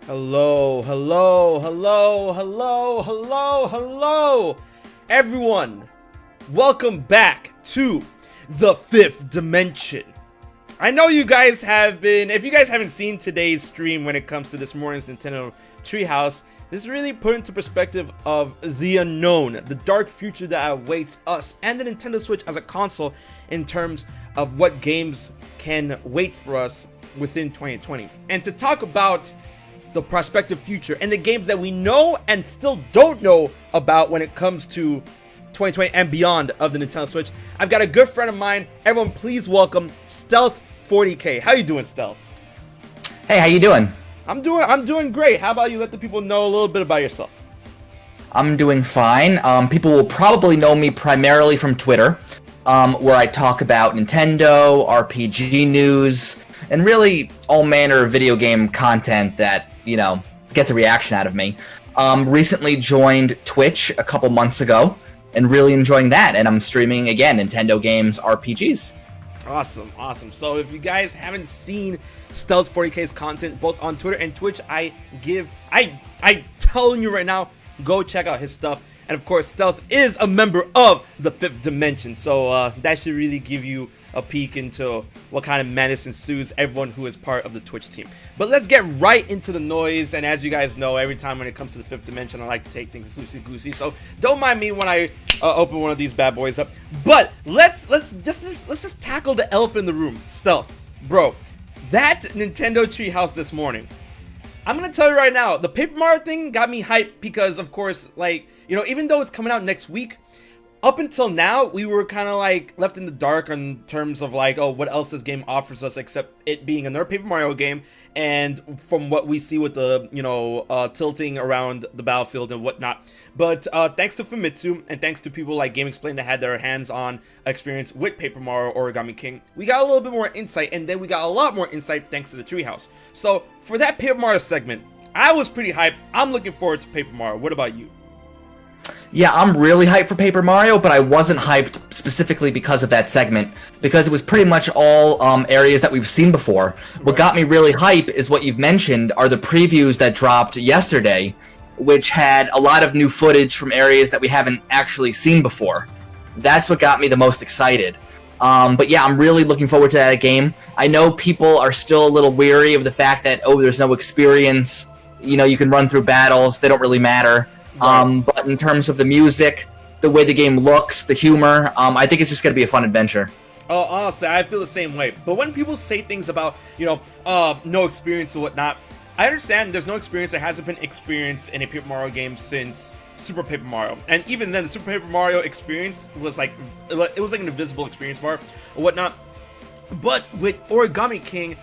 Hello, hello, hello, hello, hello, hello, everyone. Welcome back to the fifth dimension. I know you guys have been, if you guys haven't seen today's stream when it comes to this morning's Nintendo Treehouse, this is really put into perspective of the unknown, the dark future that awaits us and the Nintendo Switch as a console in terms of what games can wait for us within 2020. And to talk about the prospective future and the games that we know and still don't know about when it comes to 2020 and beyond of the Nintendo Switch, I've got a good friend of mine. Everyone, please welcome Stealth40K. How you doing, Stealth? Hey, how you doing? I'm doing great. How about you let the people know a little bit about yourself? I'm doing fine. People will probably know me primarily from Twitter, where I talk about Nintendo, RPG news, and really all manner of video game content that, you know, gets a reaction out of me. Recently joined Twitch a couple months ago and really enjoying that, and I'm streaming again Nintendo games, RPGs. Awesome. So if you guys haven't seen Stealth40K's content both on Twitter and Twitch, I telling you right now, go check out his stuff. And of course, Stealth is a member of the fifth dimension, so that should really give you a peek into what kind of madness ensues everyone who is part of the Twitch team. But let's get right into the noise. And as you guys know, every time when it comes to the fifth dimension, I like to take things loosey-goosey, so don't mind me when I open one of these bad boys up. But let's just tackle the elephant in the room. Stealth, bro, that Nintendo Treehouse this morning, I'm gonna tell you right now, the Paper Mario thing got me hyped because, of course, like, you know, even though it's coming out next week, up until now, we were kind of like left in the dark in terms of like, oh, what else this game offers us except it being another Paper Mario game. And from what we see with the, you know, tilting around the battlefield and whatnot. But thanks to Famitsu and thanks to people like GameXplain that had their hands-on experience with Paper Mario Origami King, we got a little bit more insight, and then we got a lot more insight thanks to the Treehouse. So for that Paper Mario segment, I was pretty hyped. I'm looking forward to Paper Mario. What about you? Yeah, I'm really hyped for Paper Mario, but I wasn't hyped specifically because of that segment, because it was pretty much all areas that we've seen before. What got me really hyped is what you've mentioned are the previews that dropped yesterday, which had a lot of new footage from areas that we haven't actually seen before. That's what got me the most excited. But yeah, I'm really looking forward to that game. I know people are still a little weary of the fact that, oh, there's no experience, you know, you can run through battles, they don't really matter. But in terms of the music, the way the game looks, the humor, I think it's just going to be a fun adventure. Oh, honestly, I feel the same way. But when people say things about, you know, no experience or whatnot, I understand there's no experience. There hasn't been experience in a Paper Mario game since Super Paper Mario. And even then, the Super Paper Mario experience was like, it was like an invisible experience bar or whatnot. But with Origami King,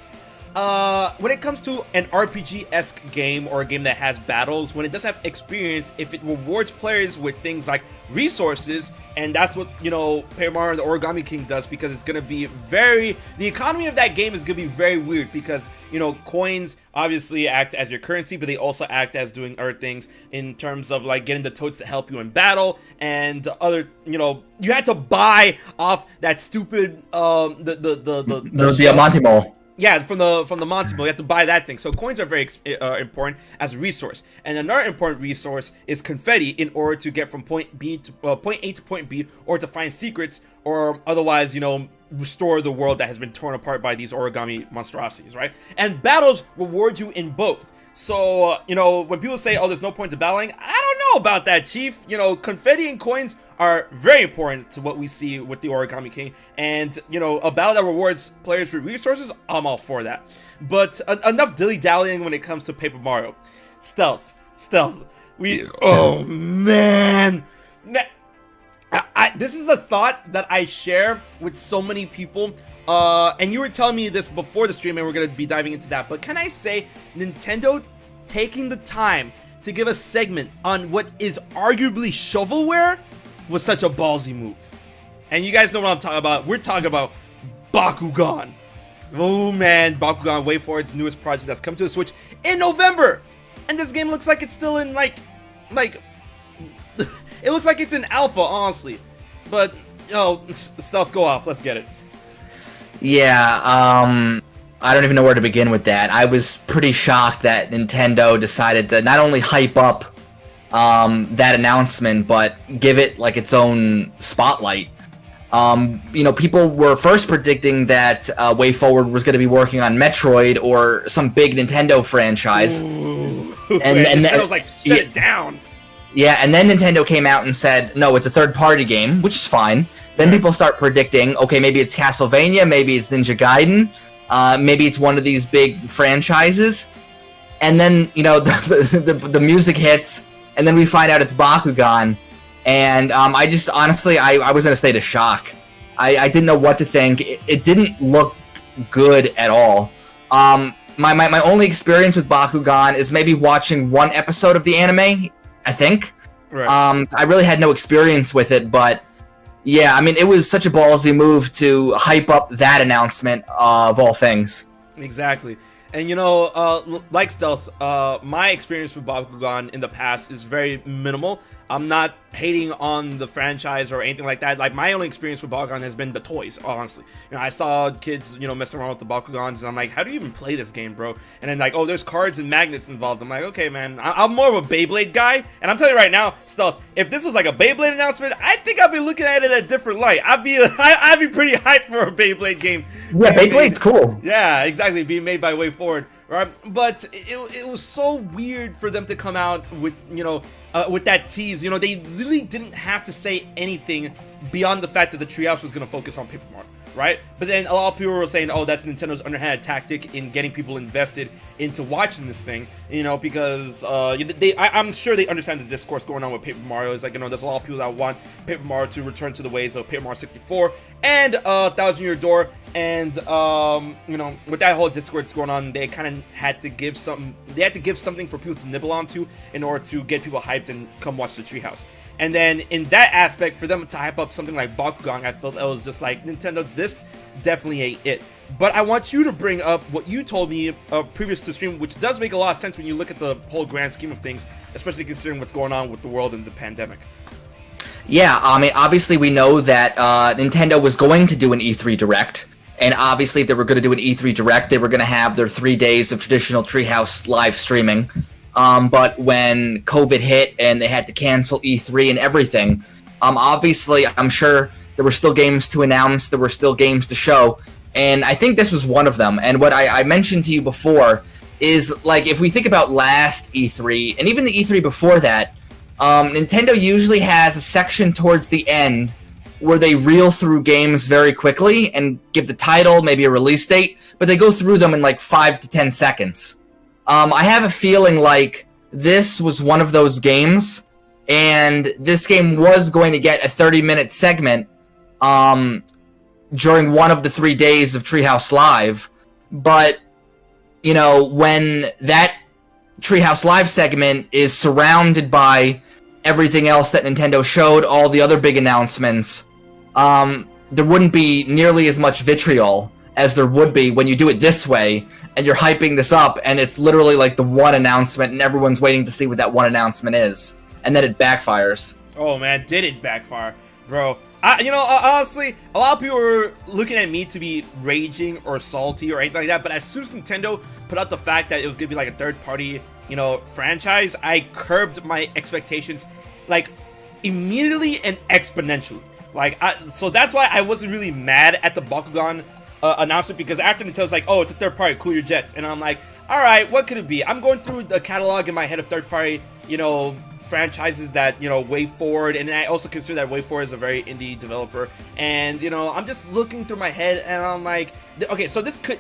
when it comes to an RPG-esque game or a game that has battles, when it does have experience, if it rewards players with things like resources, and that's what, you know, Paper Mario and the Origami King does, because it's going to be the economy of that game is going to be very weird, because, you know, coins obviously act as your currency, but they also act as doing other things in terms of like getting the toads to help you in battle, and other, you know, you had to buy off that stupid, the Diamante Mole. Yeah, from the Monty Mill, you have to buy that thing. So coins are very important as a resource. And another important resource is confetti in order to get from point A to point B, or to find secrets, or otherwise, you know, restore the world that has been torn apart by these origami monstrosities, right? And battles reward you in both. So, you know, when people say, oh, there's no point to battling, I don't know about that, Chief. You know, confetti and coins are very important to what we see with the Origami King. And, you know, a battle that rewards players with resources, I'm all for that. But enough dilly-dallying when it comes to Paper Mario. Stealth. Oh, man. This is a thought that I share with so many people. And you were telling me this before the stream, and we're going to be diving into that. But can I say, Nintendo taking the time to give a segment on what is arguably shovelware was such a ballsy move. And you guys know what I'm talking about. We're talking about Bakugan. Oh man, Bakugan, wait for its newest project that's come to the Switch in November. And this game looks like it's still in like it looks like it's in alpha, honestly. But, you know, Stealth, go off. Let's get it. Yeah, I don't even know where to begin with that. I was pretty shocked that Nintendo decided to not only hype up that announcement, but give it like its own spotlight. People were first predicting that WayForward was going to be working on Metroid or some big Nintendo franchise. Ooh. And I was like, shut it down. Yeah, and then Nintendo came out and said, no, it's a third-party game, which is fine. Then people start predicting, okay, maybe it's Castlevania, maybe it's Ninja Gaiden, maybe it's one of these big franchises. And then, the music hits, and then we find out it's Bakugan. And I just, honestly, I was in a state of shock. I didn't know what to think. It didn't look good at all. My only experience with Bakugan is maybe watching one episode of the anime, I think. Right. I really had no experience with it, but yeah, I mean, it was such a ballsy move to hype up that announcement of all things. Exactly. And like Stealth, my experience with Bakugan in the past is very minimal. I'm not hating on the franchise or anything like that. Like, my only experience with Bakugan has been the toys, honestly. I saw kids, messing around with the Bakugans, and I'm like, how do you even play this game, bro? And then, like, oh, there's cards and magnets involved. I'm like, okay, man, I'm more of a Beyblade guy. And I'm telling you right now, Stealth, if this was like a Beyblade announcement, I think I'd be looking at it in a different light. I'd be pretty hyped for a Beyblade game. Yeah, Beyblade's cool. Yeah, exactly, being made by WayForward. Right, but it was so weird for them to come out with with that tease. They literally didn't have to say anything beyond the fact that the Treehouse was going to focus on Paper Mario, right? But then a lot of people were saying, oh, that's Nintendo's underhanded tactic in getting people invested into watching this thing, because I'm sure they understand the discourse going on with Paper Mario. It's like, there's a lot of people that want Paper Mario to return to the ways of Paper Mario 64 and Thousand Year Door, and with that whole discourse going on, they kind of had to give something. They had to give something for people to nibble onto in order to get people hyped and come watch the Treehouse. And then in that aspect, for them to hype up something like Bakugan, I felt that was just like, Nintendo, this definitely ain't it. But I want you to bring up what you told me previous to stream, which does make a lot of sense when you look at the whole grand scheme of things, especially considering what's going on with the world and the pandemic. Yeah, I mean, obviously we know that Nintendo was going to do an E3 Direct, and obviously if they were going to do an E3 Direct, they were going to have their 3 days of traditional Treehouse live streaming. But when COVID hit and they had to cancel E3 and everything, obviously I'm sure there were still games to announce, there were still games to show, and I think this was one of them. And what I mentioned to you before is, like, if we think about last E3, and even the E3 before that, Nintendo usually has a section towards the end where they reel through games very quickly and give the title, maybe a release date, but they go through them in like 5 to 10 seconds. I have a feeling like this was one of those games, and this game was going to get a 30-minute segment during one of the 3 days of Treehouse Live, but, when that Treehouse Live segment is surrounded by everything else that Nintendo showed, all the other big announcements, there wouldn't be nearly as much vitriol as there would be when you do it this way, and you're hyping this up, and it's literally like the one announcement, and everyone's waiting to see what that one announcement is, and then it backfires. Oh man, did it backfire, bro? Honestly, a lot of people were looking at me to be raging or salty or anything like that, but as soon as Nintendo put out the fact that it was gonna be like a third-party, franchise, I curbed my expectations, like, immediately and exponentially. So that's why I wasn't really mad at the Bakugan announcement, because after Nintendo's like, oh, it's a third party, cool your jets, and I'm like, alright, what could it be? I'm going through the catalog in my head of third party, franchises that, WayForward, and I also consider that WayForward is a very indie developer, and, I'm just looking through my head, and I'm like, okay, so this could,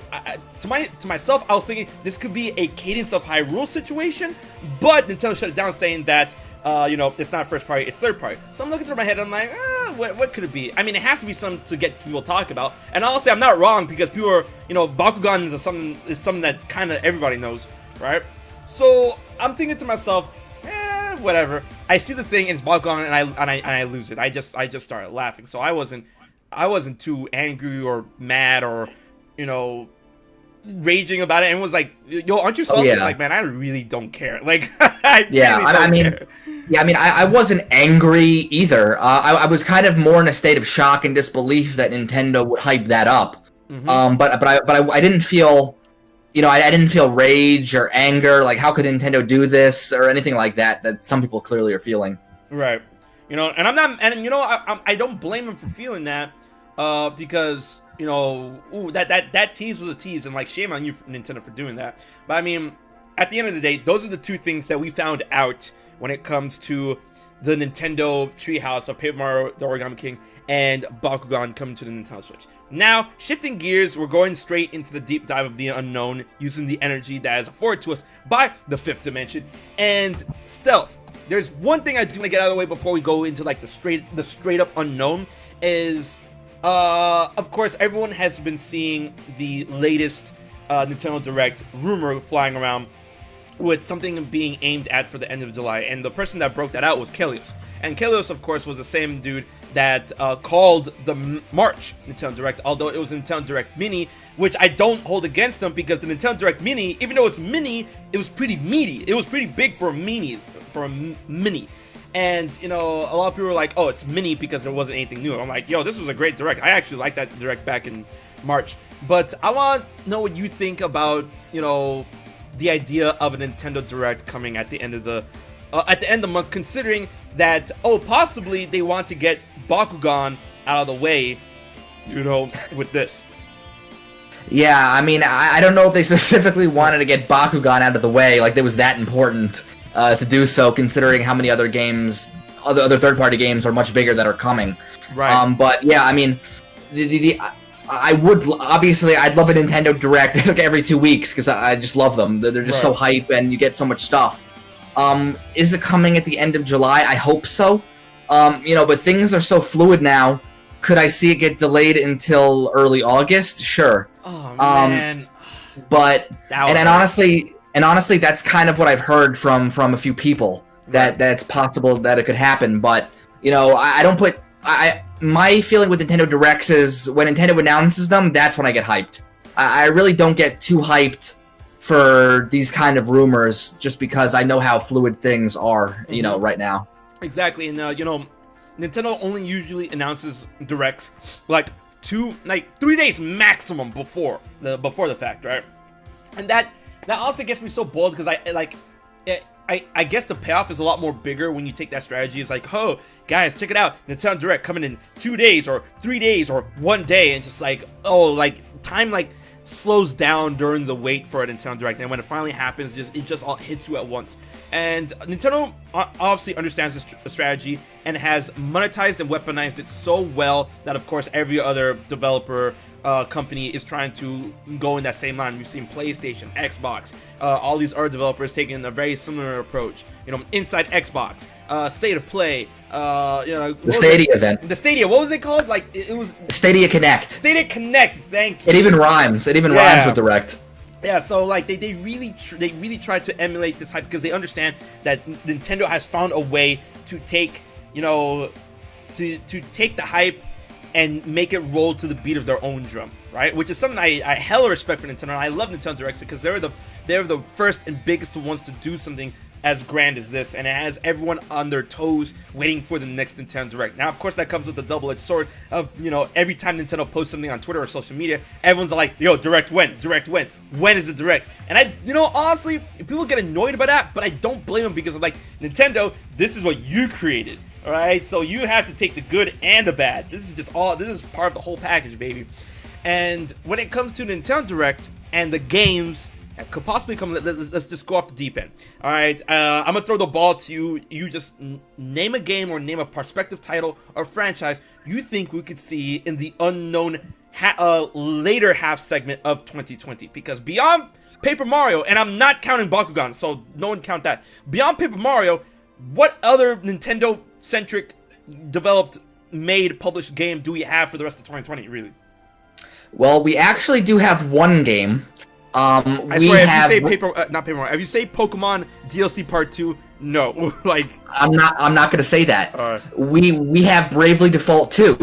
to myself, I was thinking this could be a Cadence of Hyrule situation, but Nintendo shut it down saying that, it's not first party, it's third party. So I'm looking through my head, I'm like, what could it be? I mean, it has to be something to get people to talk about. And honestly, I'm not wrong, because people are, Bakugan is something that kind of everybody knows, right? So I'm thinking to myself, whatever. I see the thing, and it's Bakugan, and I lose it. I just started laughing. So I wasn't too angry or mad or, raging about it, and was like, yo, aren't you salty? Like, man, I really don't care. Like, I mean, I wasn't angry either. I was kind of more in a state of shock and disbelief that Nintendo would hype that up. I didn't feel, I didn't feel rage or anger. Like, how could Nintendo do this or anything like that? That some people clearly are feeling. Right. And I'm not, and I don't blame him for feeling that, because that tease was a tease, and like shame on you, Nintendo, for doing that. But I mean, at the end of the day, those are the two things that we found out when it comes to the Nintendo treehouse of Paper Mario: The Origami King and Bakugan coming to the Nintendo Switch. Now, shifting gears, we're going straight into the deep dive of the unknown, using the energy that is afforded to us by the fifth dimension. And Stealth, there's one thing I do want to get out of the way before we go into like the straight up unknown is, of course, everyone has been seeing the latest Nintendo Direct rumor flying around with something being aimed at for the end of July, and the person that broke that out was Kelios. And Kelios, of course, was the same dude that called the March Nintendo Direct, although it was a Nintendo Direct Mini, which I don't hold against them, because the Nintendo Direct Mini, even though it's mini, it was pretty meaty. It was pretty big for a mini. And, a lot of people were like, oh, it's mini because there wasn't anything new. I'm like, yo, this was a great Direct. I actually liked that Direct back in March. But I want to know what you think about, the idea of a Nintendo Direct coming at the end of the month, considering that, possibly they want to get Bakugan out of the way, with this. Yeah, I mean, I don't know if they specifically wanted to get Bakugan out of the way, like it was that important to do so, considering how many other games, other third-party games are much bigger that are coming. Right. But yeah, I mean, I'd love a Nintendo Direct like every 2 weeks, because I just love them. They're just so hype, and you get so much stuff. Is it coming at the end of July? I hope so. But things are so fluid now. Could I see it get delayed until early August? Sure. Oh man. Honestly, that's kind of what I've heard from a few people, that's possible that it could happen. But my feeling with Nintendo Directs is when Nintendo announces them, that's when I get hyped. I really don't get too hyped for these kind of rumors, just because I know how fluid things are, right now. Exactly, and Nintendo only usually announces Directs like 3 days maximum before the fact, right? And that also gets me so bold, because I guess the payoff is a lot more bigger when you take that strategy. It's like, oh, guys, check it out, Nintendo Direct coming in 2 days or 3 days or 1 day, and just time slows down during the wait for a Nintendo Direct, and when it finally happens, it just all hits you at once. And Nintendo obviously understands this strategy and has monetized and weaponized it so well that, of course, every other developer company is trying to go in that same line. We've seen PlayStation, Xbox, all these other developers taking a very similar approach. Inside Xbox, State of Play, the Stadia event. The Stadia, what was it called? It was Stadia Connect. Stadia Connect. Thank you. It even rhymes. Rhymes with Direct. Yeah, so they really try to emulate this hype, because they understand that Nintendo has found a way to take to take the hype and make it roll to the beat of their own drum, right? Which is something I hella respect for Nintendo. And I love Nintendo Directs, because they're the first and biggest ones to do something as grand as this, and it has everyone on their toes waiting for the next Nintendo Direct. Now, of course, that comes with the double-edged sword of, every time Nintendo posts something on Twitter or social media, everyone's like, yo, Direct when? When is the Direct? And honestly, people get annoyed by that, but I don't blame them, because I'm like, Nintendo, this is what you created, alright? So you have to take the good and the bad. This is part of the whole package, baby. And when it comes to Nintendo Direct and the games could possibly come, let's just go off the deep end. All right, I'm gonna throw the ball to you. You just name a game or name a prospective title or franchise you think we could see in the unknown later half segment of 2020. Because beyond Paper Mario, and I'm not counting Bakugan, so no one count that. Beyond Paper Mario, what other Nintendo-centric developed, published game do we have for the rest of 2020, really? Well, we actually do have one game. I swear, if you say Pokemon DLC Part 2, no. I'm not gonna say that. We have Bravely Default 2,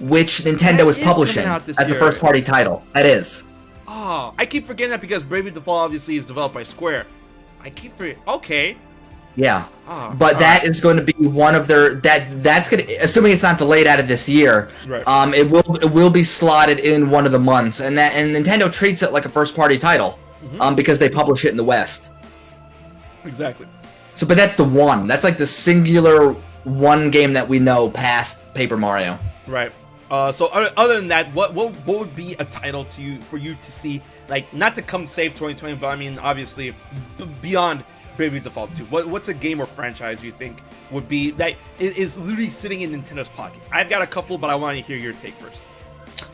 which Nintendo is publishing as the first party title. That is. Oh, I keep forgetting that, because Bravely Default obviously is developed by Square. I keep forgetting. Okay. Yeah. But that is going to be one of their that's going to, assuming it's not delayed out of this year. Right. It will be slotted in one of the months, and Nintendo treats it like a first party title, because they publish it in the West. Exactly. So, but that's the one. That's like the singular one game that we know past Paper Mario. Right. So other than that, what would be a title for you to see, like, not to come save 2020, but I mean obviously beyond Bravely Default 2? What's a game or franchise you think would be that is literally sitting in Nintendo's pocket? I've got a couple, but I want to hear your take first.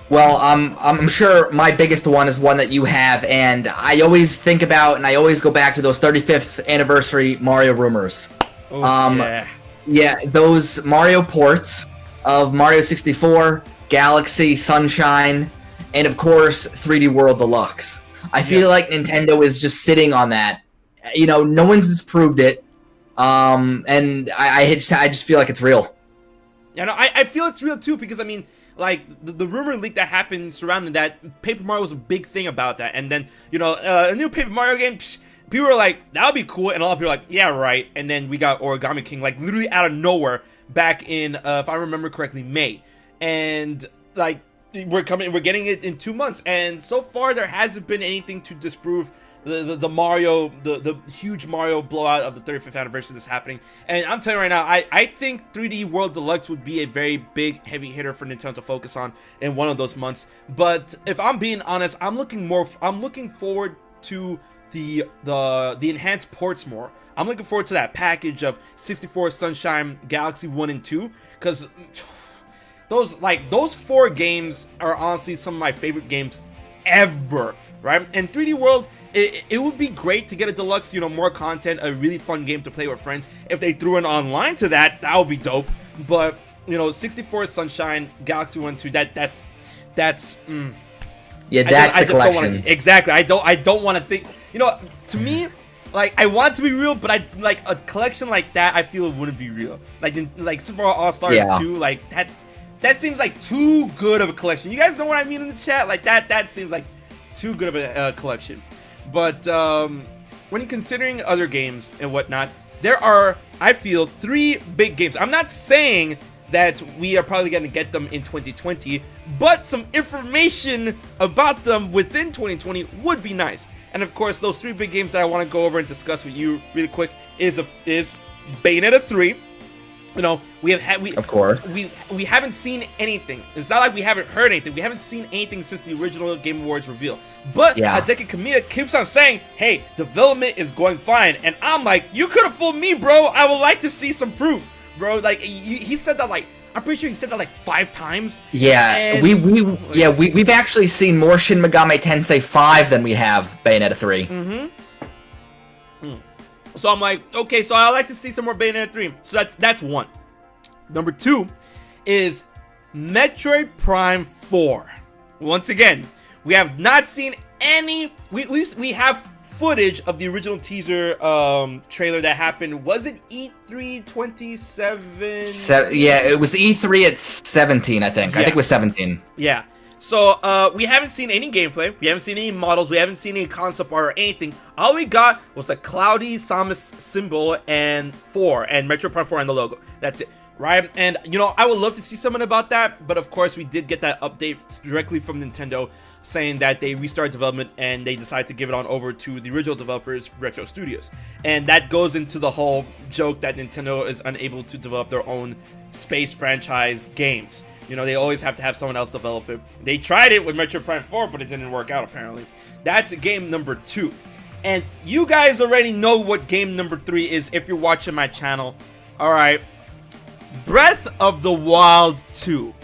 Well, I'm sure my biggest one is one that you have, and I always think about, and I always go back to those 35th anniversary Mario rumors. Oh, yeah, those Mario ports of Mario 64, Galaxy, Sunshine, and of course 3D World Deluxe. I feel like Nintendo is just sitting on that. You know, no one's disproved it, and I just feel like it's real. Yeah, no, I feel it's real too, because I mean, like, the rumor leak that happened surrounding that, Paper Mario was a big thing about that, and then, you know, a new Paper Mario game, people were like, that would be cool, and a lot of people were like, yeah, right, and then we got Origami King, like, literally out of nowhere, back in, if I remember correctly, May, and, like, we're getting it in 2 months, and so far there hasn't been anything to disprove the Mario, the huge Mario blowout of the 35th anniversary that's happening. And I'm telling you right now, I think 3D World Deluxe would be a very big, heavy hitter for Nintendo to focus on in one of those months. But if I'm being honest, I'm looking forward to the enhanced ports more. I'm looking forward to that package of 64, Sunshine, Galaxy 1 and 2, because those 4 games are honestly some of my favorite games ever, right? And 3D World, it would be great to get a deluxe, you know, more content, a really fun game to play with friends. If they threw an online to that would be dope. But, you know, 64 Sunshine, Galaxy 1, 2, that's yeah, that's the collection. Exactly. I don't want to think, you know, to me, like, I want it to be real, but I like a collection like that, I feel it wouldn't be real. Like Super Mario All-Stars 2, like that seems like too good of a collection. You guys know what I mean in the chat? Like that seems like too good of a collection. But when considering other games and whatnot, there are, I feel, 3 big games. I'm not saying that we are probably going to get them in 2020, but some information about them within 2020 would be nice. And of course, those 3 big games that I want to go over and discuss with you really quick is Bayonetta 3. You know, of course, we haven't seen anything. It's not like we haven't heard anything. We haven't seen anything since the original Game Awards reveal. But Hideki Kamiya keeps on saying, hey, development is going fine. And I'm like, you could have fooled me, bro. I would like to see some proof, bro. Like, he said that, like, I'm pretty sure he said that like 5 times. Yeah, and we've actually seen more Shin Megami Tensei 5 than we have Bayonetta 3. So I'm like, okay, so I like to see some more Bayonetta 3. So that's one. Number 2 is Metroid Prime 4. Once again, we have not seen any. We have footage of the original teaser trailer that happened. Was it E3 27? Yeah, it was E3 at 17, I think. I think it was 17. Yeah. So, we haven't seen any gameplay, we haven't seen any models, we haven't seen any concept art or anything. All we got was a cloudy Samus symbol and Metroid Prime 4 and the logo. That's it, right? And, you know, I would love to see something about that, but of course we did get that update directly from Nintendo saying that they restarted development and they decided to give it on over to the original developers, Retro Studios. And that goes into the whole joke that Nintendo is unable to develop their own space franchise games. You know, they always have to have someone else develop it. They tried it with Metroid Prime 4, but it didn't work out, apparently. That's game number 2. And you guys already know what game number 3 is if you're watching my channel. Alright. Breath of the Wild 2.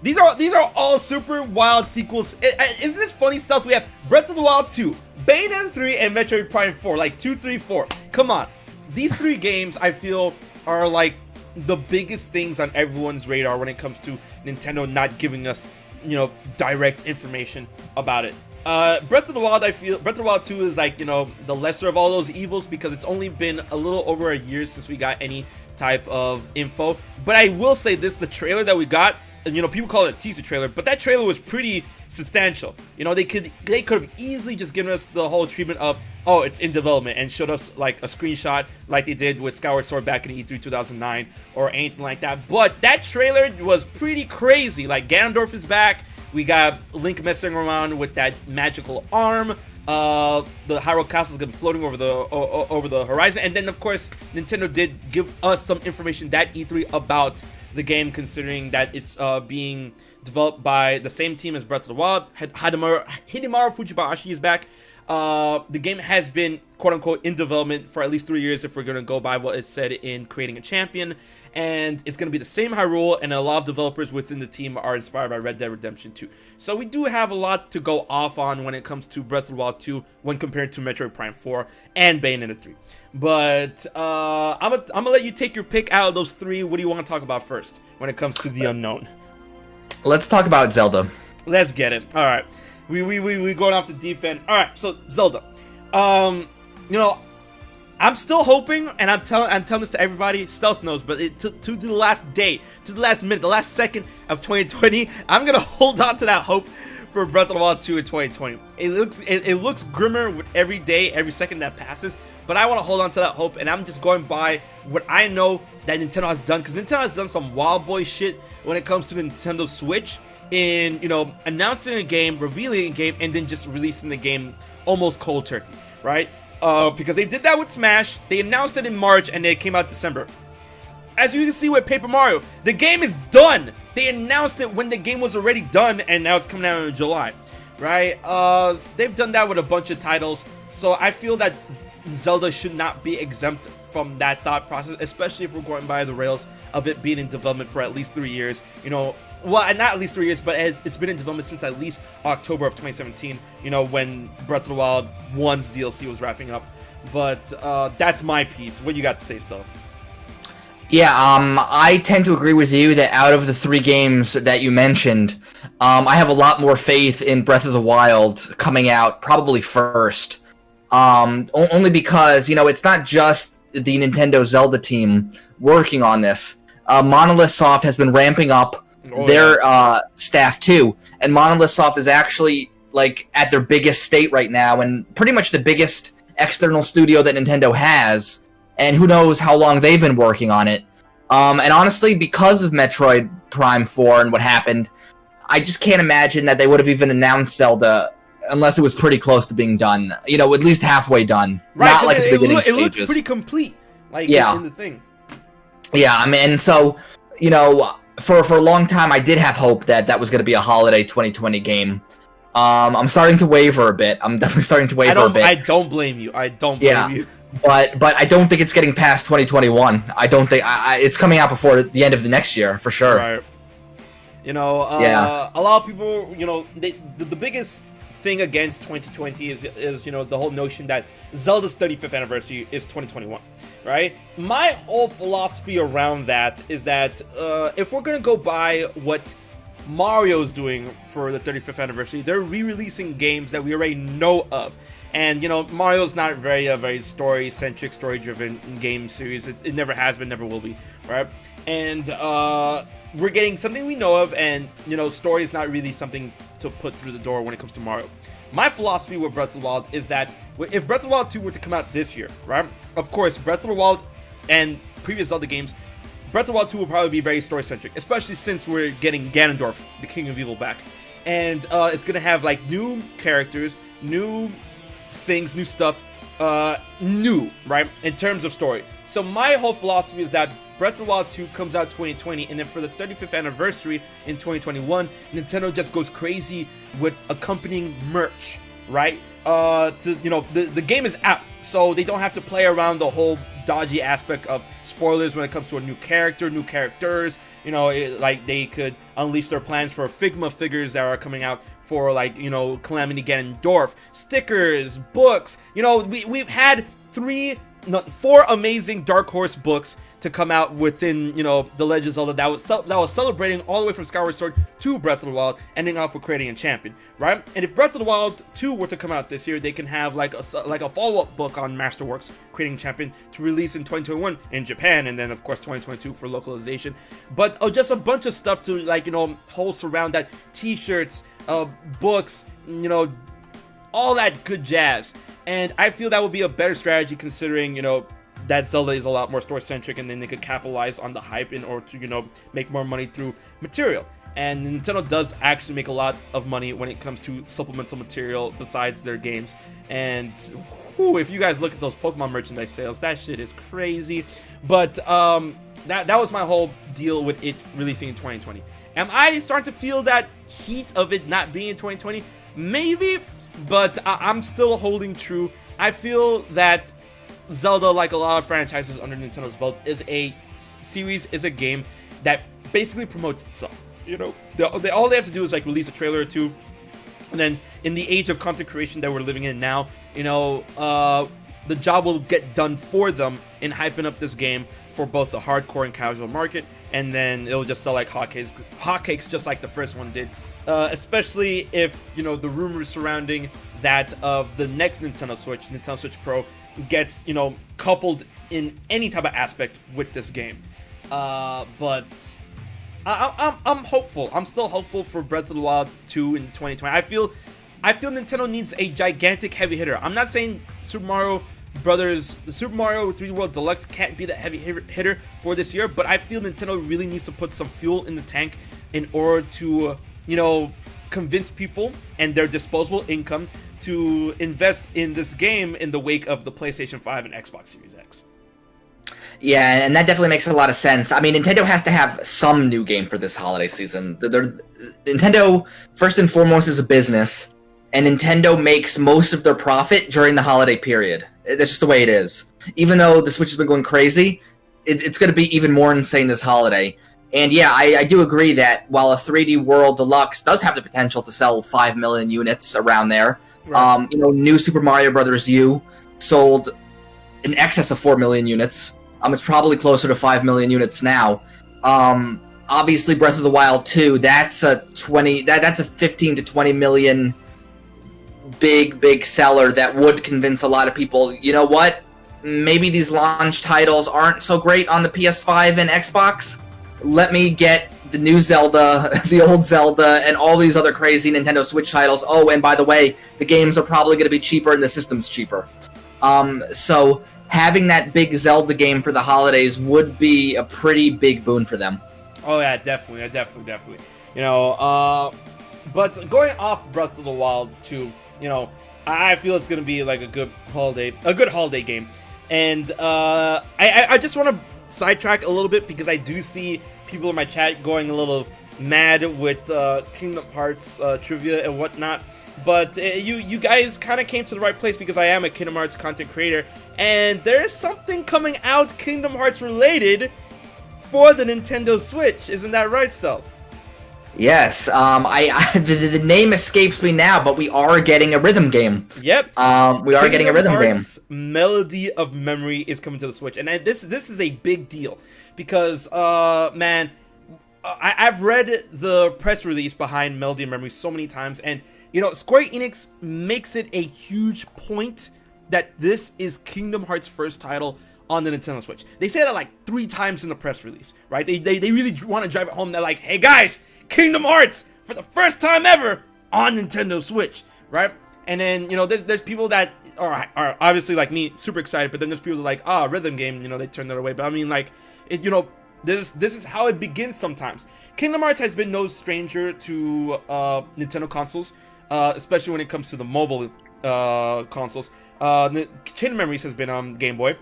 These are all super wild sequels. Isn't this funny stuff? We have Breath of the Wild 2, Bayonetta 3, and Metroid Prime 4. Like 2, 3, 4. Come on. These 3 games, I feel, are like the biggest things on everyone's radar when it comes to Nintendo not giving us, you know, direct information about it. Breath of the Wild, I feel, Breath of the Wild 2 is like, you know, the lesser of all those evils because it's only been a little over a year since we got any type of info. But I will say this, the trailer that we got, and, you know, people call it a teaser trailer, but that trailer was pretty substantial. You know, they could have easily just given us the whole treatment of, oh, it's in development, and showed us like a screenshot like they did with Skyward Sword back in E3 2009 or anything like that. But that trailer was pretty crazy. Like, Ganondorf is back. We got Link messing around with that magical arm. The Hyrule Castle is gonna be floating over the horizon, and then of course Nintendo did give us some information that E3 about the game, considering that it's being developed by the same team as Breath of the Wild. Hidemaru Fujibayashi is back. The game has been quote-unquote in development for at least 3 years if we're going to go by what it said in Creating a Champion, and it's going to be the same Hyrule, and a lot of developers within the team are inspired by Red Dead Redemption 2. So we do have a lot to go off on when it comes to Breath of the Wild 2 when compared to Metroid Prime 4 and Bayonetta 3. But I'm gonna let you take your pick out of those three. What do you want to talk about first when it comes to the unknown? Let's talk about Zelda. Let's get it. All right. We going off the deep end. All right, so Zelda. You know, I'm still hoping, and I'm telling this to everybody. Stealth knows, but to the last day, to the last minute, the last second of 2020, I'm gonna hold on to that hope for Breath of the Wild 2 in 2020. It looks grimmer with every day, every second that passes. But I want to hold on to that hope, and I'm just going by what I know that Nintendo has done, because Nintendo has done some wild boy shit when it comes to the Nintendo Switch. In, you know, announcing a game, revealing a game, and then just releasing the game almost cold turkey, right? Because they did that with Smash. They announced it in March, and it came out December. As you can see with Paper Mario, the game is done. They announced it when the game was already done, and now it's coming out in July, right? They've done that with a bunch of titles, so I feel that Zelda should not be exempt from that thought process, especially if we're going by the rails of it being in development for at least 3 years. You know, well, not at least 3 years, but it's been in development since at least October of 2017, you know, when Breath of the Wild 1's DLC was wrapping up. But that's my piece. What you got to say, Stealth? Yeah, I tend to agree with you that out of the 3 games that you mentioned, I have a lot more faith in Breath of the Wild coming out probably first. Only because, you know, it's not just the Nintendo Zelda team working on this. Monolith Soft has been ramping up their staff too, and Monolith Soft is actually like at their biggest state right now, and pretty much the biggest external studio that Nintendo has, and who knows how long they've been working on it. And honestly, because of Metroid Prime 4 and what happened, I just can't imagine that they would have even announced Zelda unless it was pretty close to being done. You know, at least halfway done. Right, not like at the beginning stages. It looked pretty complete, like in the thing. Yeah, I mean, so, you know, for a long time, I did have hope that that was going to be a holiday 2020 game. I'm starting to waver a bit. I'm definitely starting to waver a bit. I don't blame you. I don't blame you. But I don't think it's getting past 2021. I don't think it's coming out before the end of the next year for sure. Right. You know, a lot of people, you know, the biggest thing against 2020 is you know, the whole notion that Zelda's 35th anniversary is 2021, right? My whole philosophy around that is that if we're gonna go by what Mario's doing for the 35th anniversary, they're re-releasing games that we already know of. And, you know, Mario's not a very story-centric, story-driven game series. It never has been, never will be, right? And we're getting something we know of, and, you know, story is not really something to put through the door when it comes to Mario. My philosophy with Breath of the Wild is that if Breath of the Wild 2 were to come out this year, right? Of course, Breath of the Wild and previous Zelda games, Breath of the Wild 2 will probably be very story-centric, especially since we're getting Ganondorf, the King of Evil, back. And it's going to have, like, new characters, new things, new stuff, new, right, in terms of story. So my whole philosophy is that Breath of the Wild 2 comes out 2020, and then for the 35th anniversary in 2021, Nintendo just goes crazy with accompanying merch, right? To, you know, the game is out, so they don't have to play around the whole dodgy aspect of spoilers when it comes to a new character, new characters. You know, like they could unleash their plans for Figma figures that are coming out for, like, you know, Calamity Ganondorf, stickers, books. You know, we've had 3 4 amazing Dark Horse books to come out within, you know, the Legend of Zelda that was celebrating all the way from Skyward Sword to Breath of the Wild, ending off with creating a champion, right? And if Breath of the Wild 2 were to come out this year, they can have like a follow-up book on Masterworks, creating a champion, to release in 2021 in Japan, and then of course 2022 for localization. But just a bunch of stuff to, like, you know, whole surround that, t-shirts, books, you know, all that good jazz. And I feel that would be a better strategy, considering, you know, that Zelda is a lot more story-centric, and then they could capitalize on the hype in order to, you know, make more money through material. And Nintendo does actually make a lot of money when it comes to supplemental material besides their games. And whew, if you guys look at those Pokemon merchandise sales, that shit is crazy. But that was my whole deal with it releasing in 2020. Am I starting to feel that heat of it not being in 2020? Maybe, but I'm still holding true. I feel that Zelda, like a lot of franchises under Nintendo's belt, is a series, is a game that basically promotes itself. You know, all they have to do is like release a trailer or two, and then in the age of content creation that we're living in now, you know, the job will get done for them in hyping up this game for both the hardcore and casual market, and then it'll just sell like hotcakes, just like the first one did. Especially if, you know, the rumors surrounding that of the next Nintendo Switch Pro, gets, you know, coupled in any type of aspect with this game. But I'm hopeful. I'm still hopeful for Breath of the Wild 2 in 2020. I feel Nintendo needs a gigantic heavy hitter. I'm not saying Super Mario 3D World Deluxe can't be the heavy hitter for this year, but I feel Nintendo really needs to put some fuel in the tank in order to, you know, convince people and their disposable income to invest in this game in the wake of the PlayStation 5 and Xbox Series X. Yeah, and that definitely makes a lot of sense. I mean, Nintendo has to have some new game for this holiday season. Nintendo, first and foremost, is a business, and Nintendo makes most of their profit during the holiday period. That's just the way it is. Even though the Switch has been going crazy, it's going to be even more insane this holiday. And yeah, I do agree that while a 3D World Deluxe does have the potential to sell 5 million units around there, right. You know, New Super Mario Bros. U sold in excess of 4 million units. It's probably closer to 5 million units now. Obviously, Breath of the Wild 2, that's a 15 to 20 million big seller that would convince a lot of people, you know what? Maybe these launch titles aren't so great on the PS5 and Xbox. Let me get the new Zelda, the old Zelda, and all these other crazy Nintendo Switch titles. Oh, and by the way, the games are probably going to be cheaper and the system's cheaper. So having that big Zelda game for the holidays would be a pretty big boon for them. Oh yeah, definitely. You know, but going off Breath of the Wild 2, you know, I feel it's going to be like a good holiday game. And I just want to sidetrack a little bit, because I do see people in my chat going a little mad with Kingdom Hearts trivia and whatnot, but you guys kind of came to the right place, because I am a Kingdom Hearts content creator, and there's something coming out Kingdom Hearts related for the Nintendo Switch. Isn't that right, Stealth? Yes, the name escapes me now, but we are getting a rhythm game. Yep. We are getting a rhythm game. Melody of Memory is coming to the Switch, and this is a big deal, because man, I've read the press release behind Melody of Memory so many times, and you know, Square Enix makes it a huge point that this is Kingdom Hearts' first title on the Nintendo Switch. They say that like 3 times in the press release, right? They really want to drive it home. They're like, hey guys, Kingdom Hearts for the first time ever on Nintendo Switch, right? And then, you know, there's people that are obviously like me, super excited, but then there's people that are like, rhythm game, you know, they turn that away. But I mean, like, you know, this is how it begins sometimes. Kingdom Hearts has been no stranger to Nintendo consoles, especially when it comes to the mobile consoles. Chain of Memories has been on Game Boy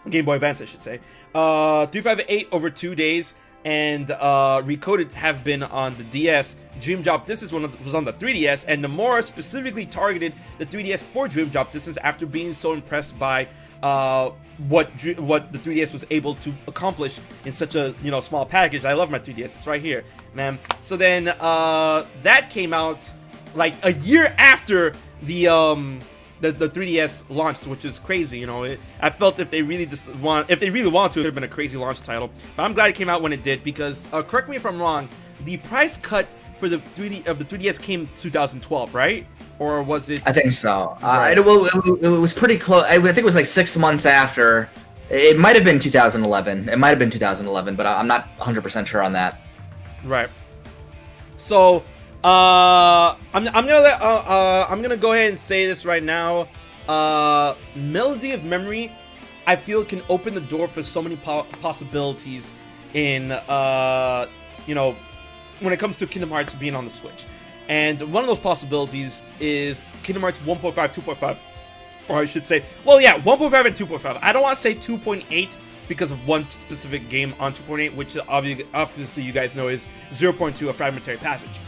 Advance, I should say. 358 over 2 days. And Recoded have been on the DS. Dream Drop Distance was on the 3DS, and Nomura specifically targeted the 3DS for Dream Drop Distance after being so impressed by what the 3DS was able to accomplish in such a, you know, small package. I love my 3DS. It's right here, man. So then that came out like a year after the the 3DS launched, which is crazy. You know, I felt if they really wanted to, it would have been a crazy launch title. But I'm glad it came out when it did because correct me if I'm wrong, the price cut for the 3DS came 2012, right? Or was it? I think so. Right. It was pretty close. I think it was like 6 months after. It might have been 2011. It might have been 2011, but I'm not 100% sure on that. Right. So, I'm gonna go ahead and say this right now. Melody of Memory, I feel, can open the door for so many possibilities in you know, when it comes to Kingdom Hearts being on the Switch. And one of those possibilities is Kingdom Hearts 1.5, 2.5, or I should say, well, yeah, 1.5 and 2.5. I don't want to say 2.8 because of one specific game on 2.8, which obviously you guys know is 0.2, A Fragmentary Passage.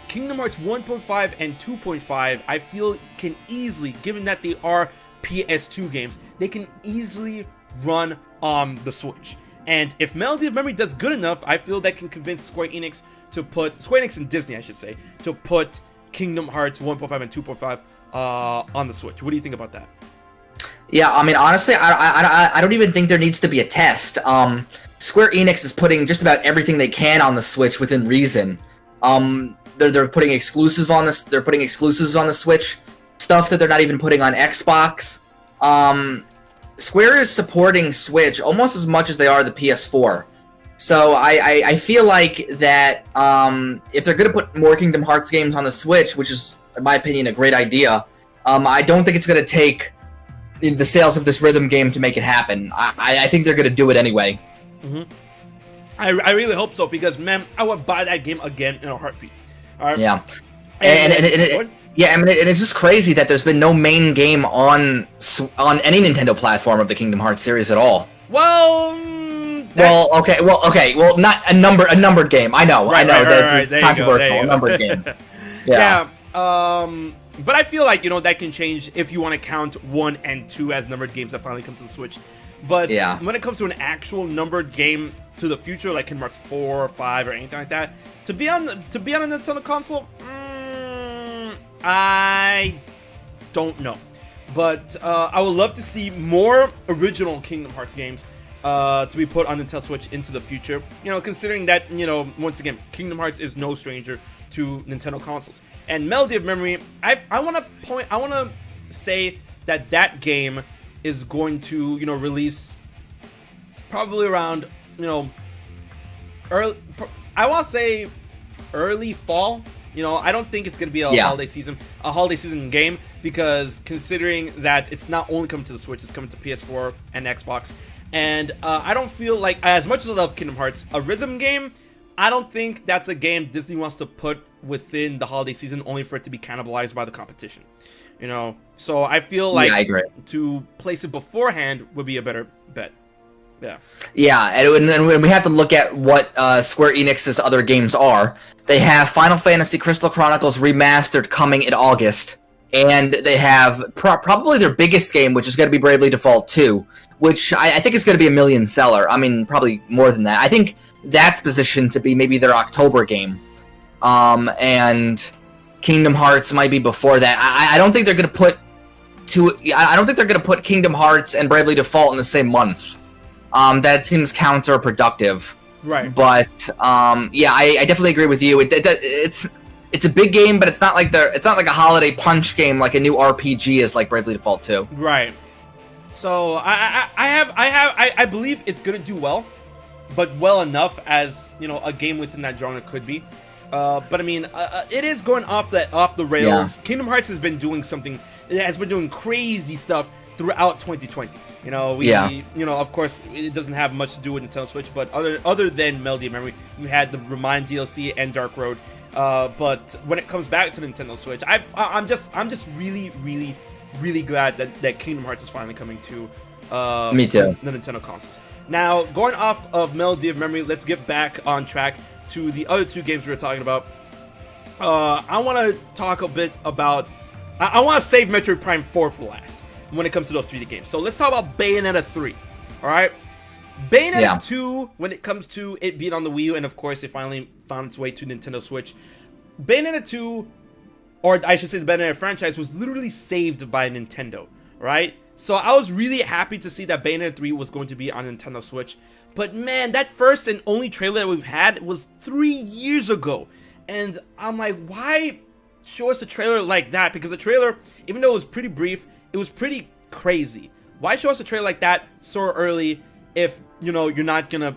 Kingdom Hearts 1.5 and 2.5, I feel, can easily, given that they are PS2 games, they can easily run on the Switch. And if Melody of Memory does good enough, I feel that can convince Square Enix and Disney, I should say, to put Kingdom Hearts 1.5 and 2.5 on the Switch. What do you think about that? Yeah, I mean, honestly, I don't even think there needs to be a test. Square Enix is putting just about everything they can on the Switch within reason. They're putting exclusives on this. They're putting exclusives on the Switch, stuff that they're not even putting on Xbox. Square is supporting Switch almost as much as they are the PS4. So I feel like that if they're going to put more Kingdom Hearts games on the Switch, which is, in my opinion, a great idea, I don't think it's going to take the sales of this rhythm game to make it happen. I think they're going to do it anyway. Mm-hmm. I really hope so, because, man, I would buy that game again in a heartbeat. All right? Yeah. And it's just crazy that there's been no main game on any Nintendo platform of the Kingdom Hearts series at all. Well, not a numbered game. I know, Right, it's controversial. A numbered game. Yeah. But I feel like, that can change if you want to count 1 and 2 as numbered games that finally come to the Switch. But when it comes to an actual numbered game to the future, like Kingdom Hearts 4 or 5 or anything like that, to be on a Nintendo console, I don't know. But I would love to see more original Kingdom Hearts games to be put on Nintendo Switch into the future. Considering that, once again, Kingdom Hearts is no stranger to Nintendo consoles. And Melody of Memory, I want to say that game is going to, release probably around, early, I want to say early fall. I don't think it's going to be a holiday season game, because considering that it's not only coming to the Switch, it's coming to PS4 and Xbox. And I don't feel like, as much as I love Kingdom Hearts, a rhythm game, I don't think that's a game Disney wants to put within the holiday season only for it to be cannibalized by the competition. So I feel like I agree. To place it beforehand would be a better bet. Yeah, and we have to look at what Square Enix's other games are. They have Final Fantasy Crystal Chronicles Remastered coming in August, and they have probably their biggest game, which is going to be Bravely Default 2, which I think is going to be a million seller. I mean, probably more than that. I think that's positioned to be maybe their October game, and Kingdom Hearts might be before that. I don't think they're going to put Kingdom Hearts and Bravely Default in the same month. That seems counterproductive. Right. But I definitely agree with you. It's a big game, but it's not like a holiday punch game like a new RPG is like Bravely Default 2. Right. So I believe it's gonna do well, but well enough as a game within that genre could be. But I mean, it is going off the rails. Yeah. Kingdom Hearts has been doing crazy stuff throughout 2020. Of course, it doesn't have much to do with Nintendo Switch, but other than Melody of Memory, you had the Remind DLC and Dark Road. But when it comes back to Nintendo Switch, I'm just really, really, really glad that Kingdom Hearts is finally coming to Me too. the Nintendo consoles. Now, going off of Melody of Memory, let's get back on track to the other two games we were talking about. I want to talk a bit about... I want to save Metroid Prime 4 for last when it comes to those 3D games. So let's talk about Bayonetta 3, alright? Bayonetta 2, when it comes to it being on the Wii U, and of course it finally found its way to Nintendo Switch. Bayonetta 2 or I should say the Bayonetta franchise, was literally saved by Nintendo, right? So I was really happy to see that Bayonetta 3 was going to be on Nintendo Switch. But man, that first and only trailer that we've had was 3 years ago. And I'm like, why show us a trailer like that? Because the trailer, even though it was pretty brief, it was pretty crazy. Why show us a trailer like that so early if, you know, you're not gonna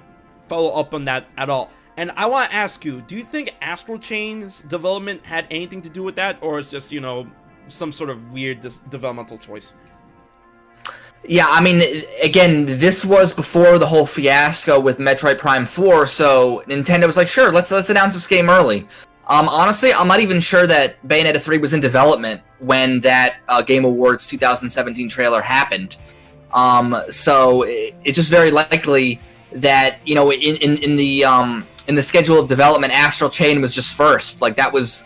follow up on that at all? And I want to ask you, do you think Astral Chain's development had anything to do with that? Or is just, you know, some sort of weird developmental choice? Yeah, I mean, again, this was before the whole fiasco with Metroid Prime 4, so Nintendo was like, sure, let's announce this game early. Honestly, I'm not even sure that Bayonetta 3 was in development when that Game Awards 2017 trailer happened. So it's just very likely that, you know, in the schedule of development, Astral Chain was just first. Like, that was,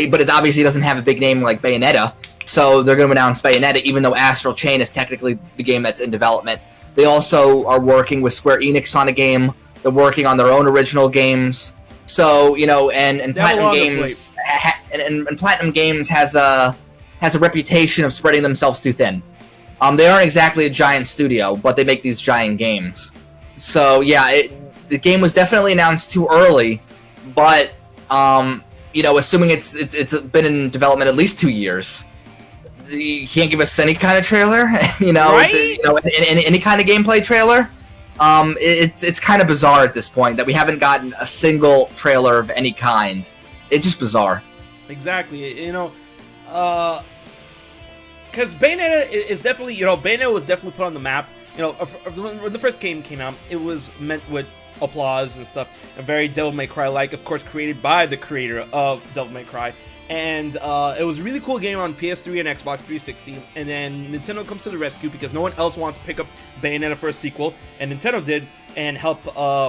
but it obviously doesn't have a big name like Bayonetta. So they're going to announce Bayonetta, even though Astral Chain is technically the game that's in development. They also are working with Square Enix on a game. They're working on their own original games. So, you know, and Platinum Games and Platinum Games has a reputation of spreading themselves too thin. They aren't exactly a giant studio, but they make these giant games. So yeah, the game was definitely announced too early, but you know, assuming it's been in development at least 2 years. You can't give us any kind of trailer, you know, right? Any kind of gameplay trailer. It's kind of bizarre at this point that we haven't gotten a single trailer of any kind. It's just bizarre. Exactly, you know, because Bayonetta is definitely, you know, Bayonetta was definitely put on the map. You know, when the first game came out, it was met with applause and stuff, and very Devil May Cry-like, of course, created by the creator of Devil May Cry. And it was a really cool game on PS3 and Xbox 360, and then Nintendo comes to the rescue because no one else wanted to pick up Bayonetta for a sequel, and Nintendo did, and help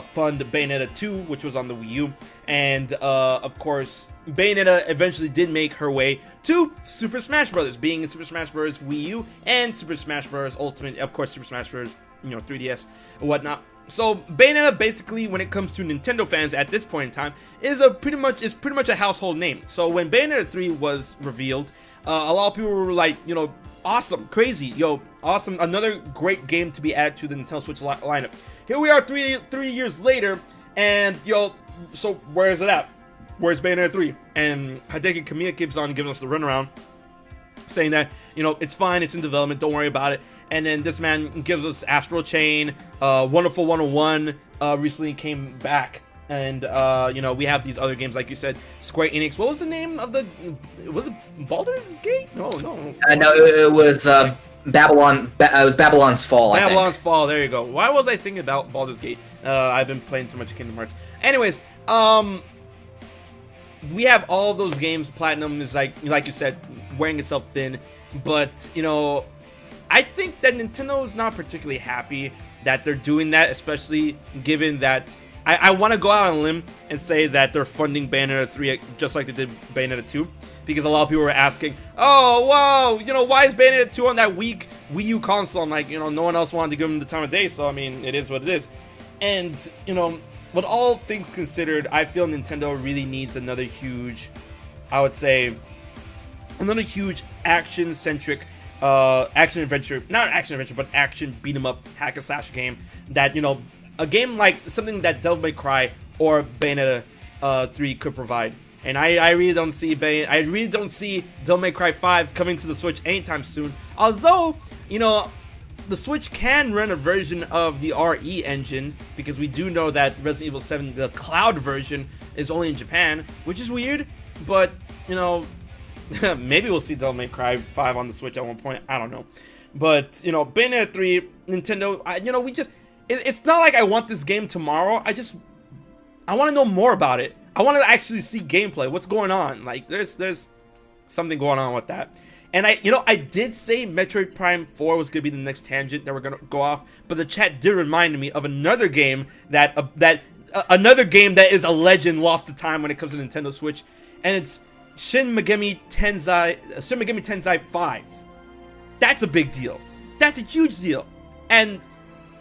fund Bayonetta 2, which was on the Wii U. And of course, Bayonetta eventually did make her way to Super Smash Bros., being in Super Smash Bros. Wii U and Super Smash Bros. Ultimate, of course, Super Smash Bros., you know, 3DS and whatnot. So Bayonetta, basically, when it comes to Nintendo fans at this point in time, is pretty much a household name. So when Bayonetta 3 was revealed, a lot of people were like, you know, awesome, crazy, yo, awesome, another great game to be added to the Nintendo Switch lineup. Here we are, three years later, and yo, so where is it at? Where's Bayonetta 3? And Hideki Kamiya keeps on giving us the runaround, saying that, you know, it's fine, it's in development, don't worry about it. And then this man gives us Astral Chain, Wonderful 101 recently came back. And, you know, we have these other games, like you said, Square Enix. What was the name of was it Baldur's Gate? No. No, it was Babylon. It was Babylon's Fall, I think. Babylon's Fall, there you go. Why was I thinking about Baldur's Gate? I've been playing too much Kingdom Hearts. Anyways, we have all of those games. Platinum is, like you said, wearing itself thin. But, you know, I think that Nintendo is not particularly happy that they're doing that, especially given that I want to go out on a limb and say that they're funding Bayonetta 3 just like they did Bayonetta 2, because a lot of people were asking, oh, whoa, you know, why is Bayonetta 2 on that weak Wii U console? I'm like, you know, no one else wanted to give them the time of day, so I mean, it is what it is. And, you know, with all things considered, I feel Nintendo really needs another huge, I would say, another huge action-centric action adventure, not action adventure, but action beat 'em up hack and slash game that, you know, a game like something that Devil May Cry or Bayonetta 3 could provide. And I really don't see Devil May Cry 5 coming to the Switch anytime soon. Although, you know, the Switch can run a version of the RE engine, because we do know that Resident Evil 7, the cloud version, is only in Japan, which is weird, but, you know, maybe we'll see Devil May Cry 5 on the Switch at one point. I don't know. But, you know, Bayonetta 3, Nintendo, you know, it's not like I want this game tomorrow. I want to know more about it. I want to actually see gameplay. What's going on? Like, there's something going on with that. And I did say Metroid Prime 4 was going to be the next tangent that we're going to go off, but the chat did remind me of another game that is a legend lost to time when it comes to Nintendo Switch, and it's Shin Megami Tensei 5. That's a big deal. That's a huge deal. And,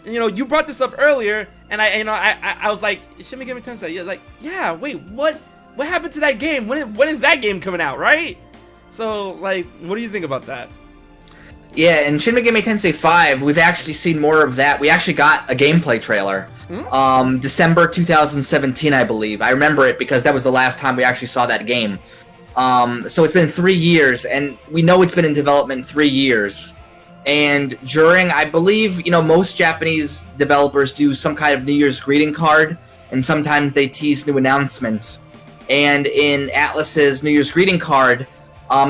you know, you brought this up earlier, and I was like, Shin Megami Tensei. Yeah, like, yeah, wait, what happened to that game? When is that game coming out, right? So, like, what do you think about that? Yeah, in Shin Megami Tensei 5, we've actually seen more of that. We actually got a gameplay trailer. December 2017, I believe. I remember it because that was the last time we actually saw that game. So it's been 3 years, and we know it's been in development 3 years. And during, I believe, most Japanese developers do some kind of New Year's greeting card, and sometimes they tease new announcements. And in Atlus's New Year's greeting card,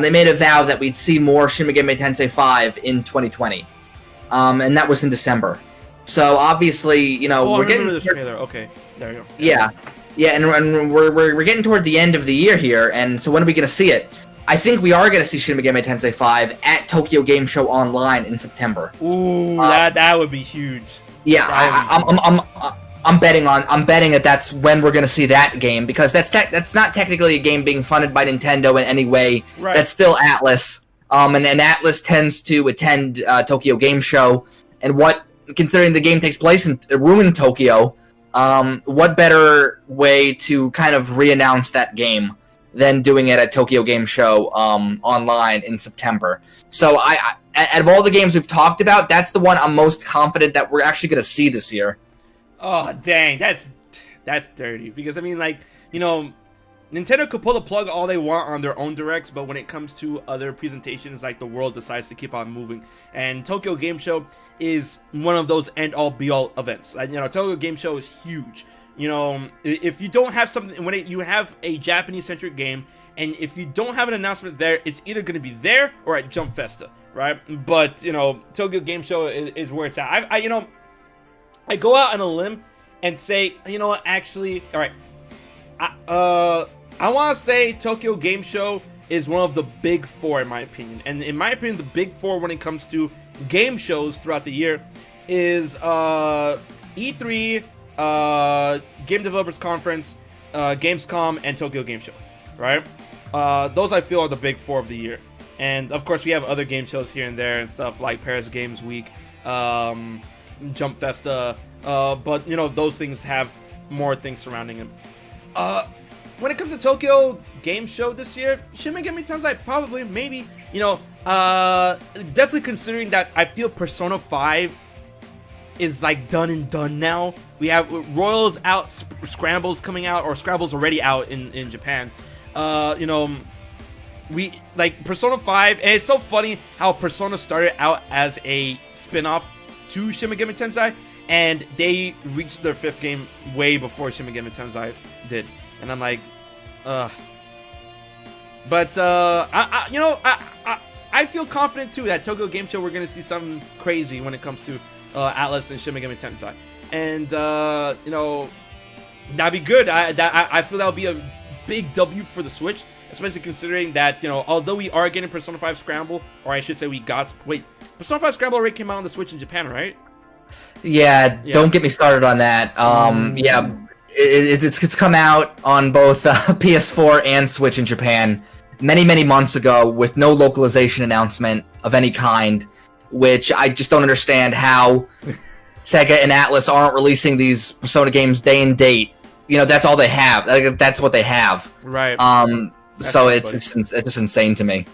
they made a vow that we'd see more Shin Megami Tensei 5 in 2020. And that was in December. So obviously, we're getting this trailer. Okay, there you go. Yeah, and we're getting toward the end of the year here, and so when are we going to see it? I think we are going to see Shin Megami Tensei 5 at Tokyo Game Show Online in September. Ooh, that would be huge. Yeah, I'm betting that that's when we're going to see that game, because that's not technically a game being funded by Nintendo in any way. Right. That's still Atlus. And Atlus tends to attend Tokyo Game Show, and considering the game takes place in ruined Tokyo, what better way to kind of re-announce that game than doing it at Tokyo Game Show online in September. So out of all the games we've talked about, that's the one I'm most confident that we're actually going to see this year. Oh, dang, that's dirty. Because, I mean, like, Nintendo could pull the plug all they want on their own directs, but when it comes to other presentations, like, the world decides to keep on moving. And Tokyo Game Show is one of those end-all, be-all events. Like, Tokyo Game Show is huge. If you don't have something, you have a Japanese-centric game, and if you don't have an announcement there, it's either going to be there or at Jump Festa, right? But, Tokyo Game Show is where it's at. I go out on a limb and say, actually, all right, I want to say Tokyo Game Show is one of the big four, in my opinion. And in my opinion, the big four when it comes to game shows throughout the year is E3, Game Developers Conference, Gamescom, and Tokyo Game Show, right? Those I feel are the big four of the year. And of course, we have other game shows here and there and stuff like Paris Games Week, Jump Festa, but those things have more things surrounding them. When it comes to Tokyo Game Show this year, Shin Megami Tensei probably, maybe, definitely considering that I feel Persona 5 is like done and done now. We have Royals out, Scramble's coming out, or Scrabble's already out in Japan. We like Persona 5, and it's so funny how Persona started out as a spin-off to Shin Megami Tensei, and they reached their 5th game way before Shin Megami Tensei did. And I'm like, but I feel confident too that Tokyo Game Show we're gonna see something crazy when it comes to Atlus and Shin Megami Tensei, and that'd be good. I feel that'll be a big W for the Switch, especially considering that although we are getting Persona 5 Scramble, or I should say Persona 5 Scramble already came out on the Switch in Japan, right? Yeah, don't get me started on that. Yeah, it's come out on both PS4 and Switch in Japan many months ago with no localization announcement of any kind, which I just don't understand how Sega and Atlus aren't releasing these Persona games day and date. That's all they have. That's what they have. Right. So it's just insane to me.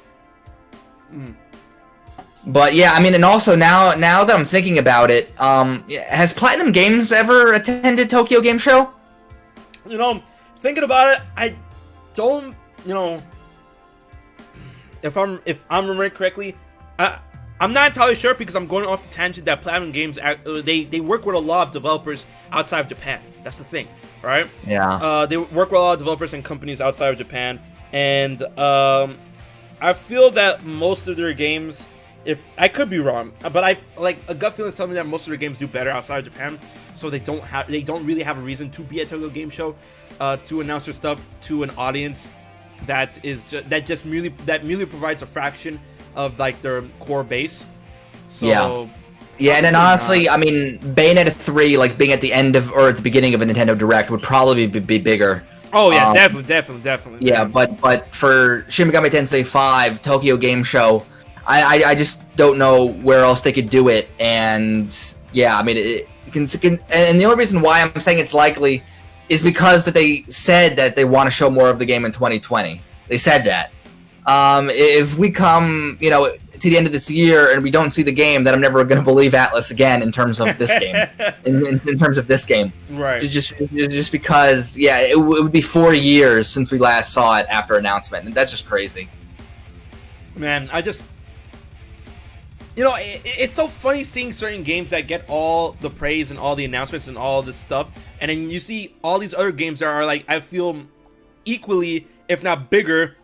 But yeah, I mean, and also now that I'm thinking about it, has Platinum Games ever attended Tokyo Game Show? Thinking about it, I don't. If I'm remembering correctly, I'm not entirely sure because I'm going off the tangent that Platinum Games they work with a lot of developers outside of Japan. That's the thing, right? Yeah. They work with a lot of developers and companies outside of Japan, and I feel that most of their games, if I could be wrong, but I like a gut feeling is telling me that most of their games do better outside of Japan, so they don't really have a reason to be at Tokyo Game Show to announce their stuff to an audience that merely provides a fraction of like their core base. So yeah, and then honestly, I mean, Bayonetta 3 like being at the end of or at the beginning of a Nintendo Direct would probably be bigger. Oh yeah, definitely. Yeah, but for Shin Megami Tensei 5 Tokyo Game Show, I just don't know where else they could do it. And yeah, I mean, and the only reason why I'm saying it's likely is because that they said that they want to show more of the game in 2020. They said that. If we come, to the end of this year and we don't see the game, then I'm never going to believe Atlas again in terms of this game. in terms of this game, right? Just because, yeah, it would be 4 years since we last saw it after announcement, and that's just crazy. Man, it's so funny seeing certain games that get all the praise and all the announcements and all this stuff, and then you see all these other games that are like, I feel equally, if not bigger,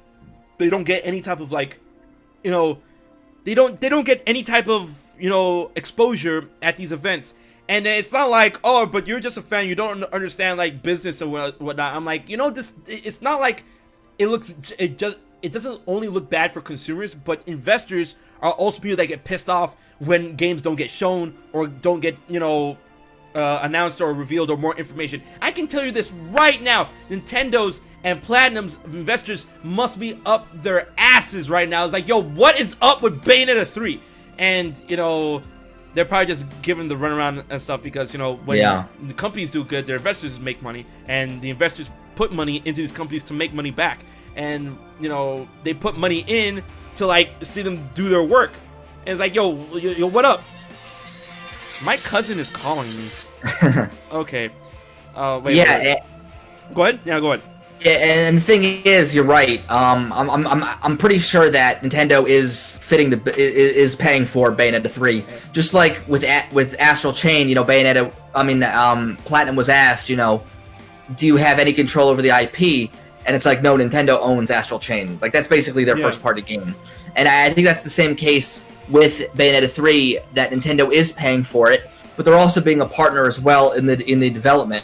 they don't get any type of like, they don't get any type of, exposure at these events. And it's not like, oh, but you're just a fan, you don't understand like business and whatnot. I'm like, it's not like it doesn't only look bad for consumers, but investors are also people that get pissed off when games don't get shown or don't get, announced or revealed or more information. I can tell you this right now, Nintendo's and Platinum's investors must be up their asses right now. It's like, yo, what is up with Bayonetta 3? And, they're probably just giving the runaround and stuff because, when the companies do good, their investors make money, and the investors put money into these companies to make money back. And, they put money in to, like, see them do their work. And it's like, yo, what up? My cousin is calling me. Okay. Wait. Yeah. Go ahead. Yeah, go ahead. Yeah, and the thing is, you're right. I'm pretty sure that Nintendo is paying for Bayonetta 3. Just like with Astral Chain, Platinum was asked, do you have any control over the IP? And it's like, no, Nintendo owns Astral Chain. Like, that's basically their first party game. And I think that's the same case with Bayonetta 3, that Nintendo is paying for it, but they're also being a partner as well in the development.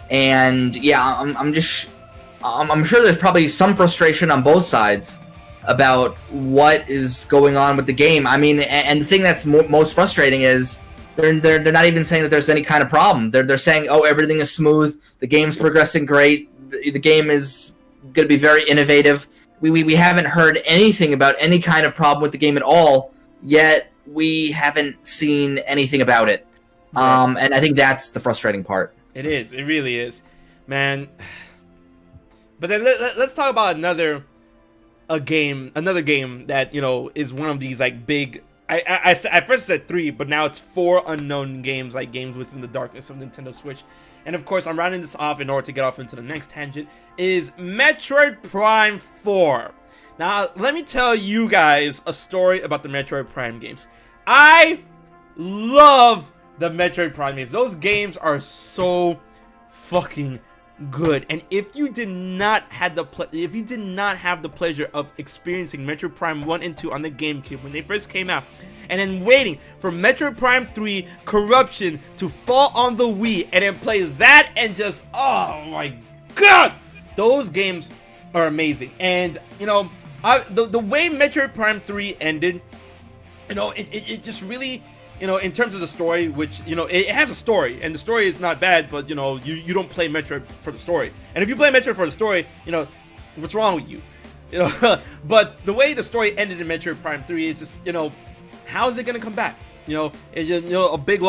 And yeah, I'm sure there's probably some frustration on both sides about what is going on with the game. I mean, and the thing that's most frustrating is they're not even saying that there's any kind of problem. They're saying, oh, everything is smooth, the game's progressing great, the game is going to be very innovative. We haven't heard anything about any kind of problem with the game at all, yet we haven't seen anything about it. And I think that's the frustrating part. It is. It really is, man. But then let's talk about another game that is one of these like big. I first said 3, but now it's 4 unknown games, like games within the darkness of Nintendo Switch. And of course, I'm rounding this off in order to get off into the next tangent. Is Metroid Prime 4. Now, let me tell you guys a story about the Metroid Prime games. I love the Metroid Prime games. Those games are so fucking good. And if you did not have the pleasure of experiencing Metroid Prime 1 and 2 on the GameCube when they first came out, and then waiting for Metroid Prime 3 Corruption to fall on the Wii and then play that and just, oh my god, those games are amazing. And the way Metroid Prime 3 ended, it just really, in terms of the story, which, it has a story, and the story is not bad, but, you don't play Metroid for the story. And if you play Metroid for the story, what's wrong with you? But the way the story ended in Metroid Prime 3 is just, how is it going to come back? The big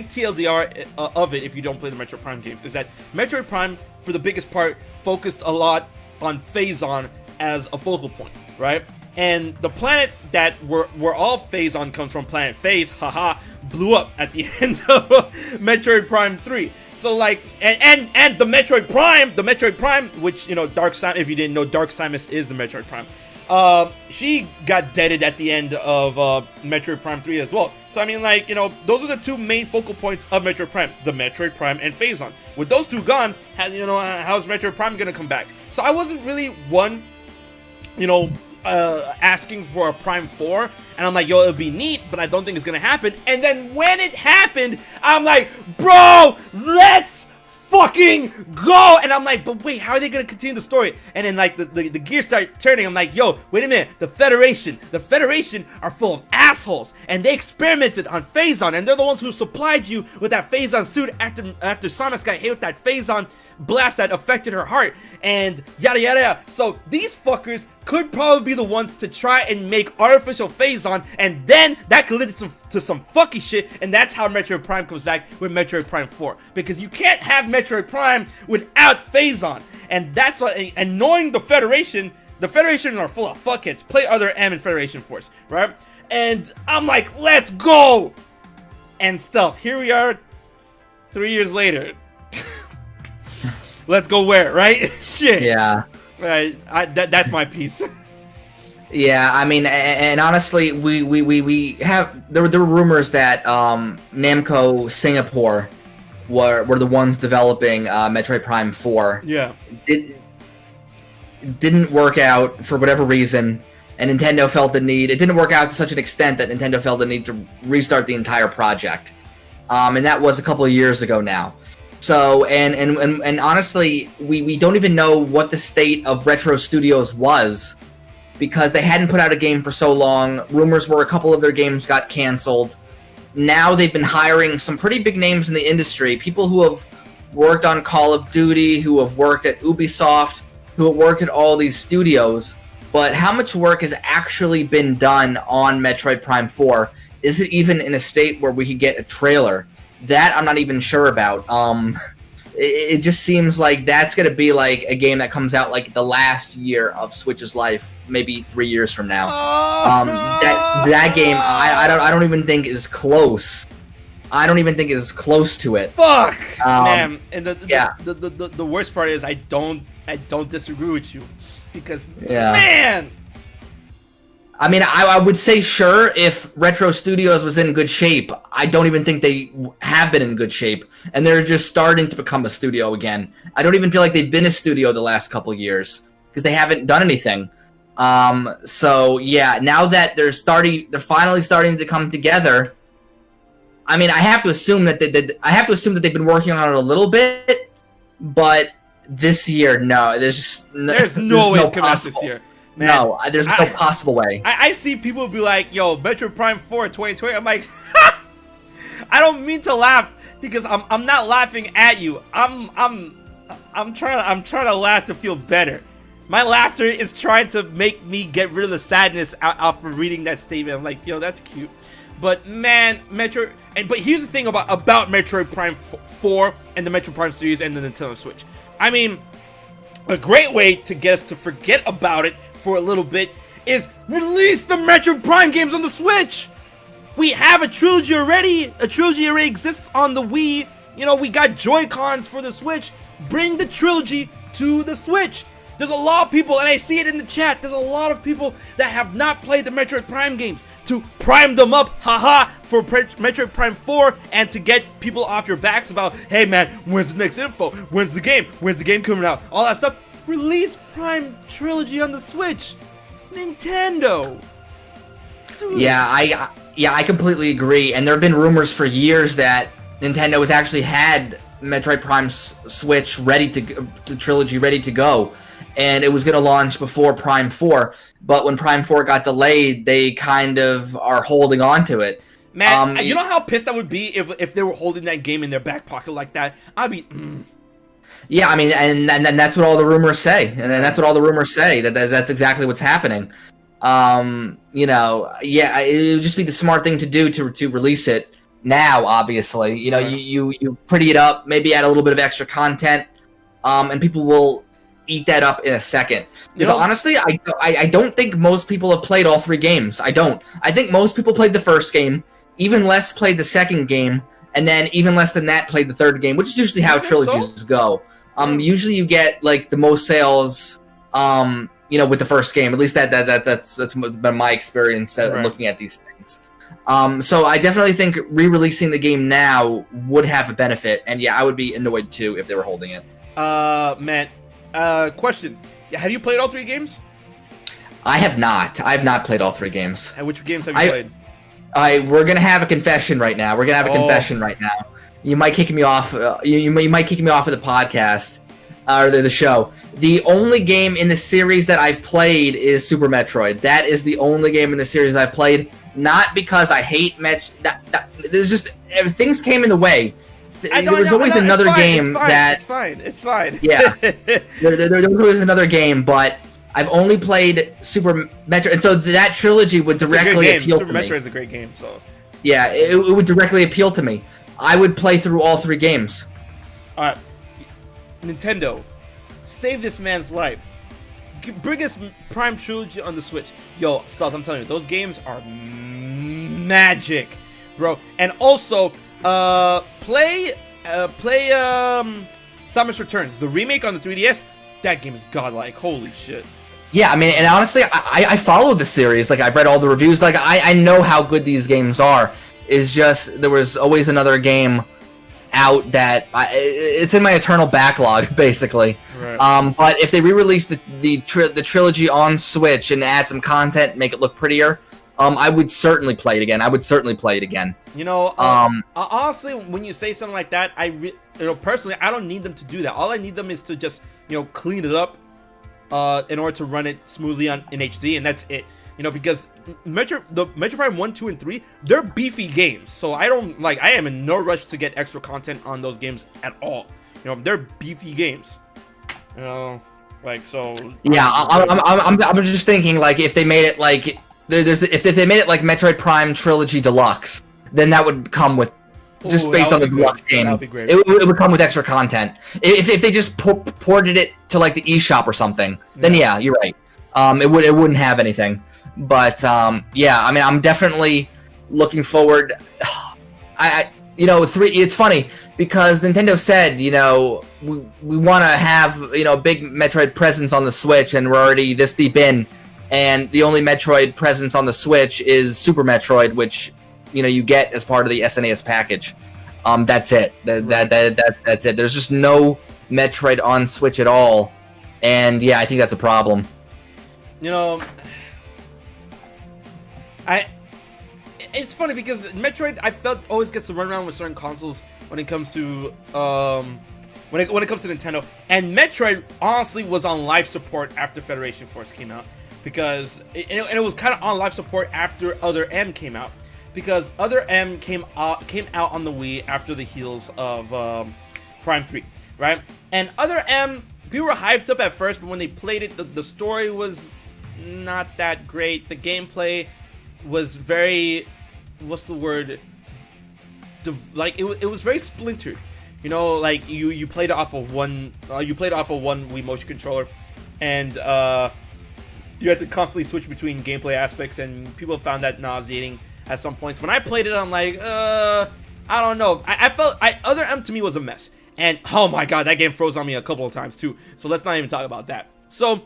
TLDR of it, if you don't play the Metroid Prime games, is that Metroid Prime, for the biggest part, focused a lot on Phazon as a focal point, right? And the planet that we're all Phazon comes from, Planet Phase, blew up at the end of Metroid Prime 3. So like, and the Metroid Prime, which, Dark Samus, if you didn't know, Dark Samus is the Metroid Prime. She got deaded at the end of Metroid Prime 3 as well. So I mean, like, those are the two main focal points of Metroid Prime, the Metroid Prime and Phazon. With those two gone, how's Metroid Prime gonna come back? So I wasn't really asking for a Prime 4, and I'm like, yo, it'll be neat, but I don't think it's gonna happen. And then when it happened, I'm like, bro, let's fucking go! And I'm like, but wait, how are they gonna continue the story? And then like the gears start turning. I'm like, yo, wait a minute, the Federation are full of assholes, and they experimented on Phazon, and they're the ones who supplied you with that Phazon suit after Samus got hit with that Phazon blast that affected her heart, and yada yada yada. So these fuckers could probably be the ones to try and make artificial Phazon, and then that could lead to some fucky shit, and that's how Metroid Prime comes back with Metroid Prime 4. Because you can't have Metroid Prime without Phazon, and that's what. And knowing the Federation the Federation are full of fuckheads. Play other M and Federation Force, right? And I'm like, let's go! And Stealth, here we are 3 years later. Let's go where, right? Shit. Yeah. Right. That's my piece. Yeah, I mean, and honestly, we have there were rumors that Namco Singapore were the ones developing Metroid Prime 4. Yeah. It didn't work out for whatever reason, and Nintendo felt the need. It didn't work out to such an extent that Nintendo felt the need to restart the entire project. And that was a couple of years ago now. So, and honestly, we don't even know what the state of Retro Studios was, because they hadn't put out a game for so long. Rumors were a couple of their games got canceled. Now they've been hiring some pretty big names in the industry, people who have worked on Call of Duty, who have worked at Ubisoft, who have worked at all these studios. But how much work has actually been done on Metroid Prime 4? Is it even in a state where we could get a trailer? That I'm not even sure about. It just seems like that's going to be like a game that comes out like the last year of Switch's life, maybe 3 years from now. That game, I don't even think is close. I don't even think is close to it. Fuck, man. And the worst part is I don't disagree with you, because man. I mean, I would say sure if Retro Studios was in good shape. I don't even think they have been in good shape, and they're just starting to become a studio again. I don't even feel like they've been a studio the last couple of years because they haven't done anything. So yeah, now that they're finally starting to come together. I mean, I have to assume that they've been working on it a little bit, but this year, no. There's no way it's coming out this year. Man, no, there's no possible way. I see people be like, "Yo, Metroid Prime 4 2020." I'm like, I don't mean to laugh because I'm not laughing at you. I'm trying to laugh to feel better. My laughter is trying to make me get rid of the sadness out of reading that statement. I'm like, yo, that's cute. But man, but here's the thing about Metroid Prime 4 and the Metroid Prime series and the Nintendo Switch. I mean, a great way to get us to forget about it for a little bit is release the Metroid Prime games on the Switch. We have a trilogy already. A trilogy already exists on the Wii. You know, we got Joy-Cons for the Switch. Bring the trilogy to the Switch. There's a lot of people, and I see it in the chat, there's a lot of people that have not played the Metroid Prime games to prime them up, haha, for Metroid Prime 4 and to get people off your backs about, hey man, when's the next info? When's the game? When's the game coming out? All that stuff. Release Prime Trilogy on the Switch. Nintendo. Dude. Yeah, I completely agree. And there have been rumors for years that Nintendo has actually had Metroid Prime Switch ready to trilogy ready to go, and it was going to launch before Prime 4. But when Prime 4 got delayed, they kind of are holding on to it. Man, you know how pissed I would be if they were holding that game in their back pocket like that? I'd be. Yeah, I mean, and that's what all the rumors say, and that's what all the rumors say. That's exactly what's happening. You know, yeah, it would just be the smart thing to do to release it now. Obviously, you know, you pretty it up, maybe add a little bit of extra content, and people will eat that up in a second. Because honestly, I don't think most people have played all three games. I don't. I think most people played the first game, even less played the second game, and then even less than that played the third game, which is usually how trilogies go. Usually you get like the most sales, you know, with the first game. At least that's been my experience looking at these things. So I definitely think re-releasing the game now would have a benefit, and yeah, I would be annoyed too if they were holding it. Man, question: have you played all three games? I have not. I have not played all three games. And which games have you played? We're gonna have a confession right now. You might kick me off. You might kick me off of the podcast or the show. The only game in the series that I've played is Super Metroid. That is the only game in the series I've played. Not because I hate there's just things came in the way. There's always another game that. It's fine. Yeah. There's always another game, but I've only played Super Metroid, and so that trilogy would directly appeal to me. Super Metroid is a great game, so. Yeah, it would directly appeal to me. I would play through all three games. Alright. Nintendo, save this man's life. bring us Prime Trilogy on the Switch. Yo, Stealth, I'm telling you, those games are magic, bro. And also, play Samus Returns, the remake on the 3DS. That game is godlike. Holy shit. Yeah, I mean, and honestly, I followed the series. Like, I've read all the reviews. Like, I know how good these games are. It's just, there was always another game out that it's in my eternal backlog, basically. Right. But if they re-release the trilogy on Switch and add some content, make it look prettier, I would certainly play it again. You know, honestly, when you say something like that, personally, I don't need them to do that. All I need them is to just, clean it up in order to run it smoothly in HD, and that's it. Because Metroid Prime 1, 2, and 3, they're beefy games. So I am in no rush to get extra content on those games at all. They're beefy games. So. Yeah, I'm just thinking, like, if they made it like if they made it like Metroid Prime Trilogy Deluxe, then that would come with just based on the deluxe game. That'd be great. It would come with extra content. If they just ported it to like the eShop or something, then yeah, you're right. It wouldn't have anything. But yeah, I mean, I'm definitely looking forward. It's funny because Nintendo said, we want to have a big Metroid presence on the Switch, and we're already this deep in, and the only Metroid presence on the Switch is Super Metroid, which you get as part of the SNES package. That's it. That's it. There's just no Metroid on Switch at all, and yeah, I think that's a problem. It's funny because Metroid, I felt, always gets to run around with certain consoles when it comes to when it comes to Nintendo. And Metroid honestly was on life support after Federation Force came out, because it was kind of on life support after Other M came out, because Other M came out on the Wii after the heels of Prime 3, right? And Other M, people were hyped up at first, but when they played it, the story was not that great. The gameplay was very, what's the word? It was very splintered. Like you played it off of one Wii motion controller, and you had to constantly switch between gameplay aspects, and people found that nauseating at some points. When I played it, I'm like, I don't know. I felt Other M to me was a mess, and oh my god, that game froze on me a couple of times too. So let's not even talk about that. So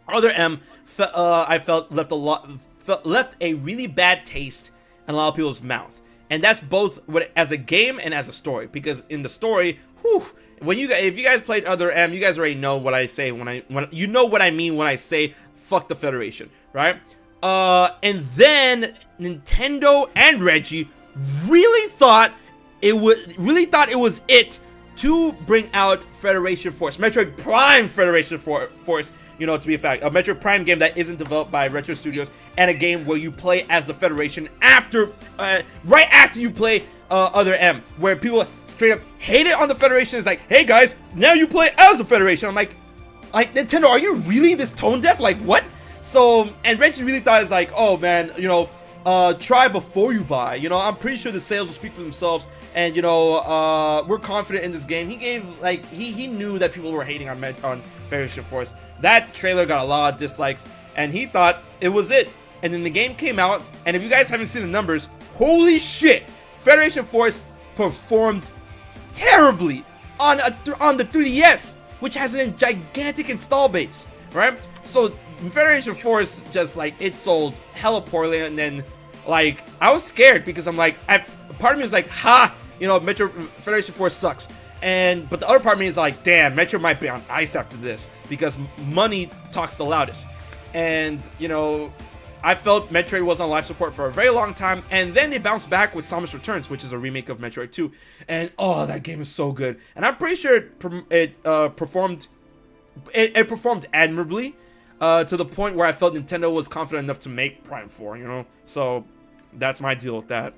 Other M, I felt left a really bad taste in a lot of people's mouth, and that's both as a game and as a story. Because in the story, if you guys played Other M, you guys already know what I say when you know what I mean when I say fuck the Federation, right? And then Nintendo and Reggie really thought it was it to bring out Federation Force, Metroid Prime Federation Force. To be a fact, a Metroid Prime game that isn't developed by Retro Studios, and a game where you play as the Federation right after you play Other M, where people straight up hate it on the Federation. It's like, hey guys, now you play as the Federation. I'm like Nintendo, are you really this tone deaf? Like, what? So, and Reggie really thought it's like, oh man, try before you buy. I'm pretty sure the sales will speak for themselves, and we're confident in this game. He gave he knew that people were hating on Federation Force. That trailer got a lot of dislikes, and he thought it was it. And then the game came out, and if you guys haven't seen the numbers, holy shit, Federation Force performed terribly on the 3DS, which has a gigantic install base, right? So Federation Force just it sold hella poorly, and then I was scared because I'm like, part of me is like, Metro Federation Force sucks. But the other part of me is like, damn, Metro might be on ice after this, because money talks the loudest. And, I felt Metroid was on life support for a very long time, and then they bounced back with Samus Returns, which is a remake of Metroid 2. And, oh, that game is so good. And I'm pretty sure it performed admirably, to the point where I felt Nintendo was confident enough to make Prime 4, So, that's my deal with that.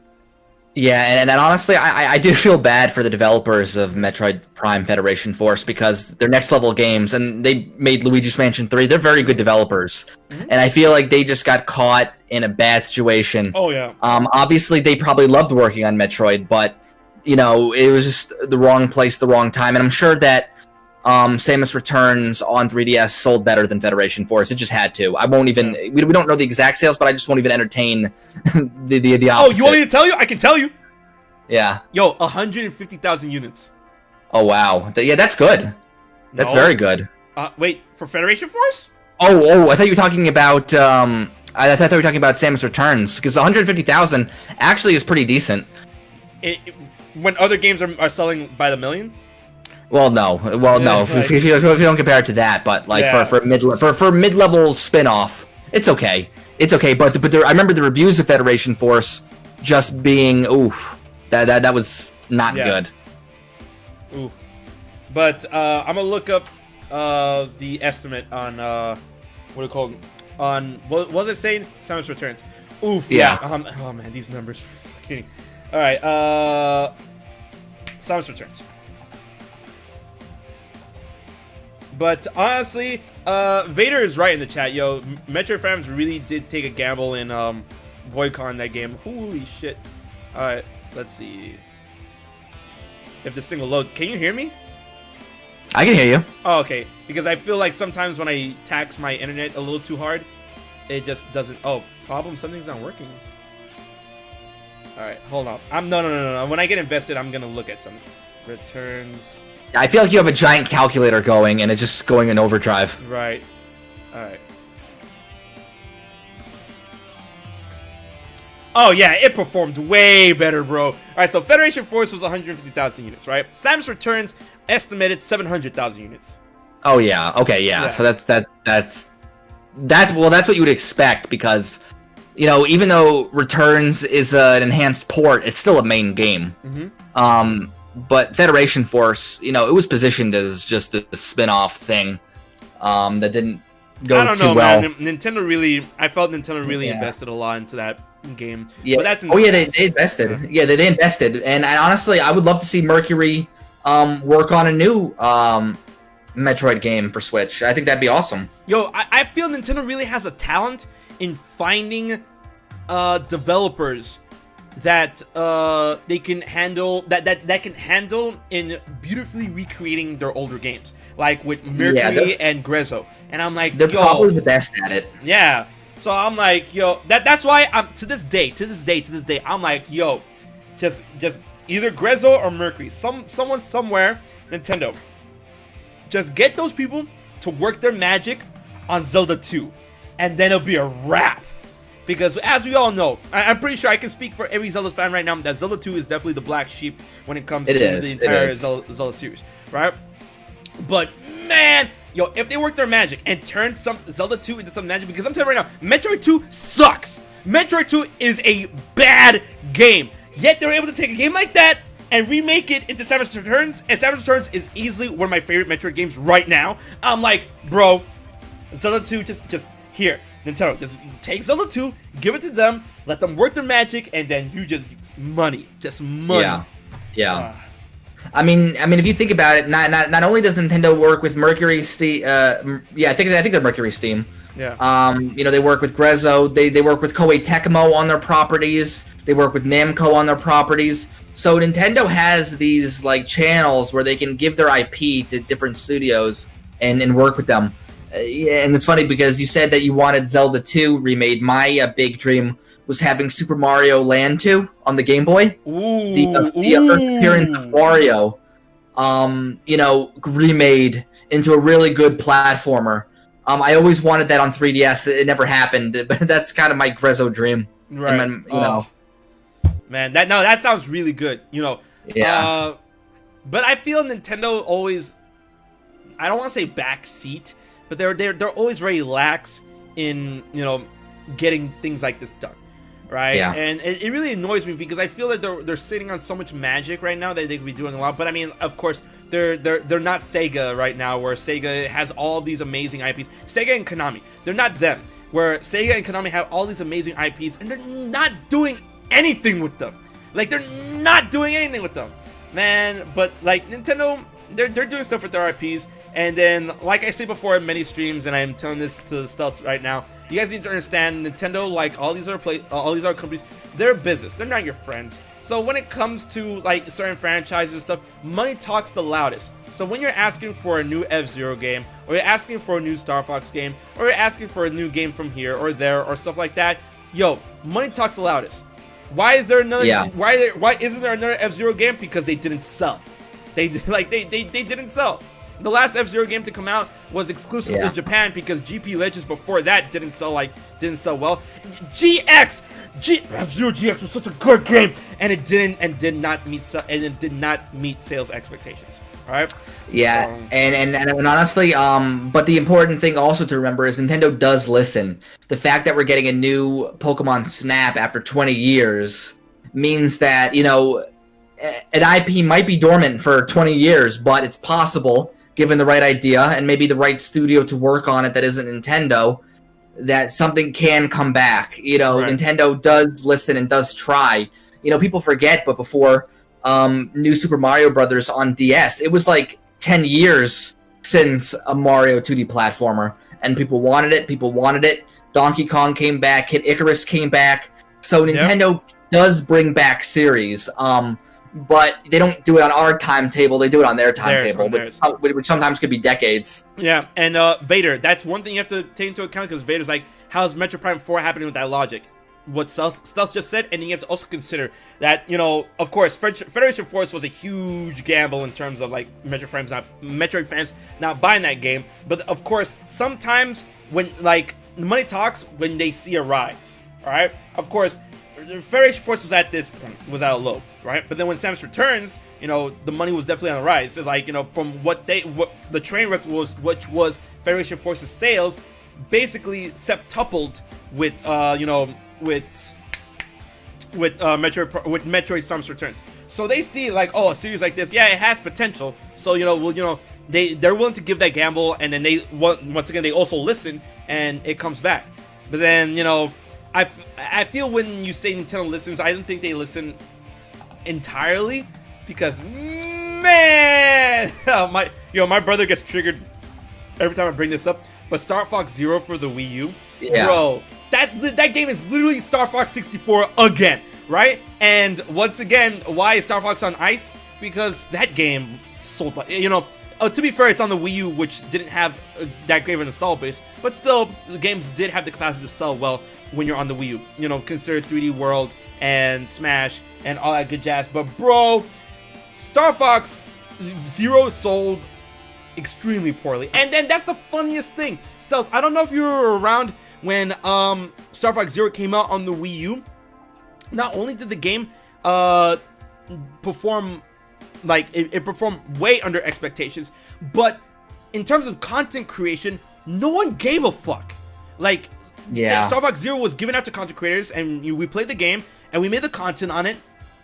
Yeah, and honestly, I do feel bad for the developers of Metroid Prime Federation Force, because they're next level games, and they made Luigi's Mansion 3. They're very good developers, and I feel like they just got caught in a bad situation. Oh yeah. Obviously, they probably loved working on Metroid, but it was just the wrong place, the wrong time, and I'm sure that Samus Returns on 3DS sold better than Federation Force. It just had to. I won't even. We don't know the exact sales, but I just won't even entertain the opposite. Oh, you want me to tell you? I can tell you. Yeah. Yo, 150,000 units. Oh wow. Yeah, that's good. That's very good. Wait, for Federation Force? Oh, I thought you were talking about. I thought you were talking about Samus Returns, because 150,000 actually is pretty decent. When other games are selling by the million? Well, no. If you don't compare it to that, but like for mid-level spin-off, it's okay. It's okay. But I remember the reviews of Federation Force just being that was not good. Ooh. But I'm gonna look up the estimate on what do you call it? On what was it saying? Samus Returns. Oof. Yeah. Oh man, these numbers. Fucking. All right. Samus Returns. But honestly, Vader is right in the chat, yo. Metroid fans really did take a gamble in boycotting that game. Holy shit. Alright, let's see. If this thing will load. Can you hear me? I can hear you. Oh, okay. Because I feel like sometimes when I tax my internet a little too hard, it just doesn't. Oh, problem? Something's not working. Alright, hold on. No. When I get invested, I'm gonna look at some returns. I feel like you have a giant calculator going, and it's just going in overdrive. Right. Alright. Oh, yeah, it performed way better, bro. Alright, so Federation Force was 150,000 units, right? Samus Returns estimated 700,000 units. Oh, yeah. Okay, yeah. So that's what you would expect, because, you know, even though Returns is an enhanced port, it's still a main game. Mm-hmm. But Federation Force, you know, it was positioned as just the spin-off thing that didn't go too well. I don't know, man. I felt Nintendo really invested a lot into that game. Yeah. But that's they invested. Yeah, they invested. And honestly, I would love to see Mercury work on a new Metroid game for Switch. I think that'd be awesome. Yo, I feel Nintendo really has a talent in finding developers that they can handle that can handle in beautifully recreating their older games, like with Mercury and Grezzo. And I'm like, they're probably the best at it. Yeah. So I'm like, yo, that's why I'm to this day, I'm like, yo, just either Grezzo or Mercury. Someone somewhere, Nintendo. Just get those people to work their magic on Zelda 2, and then it'll be a wrap. Because as we all know, I'm pretty sure I can speak for every Zelda fan right now that Zelda 2 is definitely the black sheep when it comes to the entire Zelda series, right? But man, yo, if they work their magic and turn some Zelda 2 into some magic, because I'm telling you right now, Metroid 2 sucks. Metroid 2 is a bad game. Yet they're able to take a game like that and remake it into Samus Returns, and Samus Returns is easily one of my favorite Metroid games right now. I'm like, bro, Zelda 2 just here. Nintendo, just take Zelda 2, give it to them, let them work their magic, and then you just money. Yeah. I mean, if you think about it, not only does Nintendo work with Mercury Steam, I think they're Mercury Steam. Yeah. You know, they work with Grezzo, they work with Koei Tecmo on their properties, they work with Namco on their properties. So Nintendo has these like channels where they can give their IP to different studios and work with them. Yeah, and it's funny because you said that you wanted Zelda 2 remade. My big dream was having Super Mario Land 2 on the Game Boy. The first appearance of Wario, you know, remade into a really good platformer. I always wanted that on 3DS. It never happened, but that's kind of my Grezzo dream. Right. And, you know. Man, that sounds really good. You know. Yeah. But I feel Nintendo always, I don't want to say backseat, but they're always very lax in, you know, getting things like this done, right? Yeah. And it really annoys me because I feel that they're sitting on so much magic right now that they could be doing a lot. But I mean, of course, they're not Sega right now, where Sega has all these amazing IPs. Sega and Konami, they're not them. Where Sega and Konami have all these amazing IPs, and they're not doing anything with them. Like, they're not doing anything with them, man. But like Nintendo, they're doing stuff with their IPs. And then, like I say before in many streams, and I'm telling this to the Stealth right now, you guys need to understand, Nintendo, like all these other companies, they're business. They're not your friends. So when it comes to like certain franchises and stuff, money talks the loudest. So when you're asking for a new F-Zero game, or you're asking for a new Star Fox game, or you're asking for a new game from here or there or stuff like that, yo, money talks the loudest. Why is there another? Yeah. Why isn't there another F-Zero game? Because they didn't sell. They didn't sell. The last F-Zero game to come out was exclusive to Japan because GP Legends before that didn't sell well. F-Zero GX was such a good game, and it did not meet sales expectations. All right. Yeah, and honestly, but the important thing also to remember is Nintendo does listen. The fact that we're getting a new Pokemon Snap after 20 years means that, you know, an IP might be dormant for 20 years, but it's possible, given the right idea and maybe the right studio to work on it that isn't Nintendo, that something can come back. You know, right. Nintendo does listen and does try. You know, people forget, but before New Super Mario Brothers on DS, it was like 10 years since a Mario 2D platformer, and people wanted it. Donkey Kong came back, Kid Icarus came back. So Nintendo does bring back series. But they don't do it on our timetable, they do it on their timetable, which sometimes could be decades. Yeah, and Vader, that's one thing you have to take into account, because Vader's like, how's Metroid Prime 4 happening with that logic? What Stealth just said, and then you have to also consider that, you know, of course, Federation Force was a huge gamble in terms of, like, Metroid fans not buying that game, but of course, sometimes when, like, money talks when they see a rise, alright? Of course, Federation Force was at this point, was at a low, right? But then when Samus Returns, you know, the money was definitely on the rise. So, like, you know, from what the train wreck was, which was Federation Force's sales, basically septupled with, Metroid Samus Returns. So they see, like, oh, a series like this, yeah, it has potential. So, you know, they're willing to give that gamble, and then once again, they also listen, and it comes back. But then, you know, I feel when you say Nintendo listens, I don't think they listen entirely, because man, my brother gets triggered every time I bring this up. But Star Fox Zero for the Wii U, bro, that game is literally Star Fox 64 again, right? And once again, why is Star Fox on ice? Because that game sold, you know. To be fair, it's on the Wii U, which didn't have that great of an install base, but still, the games did have the capacity to sell well when you're on the Wii U. You know, consider 3D World and Smash and all that good jazz. But bro, Star Fox Zero sold extremely poorly. And then that's the funniest thing. Stealth, I don't know if you were around when Star Fox Zero came out on the Wii U. Not only did the game perform, like, it performed way under expectations, but in terms of content creation, no one gave a fuck. Like, Star Fox Zero was given out to content creators, and we played the game, and we made the content on it,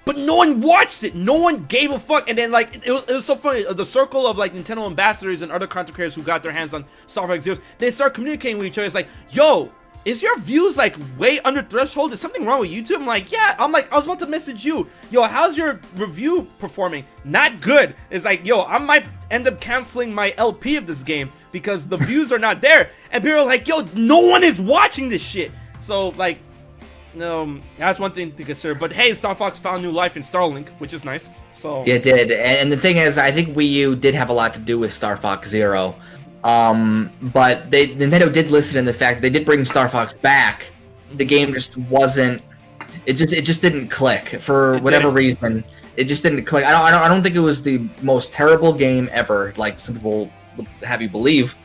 but no one watched it. No one gave a fuck. And then, like, it was so funny. The circle of, like, Nintendo ambassadors and other content creators who got their hands on Star Fox Zero, they start communicating with each other. It's like, yo, is your views, like, way under threshold? Is something wrong with YouTube? I'm like, yeah. I'm like, I was about to message you. Yo, how's your review performing? Not good. It's like, yo, I might end up canceling my LP of this game because the views are not there. And people are like, yo, no one is watching this shit. So, like, no, that's one thing to consider. But hey, Star Fox found new life in Starlink, which is nice. So yeah, it did. And the thing is, I think Wii U did have a lot to do with Star Fox Zero. But Nintendo did listen in the fact that they did bring Star Fox back. The game just wasn't. It just didn't click for whatever reason. It just didn't click. I don't think it was the most terrible game ever, like some people would have you believe.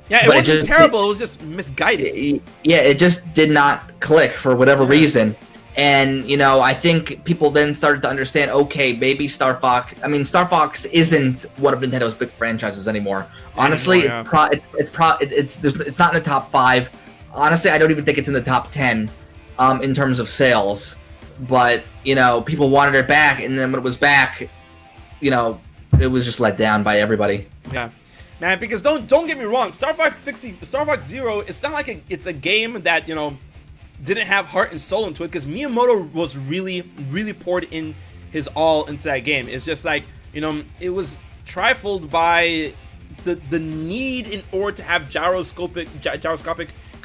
Yeah, it wasn't terrible. It was just misguided. It just did not click for whatever reason. And, you know, I think people then started to understand, okay, maybe Star Fox isn't one of Nintendo's big franchises anymore. Honestly, it's not in the top 5. Honestly, I don't even think it's in the top 10 in terms of sales. But, you know, people wanted it back, and then when it was back, you know, it was just let down by everybody. Yeah. Man, because don't get me wrong, Star Fox Zero, it's not like it's a game that, you know, didn't have heart and soul into it, because Miyamoto was really poured in his all into that game. It's just like, you know, it was trifled by the need in order to have gyroscopic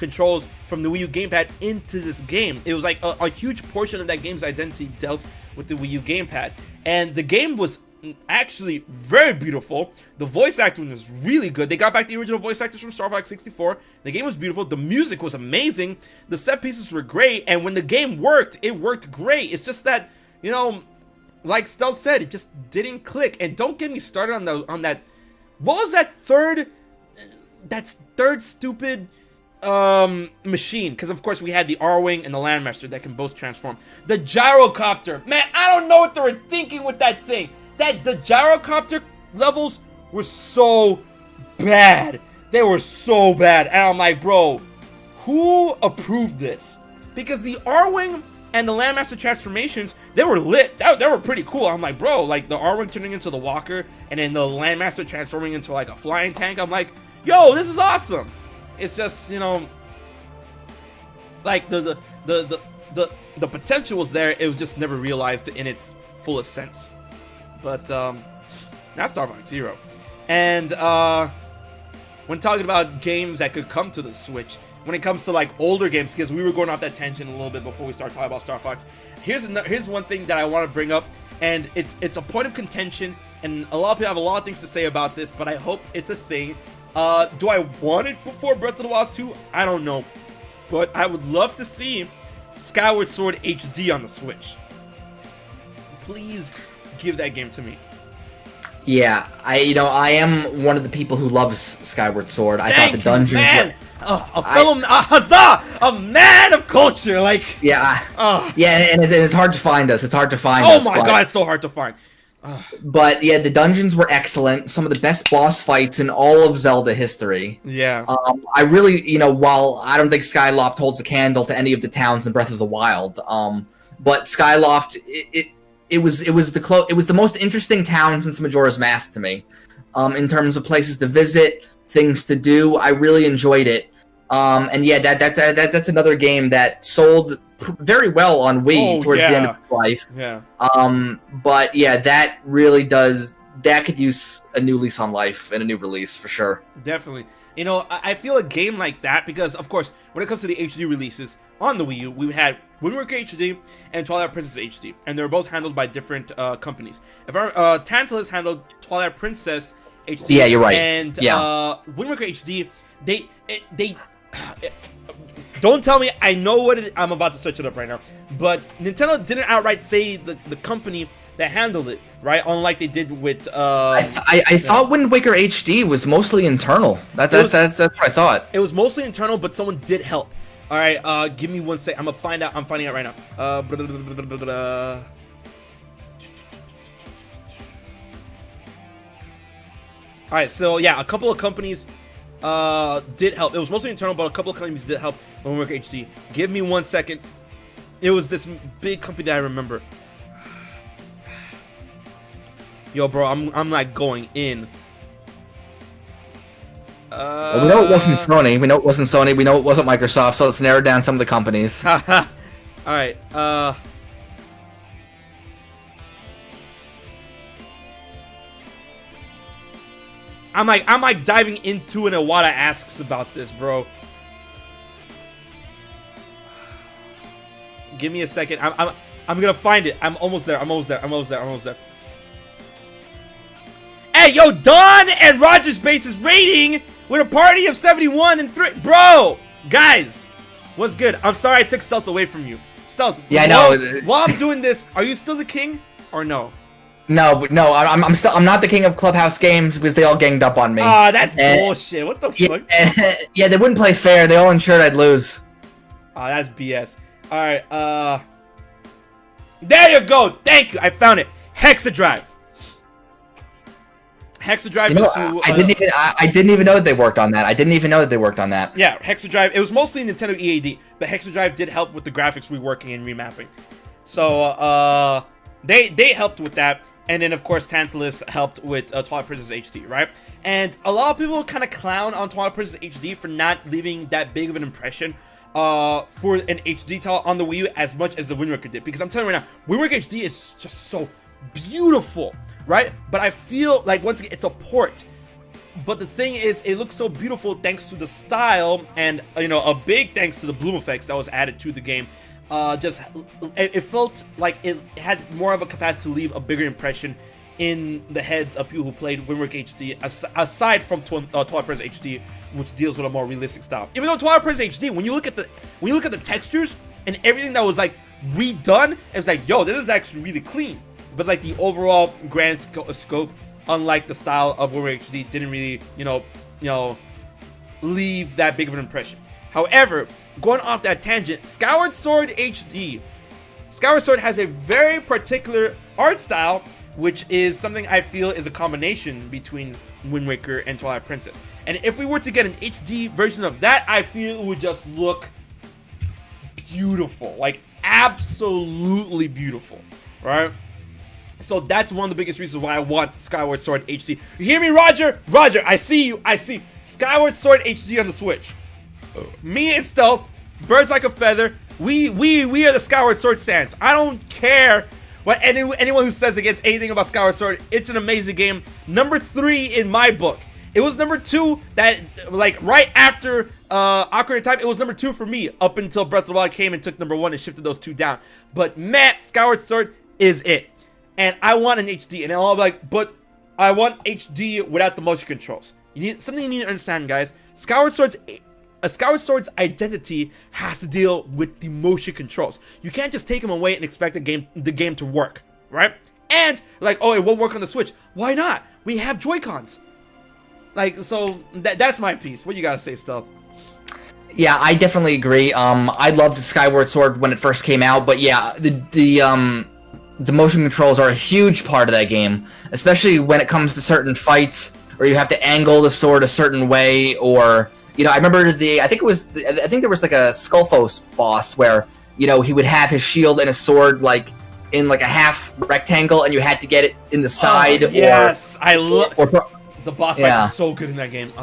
controls from the Wii U gamepad into this game. It was like a huge portion of that game's identity dealt with the Wii U gamepad. And the game was actually very beautiful. The voice acting was really good. They got back the original voice actors from Star Fox 64. The game was beautiful. The music was amazing. The set pieces were great. And when the game worked, it worked great. It's just that, you know, like Stealth said, it just didn't click. And don't get me started on that. What was that third stupid machine? Because of course we had the R-Wing and the Landmaster that can both transform. The gyrocopter, man, I don't know what they were thinking with that thing. The gyrocopter levels were so bad. They were so bad. And I'm like, bro, who approved this? Because the R-Wing and the Landmaster transformations, they were lit. They were pretty cool. I'm like, bro, like the R-Wing turning into the Walker and then the Landmaster transforming into like a flying tank. I'm like, yo, this is awesome. It's just, you know, like the potential was there. It was just never realized in its fullest sense. But now Star Fox Zero. And when talking about games that could come to the Switch, when it comes to like older games, because we were going off that tangent a little bit before we start talking about Star Fox, here's one thing that I want to bring up, and it's a point of contention, and a lot of people have a lot of things to say about this, but I hope it's a thing. Do I want it before Breath of the Wild 2? I don't know, but I would love to see Skyward Sword HD on the Switch. Please give that game to me. Yeah, I am one of the people who loves Skyward Sword. I thought the dungeons were... a man of culture, like... Yeah, and it's hard to find us. It's hard to find us. Oh my god, it's so hard to find. But yeah, the dungeons were excellent. Some of the best boss fights in all of Zelda history. Yeah. I really, while I don't think Skyloft holds a candle to any of the towns in Breath of the Wild, but Skyloft, it was the most interesting town since Majora's Mask to me. In terms of places to visit, things to do, I really enjoyed it. And yeah, that's another game that sold very well on Wii towards the end of its life. Yeah. But yeah, that really does. That could use a new lease on life and a new release for sure. Definitely. I feel a game like that because, of course, when it comes to the HD releases on the Wii U, we had Wind Waker HD and Twilight Princess HD, and they were both handled by different companies. If Tantalus handled Twilight Princess HD, yeah, you're right. And Wind Waker HD, they don't tell me I know what I'm about to search it up right now, but Nintendo didn't outright say the company that handled it, right? Unlike they did with I thought Wind Waker HD was mostly internal. That's what I thought. It was mostly internal, but someone did help. All right, give me 1 sec. I'm finding out right now. All right, so yeah, a couple of companies did help. It was mostly internal, but a couple of companies did help Wind Waker HD. Give me 1 second. It was this big company that I remember. Yo, bro, I'm like going in. Well, we know it wasn't Sony. We know it wasn't Sony. We know it wasn't Microsoft. So let's narrow down some of the companies. All right. I'm like diving into an Iwata asks about this, bro. Give me a second. I'm gonna find it. I'm almost there. Hey, yo, Don and Roger Space's rating with a party of 71 and 3. Bro, guys, what's good? I'm sorry I took Stealth away from you. Stealth. Yeah, I know. While I'm doing this, are you still the king or no? No, I'm not the king of Clubhouse games because they all ganged up on me. That's bullshit. What the fuck? Yeah, they wouldn't play fair. They all ensured I'd lose. That's BS. All right, there you go. Thank you. I found it. Hexadrive. Hexadrive is who... I didn't even know that they worked on that. Yeah, Hexadrive. It was mostly Nintendo EAD, but Hexadrive did help with the graphics reworking and remapping. So, they helped with that. And then, of course, Tantalus helped with Twilight Princess HD, right? And a lot of people kind of clown on Twilight Princess HD for not leaving that big of an impression for an HD title on the Wii U as much as the Wind Waker did. Because I'm telling you right now, Wind Waker HD is just so beautiful, right? But I feel like, once again, it's a port. But the thing is, it looks so beautiful thanks to the style, and a big thanks to the bloom effects that was added to the game. It felt like it had more of a capacity to leave a bigger impression in the heads of people who played Wind Waker HD, aside from Twilight Princess HD, which deals with a more realistic style. Even though Twilight Princess HD, when you look at the textures and everything that was like redone, it's like, yo, this is actually really clean. But like the overall grand scope, unlike the style of Wind Waker HD, didn't really, leave that big of an impression. However, going off that tangent, Skyward Sword HD. Skyward Sword has a very particular art style, which is something I feel is a combination between Wind Waker and Twilight Princess. And if we were to get an HD version of that, I feel it would just look beautiful, like absolutely beautiful, right? So that's one of the biggest reasons why I want Skyward Sword HD. You hear me, Roger? Roger, I see you. I see Skyward Sword HD on the Switch. Me and Stealth, birds like a feather. We are the Skyward Sword stands. I don't care what anyone who says against anything about Skyward Sword. It's an amazing game. Number 3 in my book. It was number 2 that, like, right after Ocarina of Time, it was number 2 for me up until Breath of the Wild came and took number 1 and shifted those 2 down. But man, Skyward Sword is it. And I want an HD. And I'm like, but I want HD without the motion controls. Something you need to understand, guys. Skyward Sword's identity has to deal with the motion controls. You can't just take them away and expect the game to work, right? And like, oh, it won't work on the Switch. Why not? We have Joy-Cons. Like, so that's my piece. What you gotta say, Stealth? Yeah, I definitely agree. I loved Skyward Sword when it first came out, but yeah, the motion controls are a huge part of that game, especially when it comes to certain fights, or you have to angle the sword a certain way, or I remember I think there was like a Skullfos boss where he would have his shield and his sword like in like a half rectangle, and you had to get it in the side. Yes, I love the boss fight is so good in that game.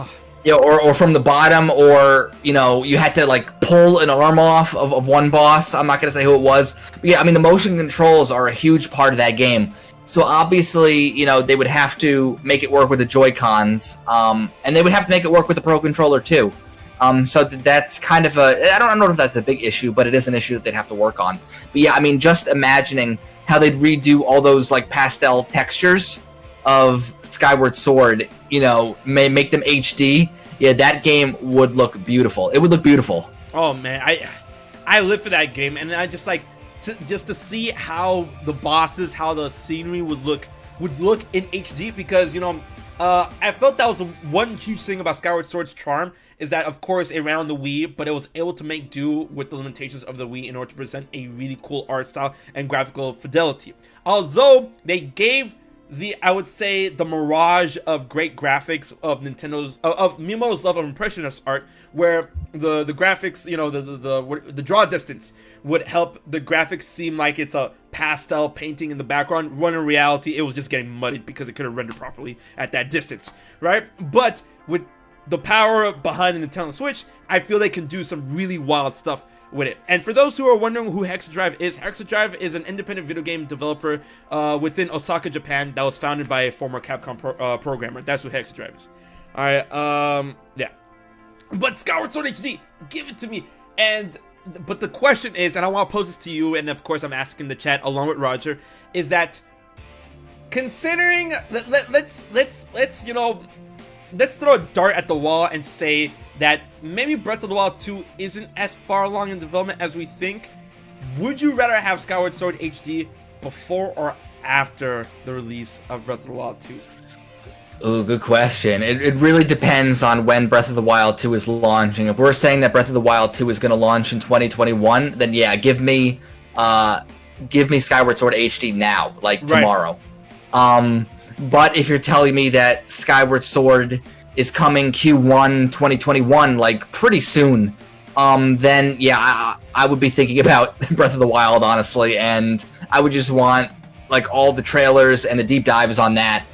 Or from the bottom, or you had to like pull an arm off of one boss. I'm not gonna say who it was, but yeah, I mean the motion controls are a huge part of that game. So obviously, they would have to make it work with the Joy-Cons, and they would have to make it work with the Pro Controller too. So that's kind of I don't know if that's a big issue, but it is an issue that they'd have to work on. But yeah, I mean, just imagining how they'd redo all those like pastel textures of Skyward Sword, may make them HD. Yeah, that game would look beautiful. It would look beautiful. Oh man, I live for that game, and I just like to see how the bosses, how the scenery would look in HD, because I felt that was one huge thing about Skyward Sword's charm, is that of course it ran on the Wii, but it was able to make do with the limitations of the Wii in order to present a really cool art style and graphical fidelity. Although they gave I would say the mirage of great graphics of Nintendo's of Miyamoto's love of impressionist art, where the graphics, the draw distance would help the graphics seem like it's a pastel painting in the background, when in reality it was just getting muddied because it couldn't render properly at that distance, right? But with the power behind the Nintendo Switch, I feel they can do some really wild stuff with it. And for those who are wondering who Hexadrive is an independent video game developer within Osaka, Japan, that was founded by a former Capcom programmer. That's who Hexadrive is. Alright, yeah. But Skyward Sword HD, give it to me. But the question is, and I want to pose this to you, and of course I'm asking the chat along with Roger, is that considering, let's throw a dart at the wall and say that maybe Breath of the Wild 2 isn't as far along in development as we think. Would you rather have Skyward Sword HD before or after the release of Breath of the Wild 2? Ooh, good question. It really depends on when Breath of the Wild 2 is launching. If we're saying that Breath of the Wild 2 is going to launch in 2021, then yeah, give me Skyward Sword HD now, like tomorrow. But if you're telling me that Skyward Sword is coming Q1 2021, like pretty soon, then yeah, I would be thinking about Breath of the Wild, honestly, and I would just want like all the trailers and the deep dives on that.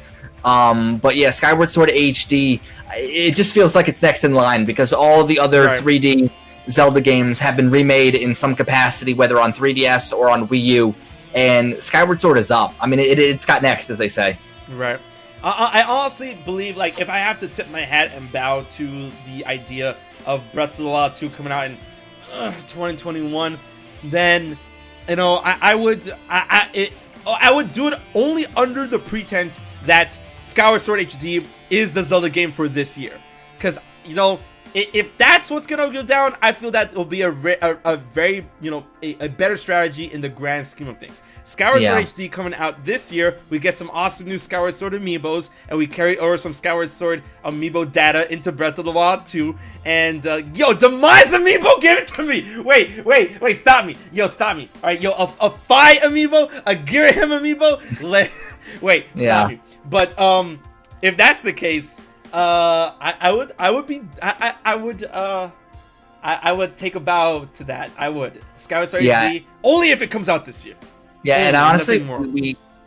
But yeah, Skyward Sword HD, it just feels like it's next in line, because all the other 3D Zelda games have been remade in some capacity, whether on 3DS or on Wii U, and Skyward Sword is up. I mean, it's got next, as they say. Right. I honestly believe, like, if I have to tip my hat and bow to the idea of Breath of the Wild 2 coming out in 2021, then, you know, I would do it only under the pretense that Skyward Sword HD is the Zelda game for this year. Because, you know, if that's what's gonna go down, I feel that will be a very, you know, a better strategy in the grand scheme of things. Skyward Sword HD coming out this year, we get some awesome new Skyward Sword amiibos, and we carry over some Skyward Sword amiibo data into Breath of the Wild 2. And, yo, Demise amiibo, give it to me! Wait, stop me. Yo, stop me. Alright, yo, a Fi amiibo, a Girahim amiibo, wait, stop me. But, if that's the case, I would take a bow to that. I would. Skyward Sword HD, only if it comes out this year. Yeah, and honestly,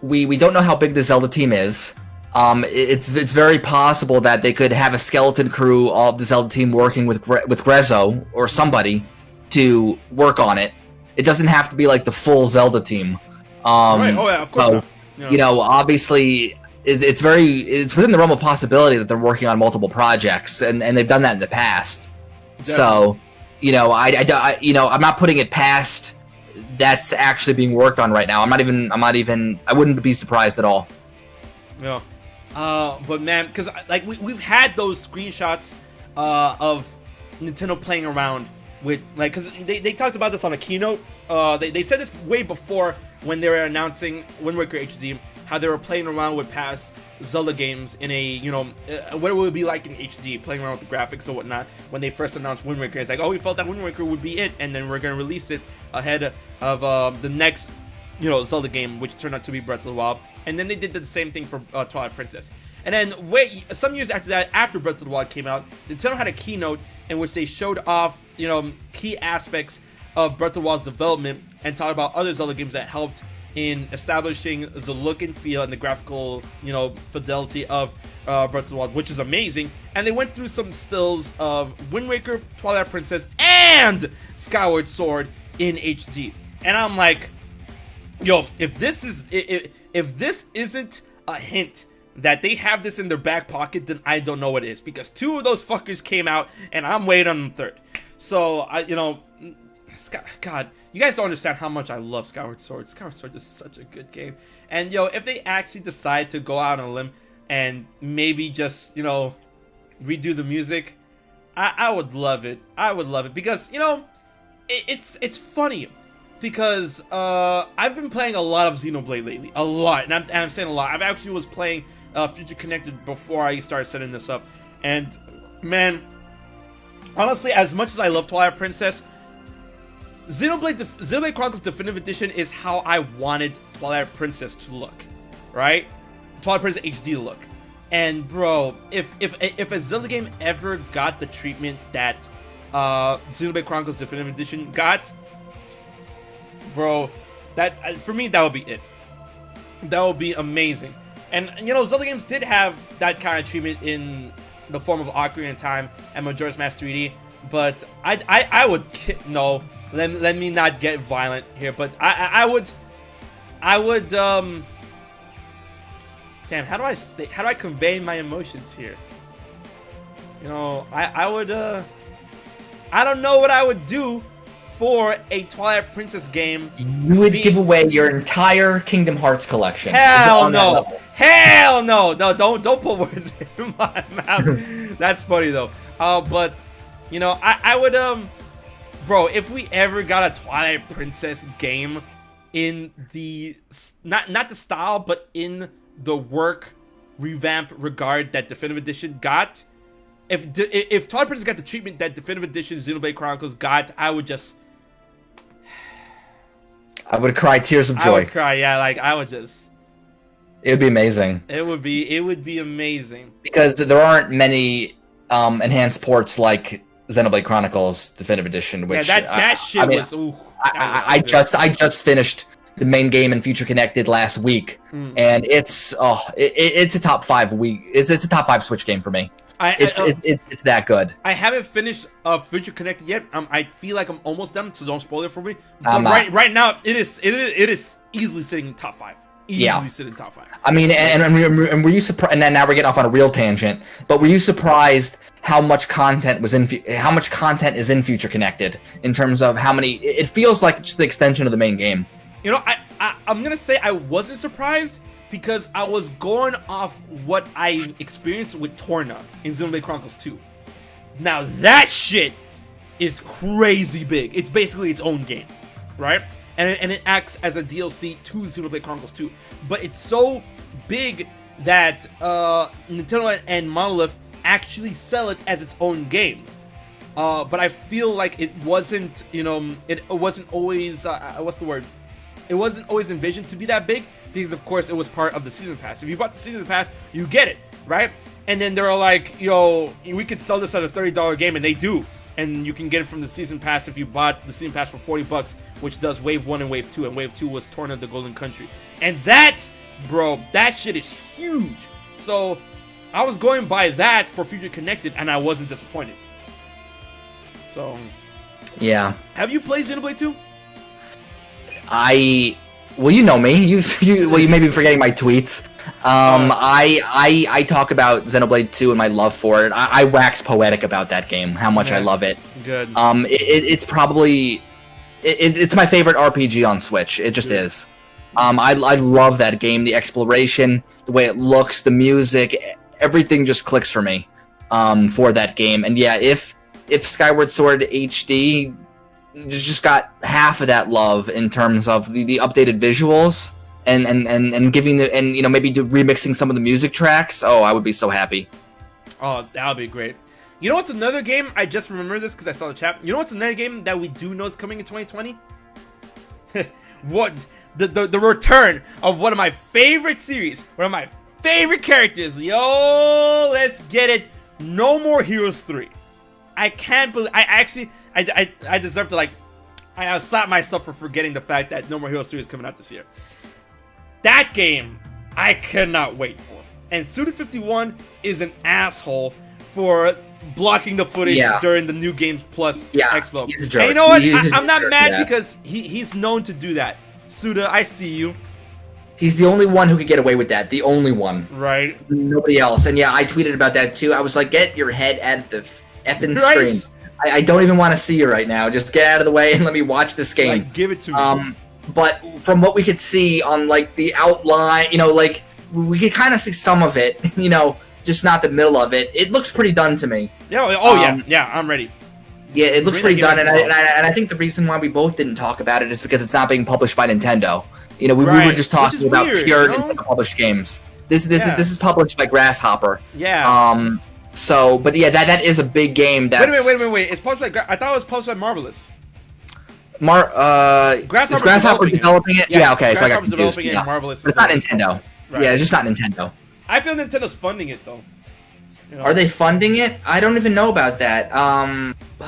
we don't know how big the Zelda team is. It's very possible that they could have a skeleton crew of the Zelda team working with Grezzo or somebody to work on it. It doesn't have to be like the full Zelda team. Right. Oh yeah, of course. So, you know, obviously, it's within the realm of possibility that they're working on multiple projects, and they've done that in the past. Definitely. So, you know, I'm not putting it past. That's actually being worked on right now. I wouldn't be surprised at all. Yeah. But man, because like we've had those screenshots of Nintendo playing around with, like, because they talked about this on a keynote. They said this way before when they were announcing Wind Waker HD, how they were playing around with past Zelda games in a, you know, what it would be like in HD, playing around with the graphics and whatnot. When they first announced Wind Waker, it's like, oh, we felt that Wind Waker would be it, and then we're gonna release it ahead of the next, you know, Zelda game, which turned out to be Breath of the Wild. And then they did the same thing for Twilight Princess. And then some years after that, after Breath of the Wild came out, Nintendo had a keynote in which they showed off, you know, key aspects of Breath of the Wild's development and talked about other Zelda games that helped in establishing the look and feel and the graphical, you know, fidelity of Breath of the Wild, which is amazing. And they went through some stills of Wind Waker, Twilight Princess, and Skyward Sword in HD. And I'm like, yo, if this isn't a hint that they have this in their back pocket, then I don't know what it is. Because two of those fuckers came out, and I'm waiting on the third. So, you know, God, you guys don't understand how much I love Skyward Sword. Skyward Sword is such a good game. And, yo, if they actually decide to go out on a limb and maybe just, you know, redo the music, I would love it. I would love it. Because, you know, it's funny. Because I've been playing a lot of Xenoblade lately. A lot. And I'm saying a lot. I've actually was playing Future Connected before I started setting this up. And, man, honestly, as much as I love Twilight Princess, Xenoblade Chronicles Definitive Edition is how I wanted Twilight Princess to look, right? Twilight Princess HD look. And bro, if a Zelda game ever got the treatment that Xenoblade Chronicles Definitive Edition got, bro, that for me that would be it. That would be amazing. And you know, Zelda games did have that kind of treatment in the form of Ocarina of Time and Majora's Mask 3D, but I would no. Let me not get violent here, but I would damn, how do I convey my emotions here? You know, I would I don't know what I would do for a Twilight Princess game. You would give away your entire Kingdom Hearts collection. Hell no. Hell no. No, don't put words in my mouth. That's funny though. But you know, I would bro, if we ever got a Twilight Princess game in the not the style, but in the work revamp regard that Definitive Edition got, if Twilight Princess got the treatment that Definitive Edition Xenoblade Chronicles got, I would cry tears of joy. I would cry, yeah, like I would just. It would be amazing. It would be amazing because there aren't many enhanced ports like Xenoblade Chronicles Definitive Edition, which that shit was. Ooh, I just finished the main game in Future Connected last week, and it's a top 5 week. It's a top 5 Switch game for me. It's that good. I haven't finished Future Connected yet. I feel like I'm almost done, so don't spoil it for me. But right now, it is easily sitting in top 5. easily sit in top 5. I mean, and were you surprised? And then now we're getting off on a real tangent. But were you surprised how much content was how much content is in Future Connected in terms of how many? It feels like just the extension of the main game. You know, I'm gonna say I wasn't surprised because I was going off what I experienced with Torna in Xenoblade Chronicles 2. Now that shit is crazy big. It's basically its own game, right? And it acts as a DLC to Xenoblade Chronicles 2. But it's so big that Nintendo and Monolith actually sell it as its own game. But I feel like it wasn't, you know, it wasn't always, what's the word? It wasn't always envisioned to be that big because, of course, it was part of the Season Pass. If you bought the Season Pass, you get it, right? And then they're like, yo, we could sell this at a $30 game, and they do. And you can get it from the Season Pass if you bought the Season Pass for $40, which does Wave 1 and Wave 2, and Wave 2 was Torna the Golden Country. And that, bro, that shit is huge. So, I was going by that for Future Connected, and I wasn't disappointed. So, yeah. Have you played Xenoblade 2? Well, you know me. You may be forgetting my tweets. I talk about Xenoblade 2 and my love for it. I wax poetic about that game, how much I love it. Good. It's probably it's my favorite RPG on Switch. It just is. I love that game. The exploration, the way it looks, the music, everything just clicks for me. For that game, and yeah, if Skyward Sword HD just got half of that love in terms of the updated visuals and giving the, and you know, maybe remixing some of the music tracks, oh, I would be so happy. Oh, that would be great. You know what's another game? I just remember this because I saw the chat. You know what's another game that we do know is coming in 2020? What the return of one of my favorite series, one of my favorite characters. Yo, let's get it. No More Heroes 3. I can't believe I deserve to, like, I slap myself for forgetting the fact that No More Heroes 3 is coming out this year. That game I cannot wait for. And Suda51 is an asshole for blocking the footage during the New Games Plus Expo. And you know what? I'm not mad because he's known to do that. Suda, I see you. He's the only one who could get away with that. The only one. Right. Nobody else. And yeah, I tweeted about that too. I was like, get your head out of the effing screen. I don't even want to see you right now. Just get out of the way and let me watch this game. Like, give it to me. But from what we could see on, like, the outline, you know, like, we could kind of see some of it, you know, just not the middle of it. It looks pretty done to me. Yeah, yeah, I'm ready. Yeah, it looks pretty done, and I think the reason why we both didn't talk about it is because it's not being published by Nintendo. You know, we were just talking about pure Nintendo published games. This is published by Grasshopper. Yeah. So, but yeah, that is a big game. That's... Wait. It's published by. I thought it was published by Marvelous. Is Grasshopper developing it? Yeah, okay. So I got confused. Developing it, Marvelous. But it's not Nintendo. Right. Yeah, it's just not Nintendo. I feel Nintendo's funding it though. You know? Are they funding it? I don't even know about that.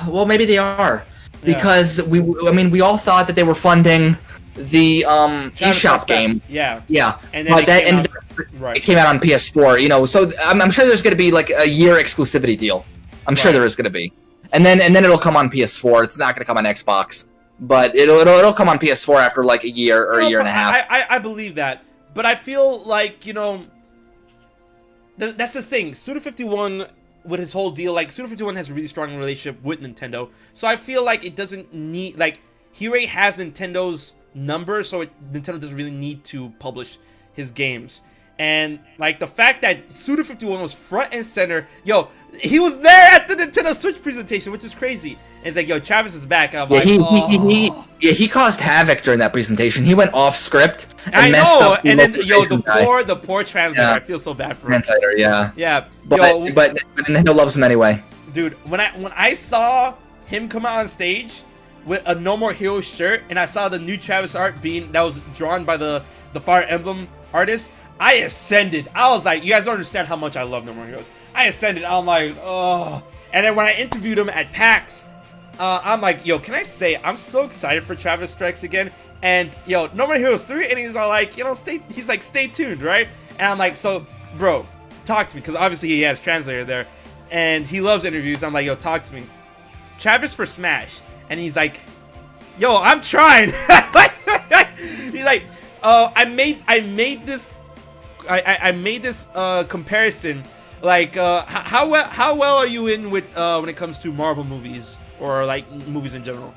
Well, maybe they are, because we all thought that they were funding the eShop game. Yeah. Yeah. And then it came out on PS4. You know, so I'm sure there's going to be like a year exclusivity deal. I'm sure there is going to be, and then it'll come on PS4. It's not going to come on Xbox, but it'll come on PS4 after like a year or a year and a half. I believe that, but I feel like, you know, that's the thing. Suda51 with his whole deal, like, Suda51 has a really strong relationship with Nintendo, so I feel like it doesn't need, like, he already has Nintendo's number, so Nintendo doesn't really need to publish his games. And, like, the fact that Suda51 was front and center, yo, he was there at the Nintendo Switch presentation, which is crazy. And it's like, yo, Travis is back. I'm like, he caused havoc during that presentation. He went off script and messed up. And then, yo, the poor translator. I feel so bad for him. Translator, yeah. Yeah. But Nintendo loves him anyway. Dude, when I saw him come out on stage with a No More Heroes shirt, and I saw the new Travis art that was drawn by the Fire Emblem artist, I ascended. I was like, you guys don't understand how much I love No More Heroes. I ascended. I'm like, oh. And then when I interviewed him at PAX, I'm like, yo, can I say I'm so excited for Travis Strikes Again? And yo, No More Heroes 3, and he's all like, you know, he's like, stay tuned, right? And I'm like, so, bro, talk to me, because obviously he has translator there, and he loves interviews. I'm like, yo, talk to me. Travis for Smash, and he's like, yo, I'm trying. He's like, I made this comparison. Like, how well are you in with when it comes to Marvel movies or like movies in general?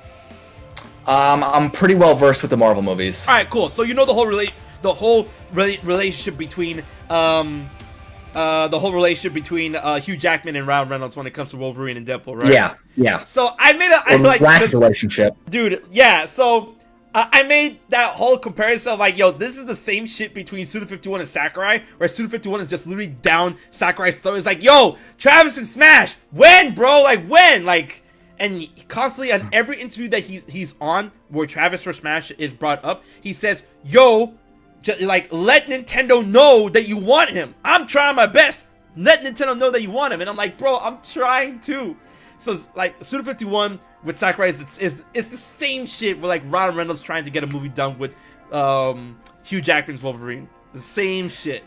I'm pretty well versed with the Marvel movies. All right, cool. So you know the whole relationship between Hugh Jackman and Ryan Reynolds when it comes to Wolverine and Deadpool, right? Yeah. So I made a relationship, dude. Yeah. So I made that whole comparison of like, yo, this is the same shit between Suda51 and Sakurai, where Suda51 is just literally down Sakurai's throat. It's like, yo, Travis and Smash, when, bro? Like, when? Like, and he constantly on every interview that he's on, where Travis or Smash is brought up, he says, yo, like, let Nintendo know that you want him. I'm trying my best. Let Nintendo know that you want him. And I'm like, bro, I'm trying too. So it's like Suda51 with Sakurai is the same shit with like Ryan Reynolds trying to get a movie done with Hugh Jackman's Wolverine. The same shit.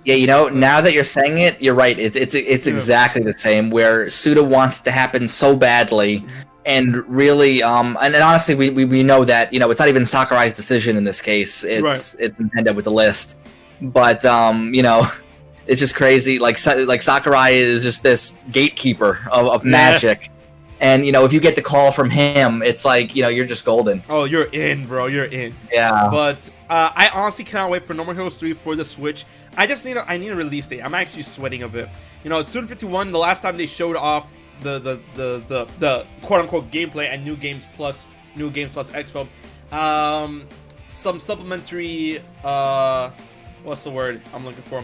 Yeah, you know, now that you're saying it, you're right. It's exactly the same. Where Suda wants to happen so badly, and really, and honestly, we know that, you know, it's not even Sakurai's decision in this case. It's Nintendo with the list, but you know, it's just crazy. Like Sakurai is just this gatekeeper of magic. And, you know, if you get the call from him, it's like, you know, you're just golden. Oh, you're in, bro. You're in. Yeah. But I honestly cannot wait for No More Heroes 3 for the Switch. I need a release date. I'm actually sweating a bit. You know, Suda51, the last time they showed off the quote-unquote gameplay at New Games Plus Expo, some supplementary, what's the word I'm looking for?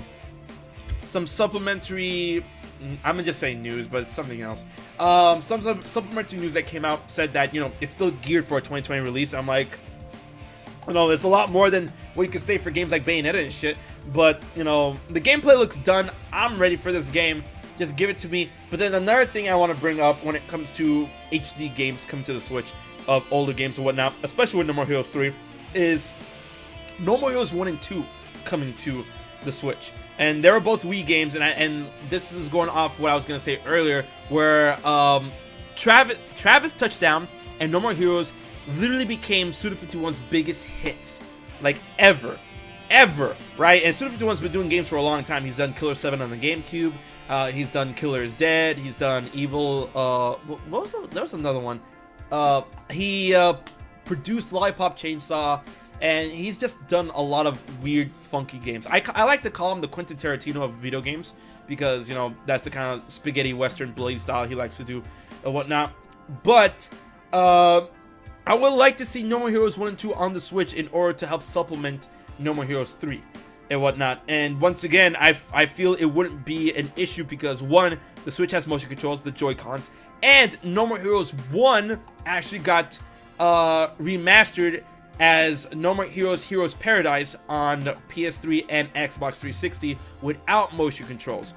Some supplementary... I'm gonna just say news, but it's something else. Some supplementary news that came out said that, you know, it's still geared for a 2020 release. I'm like, you know, there's a lot more than what you could say for games like Bayonetta and shit. But, you know, the gameplay looks done. I'm ready for this game. Just give it to me. But then another thing I want to bring up when it comes to HD games coming to the Switch, of older games and whatnot, especially with No More Heroes 3, is No More Heroes 1 and 2 coming to the Switch. And they were both Wii games, and this is going off what I was going to say earlier, where Travis Touchdown and No More Heroes literally became Suda51's biggest hits, like ever, right? And Suda51's been doing games for a long time. He's done Killer 7 on the GameCube, he's done Killer is Dead, he's done Evil, there was another one. He produced Lollipop Chainsaw, and he's just done a lot of weird, funky games. I like to call him the Quentin Tarantino of video games, because, you know, that's the kind of spaghetti western blade style he likes to do and whatnot. But I would like to see No More Heroes 1 and 2 on the Switch in order to help supplement No More Heroes 3 and whatnot. And once again, I feel it wouldn't be an issue because, one, the Switch has motion controls, the Joy-Cons, and No More Heroes 1 actually got remastered as No More Heroes Heroes Paradise on PS3 and Xbox 360 without motion controls.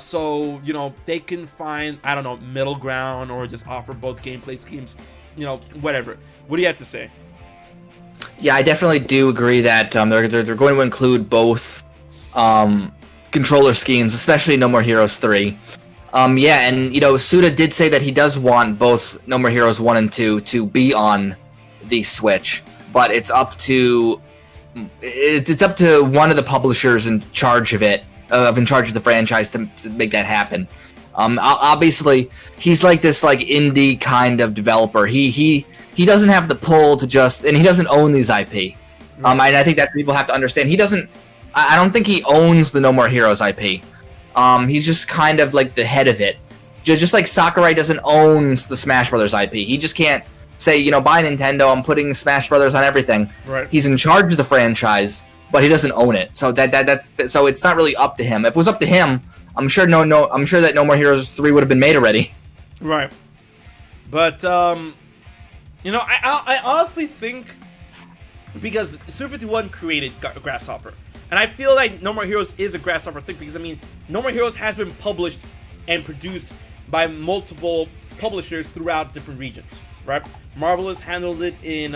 So, you know, they can find, I don't know, middle ground or just offer both gameplay schemes, you know, whatever. What do you have to say? Yeah, I definitely do agree that they're going to include both controller schemes, especially No More Heroes 3. Yeah, and, you know, Suda did say that he does want both No More Heroes 1 and 2 to be on the Switch. But it's up to one of the publishers in charge of it, in charge of the franchise, to make that happen. Obviously, he's like this like indie kind of developer. He doesn't have the pull to just, and he doesn't own these IP. And I think that people have to understand. He doesn't. I don't think he owns the No More Heroes IP. He's just kind of like the head of it. Just like Sakurai doesn't own the Smash Brothers IP. He just can't say, you know, buy Nintendo, I'm putting Smash Brothers on everything. Right. He's in charge of the franchise, but he doesn't own it. So that's so it's not really up to him. If it was up to him, I'm sure that No More Heroes 3 would have been made already. Right. But you know, I honestly think, because Suda51 created Grasshopper, and I feel like No More Heroes is a Grasshopper thing, because I mean, No More Heroes has been published and produced by multiple publishers throughout different regions. Right? Marvel has handled it in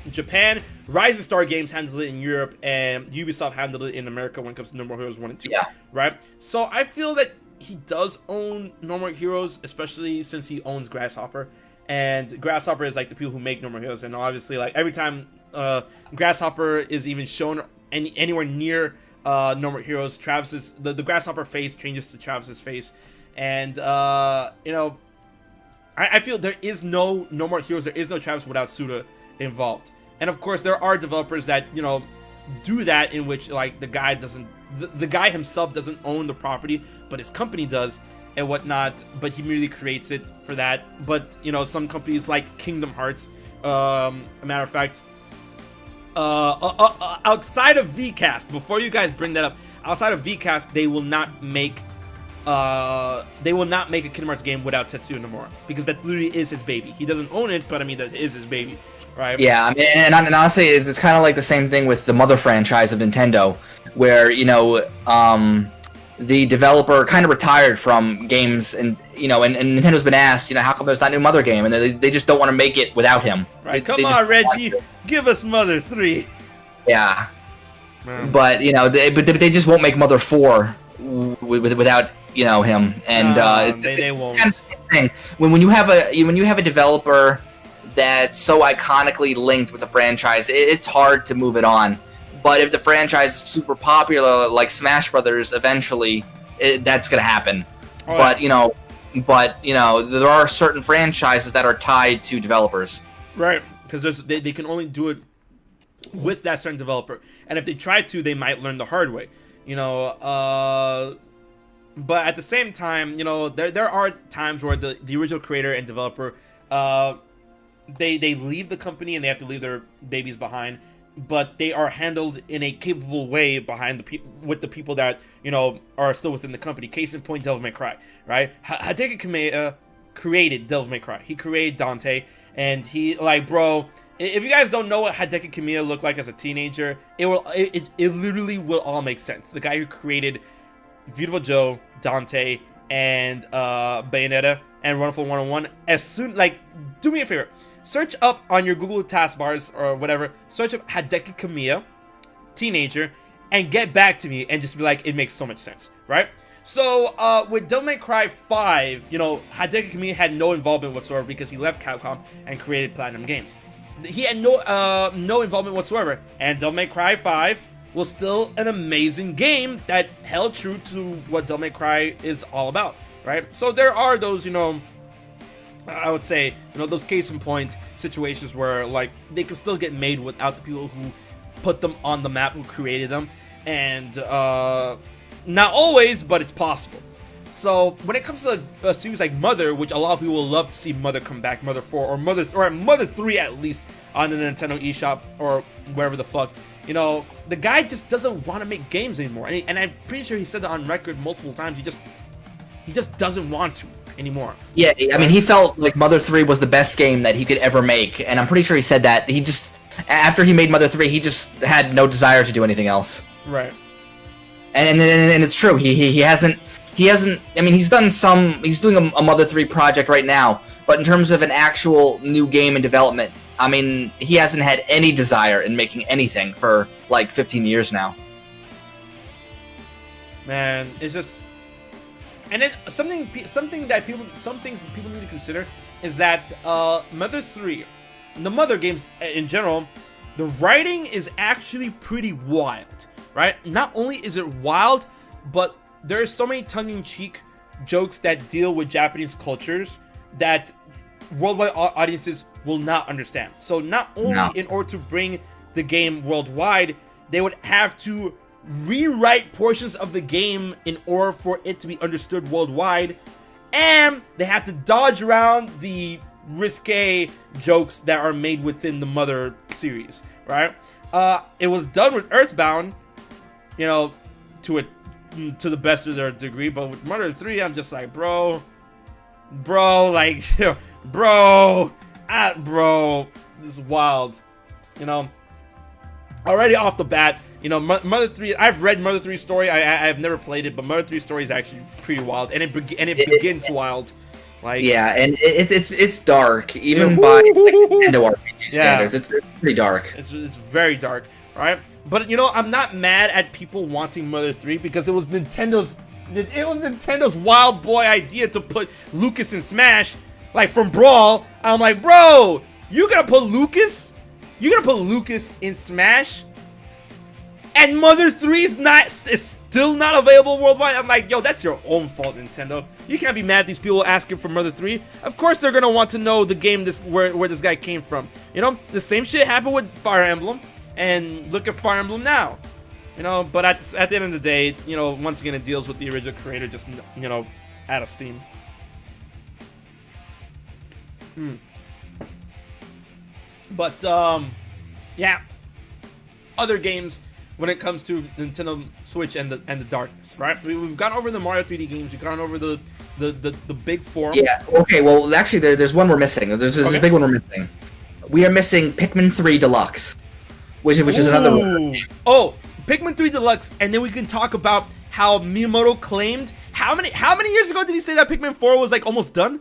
Japan, Rising Star Games handled it in Europe, and Ubisoft handled it in America when it comes to No More Heroes 1 and 2. Yeah. Right? So I feel that he does own No More Heroes, especially since he owns Grasshopper. And Grasshopper is like the people who make No More Heroes, and obviously, like, every time Grasshopper is even shown anywhere near No More Heroes. Travis's the Grasshopper face changes to Travis's face, and you know, I feel there is no More Heroes, there is no Travis without Suda involved. And of course, there are developers that, you know, do that, in which like the guy himself doesn't own the property, but his company does and whatnot, but he merely creates it for that. But you know, some companies like Kingdom Hearts, a matter of fact, outside of VCast, before you guys bring that up, outside of VCast, they will not make a Kingdom Hearts game without Tetsuya Nomura, because that literally is his baby. He doesn't own it, but I mean, that is his baby, right? Yeah, I mean, and honestly, it's kind of like the same thing with the Mother franchise of Nintendo, where, you know, the developer kind of retired from games, and you know, and Nintendo's been asked, you know, how come there's not a new Mother game, and they just don't want to make it without him. Right? Come on, Reggie, give us Mother 3. Yeah, Man. But you know, they just won't make Mother 4 without, you know, him. And they won't. Kind of thing. When you have a developer that's so iconically linked with the franchise, it's hard to move it on. But if the franchise is super popular, like Smash Brothers, eventually that's gonna happen. Oh, but you know, there are certain franchises that are tied to developers. Right, because they can only do it with that certain developer, and if they try to, they might learn the hard way. You know, but at the same time, you know, there are times where the original creator and developer, they leave the company and they have to leave their babies behind, but they are handled in a capable way behind with the people that, you know, are still within the company. Case in point, Devil May Cry, right? Hideki Kamiya created Devil May Cry. He created Dante, and he, like, bro, if you guys don't know what Hideki Kamiya looked like as a teenager, it literally will all make sense. The guy who created Beautiful Joe, Dante, and Bayonetta, and Wonderful 101. As soon, like, do me a favor, search up on your Google taskbars or whatever, search up Hideki Kamiya, teenager, and get back to me and just be like, it makes so much sense, right? So, with Devil May Cry 5, you know, Hideki Kamiya had no involvement whatsoever because he left Capcom and created Platinum Games. He had no involvement whatsoever, and Devil May Cry 5 was still an amazing game that held true to what Devil May Cry is all about, right? So there are those, you know, I would say, you know, those case in point situations where, like, they can still get made without the people who put them on the map, who created them, and not always, but it's possible. So when it comes to a series like Mother, which a lot of people will love to see Mother come back, Mother 4 or Mother 3 at least on the Nintendo eShop or wherever the fuck, you know, the guy just doesn't want to make games anymore, and I'm pretty sure he said that on record multiple times. He just doesn't want to anymore. Yeah, I mean, he felt like Mother 3 was the best game that he could ever make, and I'm pretty sure he said that. He just, after he made Mother 3, he just had no desire to do anything else. Right. And it's true. He hasn't. I mean, he's doing a Mother 3 project right now, but in terms of an actual new game in development, I mean, he hasn't had any desire in making anything for like 15 years now. Man, it's just, and then some things people need to consider is that Mother 3, the Mother games in general, the writing is actually pretty wild, right? Not only is it wild, but there's so many tongue-in-cheek jokes that deal with Japanese cultures that worldwide audiences will not understand. So not only in order to bring the game worldwide, they would have to rewrite portions of the game in order for it to be understood worldwide, and they have to dodge around the risque jokes that are made within the Mother series, right? It was done with Earthbound, you know, to the best of their degree, but with Mother 3, I'm just like, bro, like, bro, this is wild, you know. Already off the bat, you know, Mother 3, I've read Mother 3's story, I've never played it, but Mother 3's story is actually pretty wild, and it begins wild, like, yeah, and it's dark, even by like, Nintendo RPG standards. It's pretty dark. It's very dark, right? But you know, I'm not mad at people wanting Mother 3 because it was Nintendo's wild boy idea to put Lucas in Smash, like from Brawl. I'm like, bro, you gonna put Lucas You're gonna put Lucas in Smash, and Mother 3 is still not available worldwide. I'm like, yo, that's your own fault, Nintendo. You can't be mad at these people asking for Mother 3. Of course they're gonna want to know the game where this guy came from. You know, the same shit happened with Fire Emblem, and look at Fire Emblem now. You know, but at the end of the day, you know, once again it deals with the original creator just, you know, out of steam. But yeah, other games when it comes to Nintendo Switch and the darkness, right? We've gone over the Mario 3D games. We've gone over the big four. Yeah. Okay. Well, actually, there's one we're missing. There's a big one we're missing. We are missing Pikmin 3 Deluxe, which is another one. Oh, Pikmin 3 Deluxe, and then we can talk about how Miyamoto claimed how many years ago did he say that Pikmin 4 was like almost done?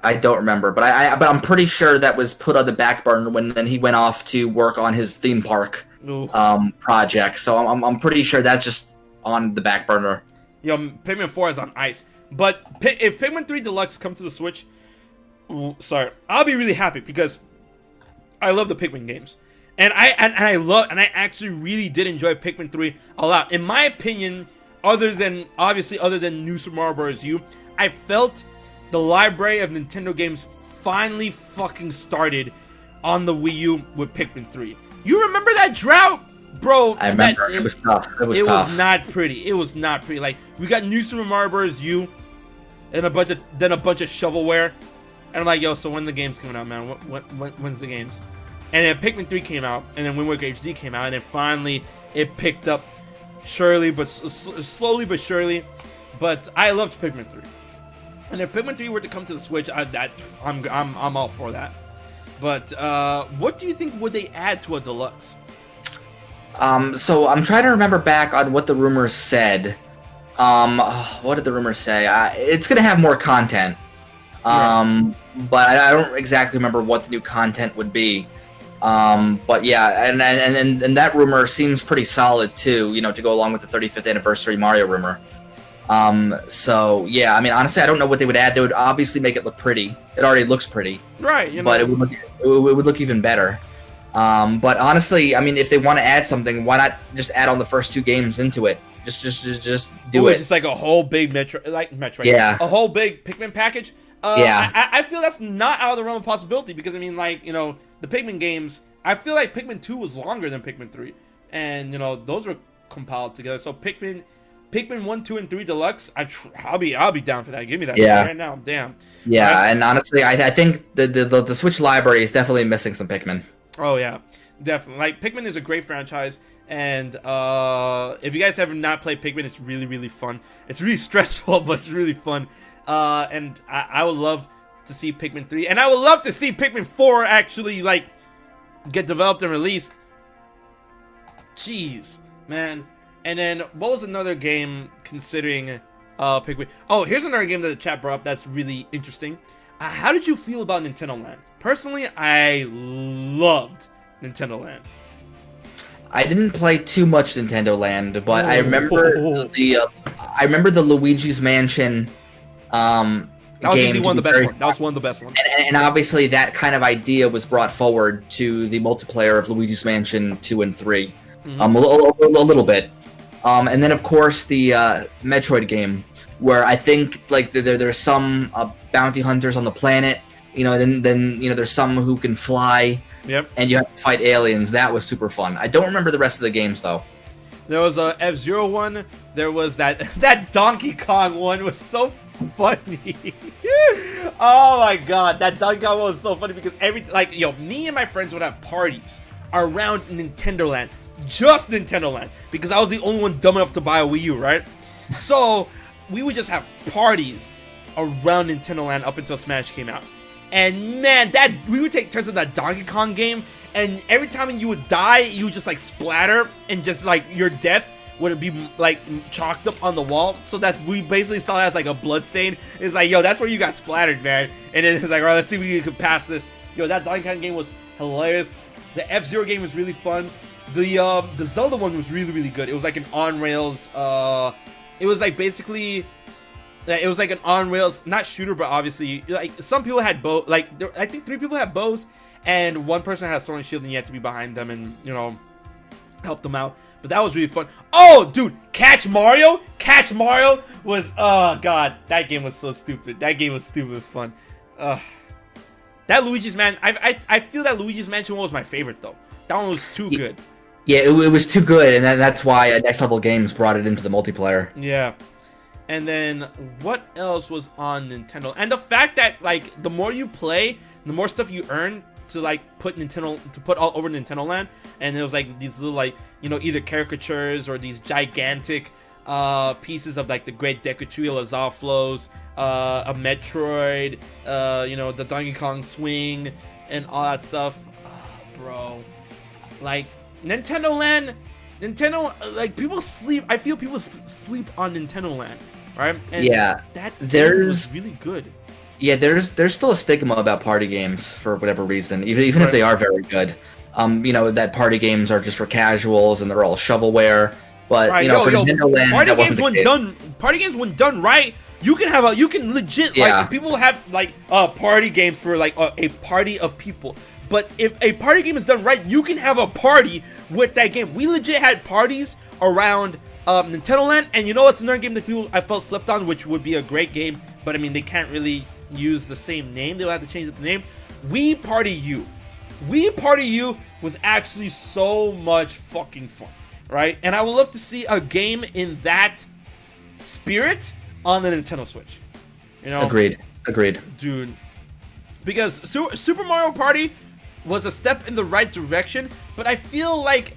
I don't remember, but I'm pretty sure that was put on the back burner when then he went off to work on his theme park project. So I'm pretty sure that's just on the back burner. Yo, Pikmin 4 is on ice. But if Pikmin 3 Deluxe comes to the Switch, I'll be really happy because I love the Pikmin games. And I actually really did enjoy Pikmin 3 a lot. In my opinion, other than New Super Mario Bros. U, I felt the library of Nintendo games finally fucking started on the Wii U with Pikmin 3. You remember that drought? Bro, I remember. It was tough. It was not pretty. It was not pretty. Like, we got New Super Mario Bros. U and a bunch of shovelware. And I'm like, yo, so when the game's coming out, man? When's the games? And then Pikmin 3 came out, and then Wind Waker HD came out, and then finally it picked up slowly but surely. But I loved Pikmin 3. And if Pikmin 3 were to come to the Switch, I'm all for that. But what do you think would they add to a Deluxe? So I'm trying to remember back on what the rumors said. What did the rumors say? It's gonna have more content. But I don't exactly remember what the new content would be. But yeah, and that rumor seems pretty solid too. You know, to go along with the 35th anniversary Mario rumor. So yeah, I mean, honestly, I don't know what they would add. They would obviously make it look pretty. It already looks pretty, right? You know, but it would look even better. But honestly, I mean, if they want to add something, why not just add on the first two games into it? Just do it. Just like a whole big Metroid. Yeah. A whole big Pikmin package. Yeah. I feel that's not out of the realm of possibility because I mean, like, you know, the Pikmin games. I feel like Pikmin 2 was longer than Pikmin 3, and you know those were compiled together. So Pikmin 1, 2, and 3 Deluxe. I'll be down for that. Give me that right now. Damn. Yeah, and honestly, I think the Switch library is definitely missing some Pikmin. Oh yeah, definitely. Like Pikmin is a great franchise, and if you guys have not played Pikmin, it's really really fun. It's really stressful, but it's really fun. And I would love to see Pikmin 3, and I would love to see Pikmin 4 actually like get developed and released. Jeez, man. And then what was another game considering Pikmin? Oh, here's another game that the chat brought up that's really interesting. How did you feel about Nintendo Land? Personally, I loved Nintendo Land. I didn't play too much Nintendo Land, but I remember the Luigi's Mansion that was game. One of the best ones. That was one of the best ones. And obviously that kind of idea was brought forward to the multiplayer of Luigi's Mansion 2 and 3. A little bit. And then of course the Metroid game, where I think like there's some bounty hunters on the planet, you know, then you know there's some who can fly. Yep. And you have to fight aliens. That was super fun. I don't remember the rest of the games though. There was a F-Zero one. There was that Donkey Kong one was so funny. Oh my god, that Donkey Kong one was so funny because me and my friends would have parties around Nintendo Land. Just Nintendo Land, because I was the only one dumb enough to buy a Wii U, right? So we would just have parties around Nintendo Land up until Smash came out. And man, we would take turns in that Donkey Kong game, and every time you would die, you would just like splatter, and just like your death would be like chalked up on the wall. So we basically saw that as like a blood stain. It's like, yo, that's where you got splattered, man. And then it's like, all right, let's see if we can pass this. Yo, that Donkey Kong game was hilarious. The F-Zero game was really fun. The Zelda one was really really good. It was like an on rails. It was like basically, it was like an on rails, not shooter, but obviously like some people had bow. Like I think 3 people had bows, and one person had a sword and shield, and you had to be behind them and, you know, help them out. But that was really fun. Oh, dude, Catch Mario? Catch Mario was, oh, God. That game was so stupid. That game was stupid fun. That Luigi's Man, I feel that Luigi's Mansion one was my favorite, though. That one was too good. Yeah, it was too good, and that's why Next Level Games brought it into the multiplayer. Yeah. And then, what else was on Nintendo? And the fact that, like, the more you play, the more stuff you earn to, like, put all over Nintendo Land. And it was, like, these little, like, you know, either caricatures or these gigantic pieces of, like, the Great Deku Tree, Lazaflos, a Metroid, you know, the Donkey Kong swing, and all that stuff. Bro. Like, Nintendo Land, like, people sleep. I feel people sleep on Nintendo Land, right? And yeah, that was really good. Yeah, there's still a stigma about party games for whatever reason, even if they are very good. You know, that party games are just for casuals and they're all shovelware. But you know, for Nintendo Land, party that games wasn't the case. Party games when done right, you can legit like, people have like party games for like a party of people. But if a party game is done right, you can have a party with that game. We legit had parties around Nintendo Land, and you know what's another game that I felt slept on, which would be a great game, but I mean they can't really use the same name. They'll have to change the name. We Party U. We Party U was actually so much fucking fun, right? And I would love to see a game in that spirit on the Nintendo Switch. You know? Agreed. Dude. Because Super Mario Party was a step in the right direction, but I feel like,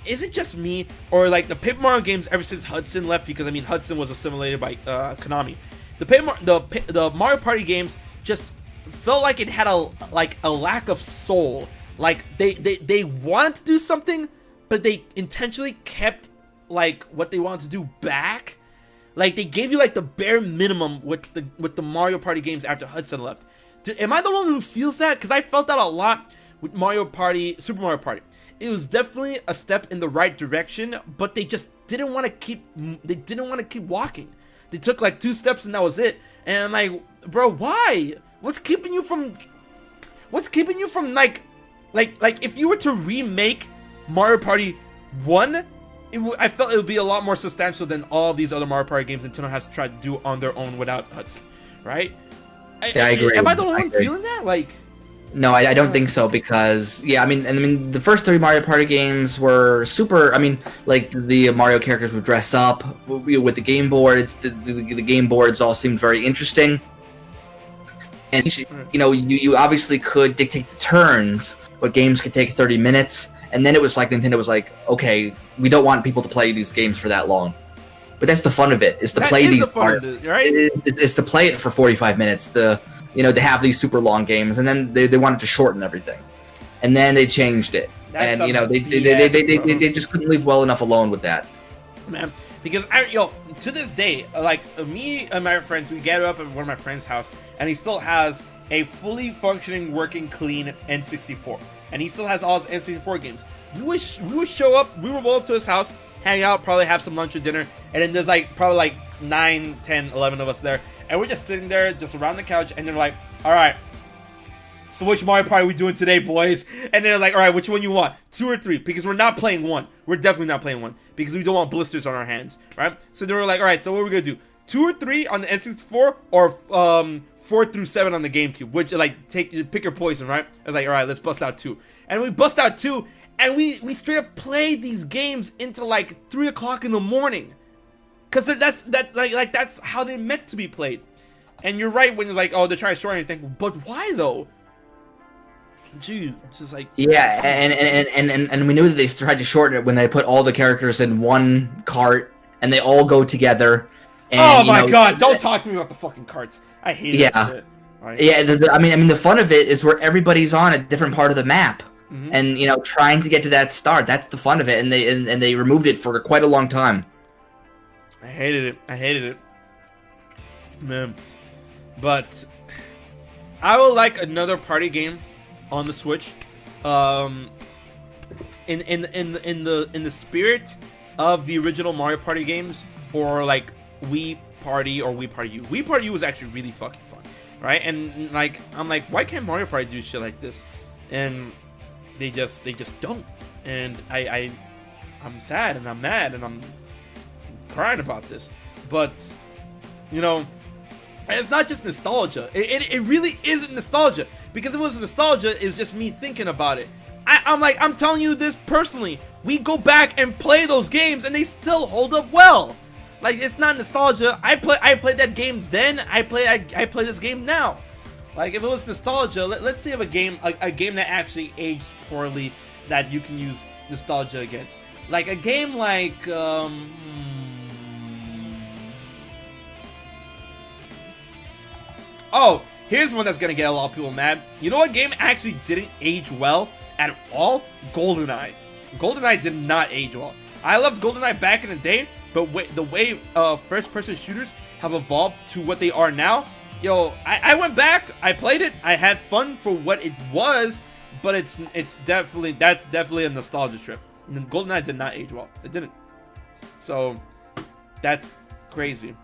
is it just me, or like the Paper Mario games ever since Hudson left, because I mean Hudson was assimilated by Konami, the Mario Party games just felt like it had a lack of soul. Like they wanted to do something, but they intentionally kept like what they wanted to do back. Like they gave you like the bare minimum with the Mario Party games after Hudson left. Am I the one who feels that? Because I felt that a lot with Mario Party, Super Mario Party. It was definitely a step in the right direction, but they just didn't want to keep. They didn't want to keep walking. They took like 2 steps and that was it. And I'm like, bro, why? What's keeping you from like if you were to remake Mario Party 1, I felt it would be a lot more substantial than all these other Mario Party games Nintendo has to try to do on their own without Hudson, right? Yeah, I agree. Am I the only one feeling that? Like, no, I don't think so, because I mean the first 3 Mario Party games were super. I mean, like the Mario characters would dress up with the game boards. The game boards all seemed very interesting, and you know, you obviously could dictate the turns, but games could take 30 minutes, and then it was like Nintendo was like, okay, we don't want people to play these games for that long. But that's the fun of it, is to play these, right? It's to play it for 45 minutes, to have these super long games, and then they wanted to shorten everything, and then they changed it, and you know they just couldn't leave well enough alone with that, man. Because to this day, like me and my friends, we gather up at one of my friend's house, and he still has a fully functioning, working, clean N64, and he still has all his N64 games. We would show up, we would roll up to his house, hang out, probably have some lunch or dinner, and then there's like probably like 9, 10, 11 of us there, and we're just sitting there just around the couch, and they're like, all right, so which Mario Party are we doing today, boys? And they're like, all right, which one you want, 2 or 3? Because we're not playing 1. We're definitely not playing 1, because we don't want blisters on our hands, right? So they were like, all right, so what are we gonna do, 2 or 3 on the N64, or 4 through 7 on the GameCube? Which, like, pick your poison, right? I was like, all right, let's bust out 2, and we bust out 2. And we straight up played these games into like 3 o'clock in the morning, cause that's how they meant to be played. And you're right when you're like, oh, they're trying to shorten anything, but why though? Jeez, just like, yeah, and we knew that they tried to shorten it when they put all the characters in one cart and they all go together. And, oh my god! Don't talk to me about the fucking carts. I hate that shit. Right? Yeah, I mean the fun of it is where everybody's on a different part of the map. Mm-hmm. And you know, trying to get to that start, that's the fun of it, and they removed it for quite a long time. I hated it, man. But I would like another party game on the Switch, in the spirit of the original Mario Party games, or like Wii Party or Wii Party U. Wii Party U was actually really fucking fun, right? And like I'm like, why can't Mario Party do shit like this? and they just don't. And I'm sad and I'm mad and I'm crying about this. But you know, it's not just nostalgia. It really isn't nostalgia, because if it was nostalgia, it's just me thinking about it. I'm telling you this personally. We go back and play those games and they still hold up well. Like, it's not nostalgia. I played that game then. I play this game now. Like, if it was nostalgia, let's see if a game that actually aged poorly that you can use nostalgia against. Like a game like oh, here's one that's gonna get a lot of people mad. You know what game actually didn't age well at all? GoldenEye. GoldenEye did not age well. I loved GoldenEye back in the day, but the way first-person shooters have evolved to what they are now, yo, I went back, I played it, I had fun for what it was, but that's definitely a nostalgia trip. And GoldenEye did not age well. It didn't. So that's crazy.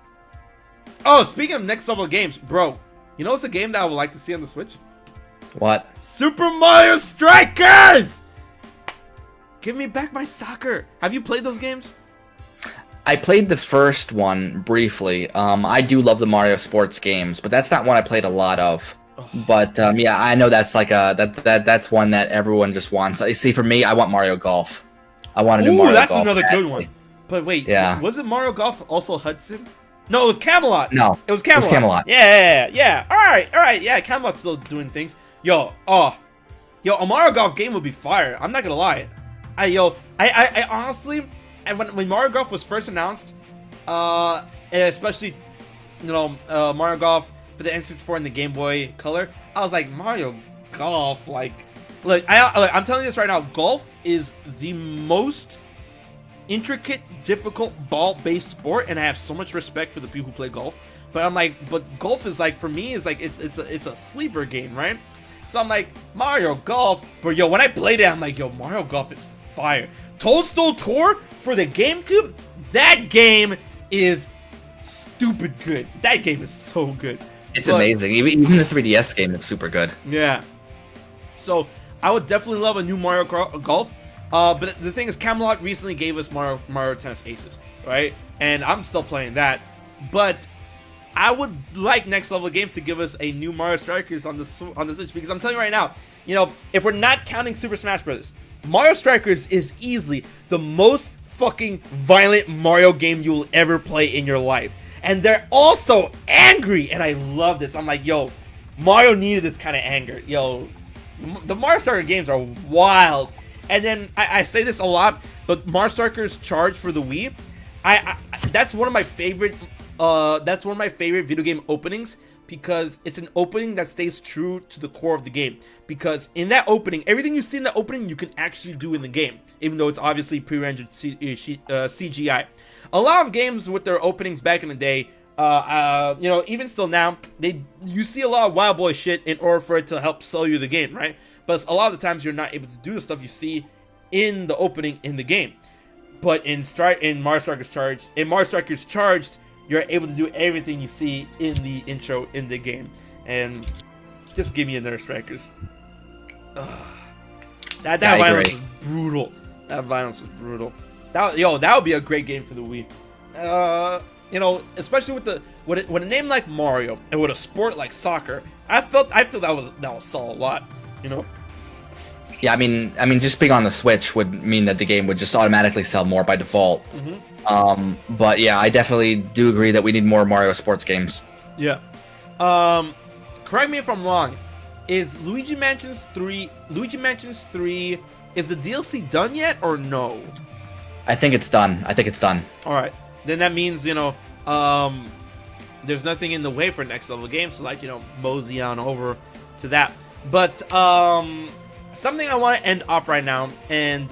Oh, speaking of next level games, bro, you know what's a game that I would like to see on the Switch? What? Super Mario Strikers! Give me back my soccer. Have you played those games? I played the first one briefly. I do love the Mario sports games, but that's not one I played a lot of. But yeah, I know that's like that's one that everyone just wants. I see. For me, I want Mario Golf. I want to do Mario Golf. That's another good one. But wait, yeah, was it Mario Golf also Hudson? No, it was Camelot. No, it was Camelot. Yeah. All right. Yeah, Camelot's still doing things. Yo, a Mario Golf game would be fire. I'm not gonna lie. I honestly, and when Mario Golf was first announced, and especially, you know, Mario Golf for the N64 and the Game Boy Color, I was like, Mario Golf, like, look, I'm telling you this right now, golf is the most intricate, difficult ball-based sport, and I have so much respect for the people who play golf. But I'm like, but golf is like, for me, is like, it's a sleeper game, right? So I'm like, Mario Golf, but yo, when I played it, I'm like, yo, Mario Golf is fire. Toadstool Tour for the GameCube, that game is stupid good. That game is so good. It's amazing. Even the 3DS game is super good. Yeah. So I would definitely love a new Mario Golf. But the thing is, Camelot recently gave us Mario Tennis Aces, right? And I'm still playing that. But I would like Next Level Games to give us a new Mario Strikers on the Switch, because I'm telling you right now, you know, if we're not counting Super Smash Bros., Mario Strikers is easily the most fucking violent Mario game you'll ever play in your life. And they're also angry, and I love this. I'm like, yo, Mario needed this kind of anger. Yo, the Mario Striker games are wild. And then I say this a lot, but Mario Strikers Charge for the Wii, that's one of my favorite. That's one of my favorite video game openings, because it's an opening that stays true to the core of the game. Because in that opening, everything you see in that opening, you can actually do in the game, even though it's obviously pre-rendered CGI. A lot of games with their openings back in the day, you know, even still now, you see a lot of wild boy shit in order for it to help sell you the game, right? But a lot of the times you're not able to do the stuff you see in the opening in the game. But in Mario Strikers Charged, you're able to do everything you see in the intro in the game. And just give me another Strikers. That violence was brutal. That violence was brutal. That would be a great game for the Wii. You know, especially with a name like Mario and with a sport like soccer, I feel that would sell a lot. You know. Yeah, I mean, just being on the Switch would mean that the game would just automatically sell more by default. Mm-hmm. But yeah, I definitely do agree that we need more Mario sports games. Yeah. Correct me if I'm wrong. Is Luigi Mansions 3? Is the DLC done yet or no? I think it's done. All right. Then that means, you know, there's nothing in the way for Next Level Games, so like, you know, mosey on over to that. But something I want to end off right now, and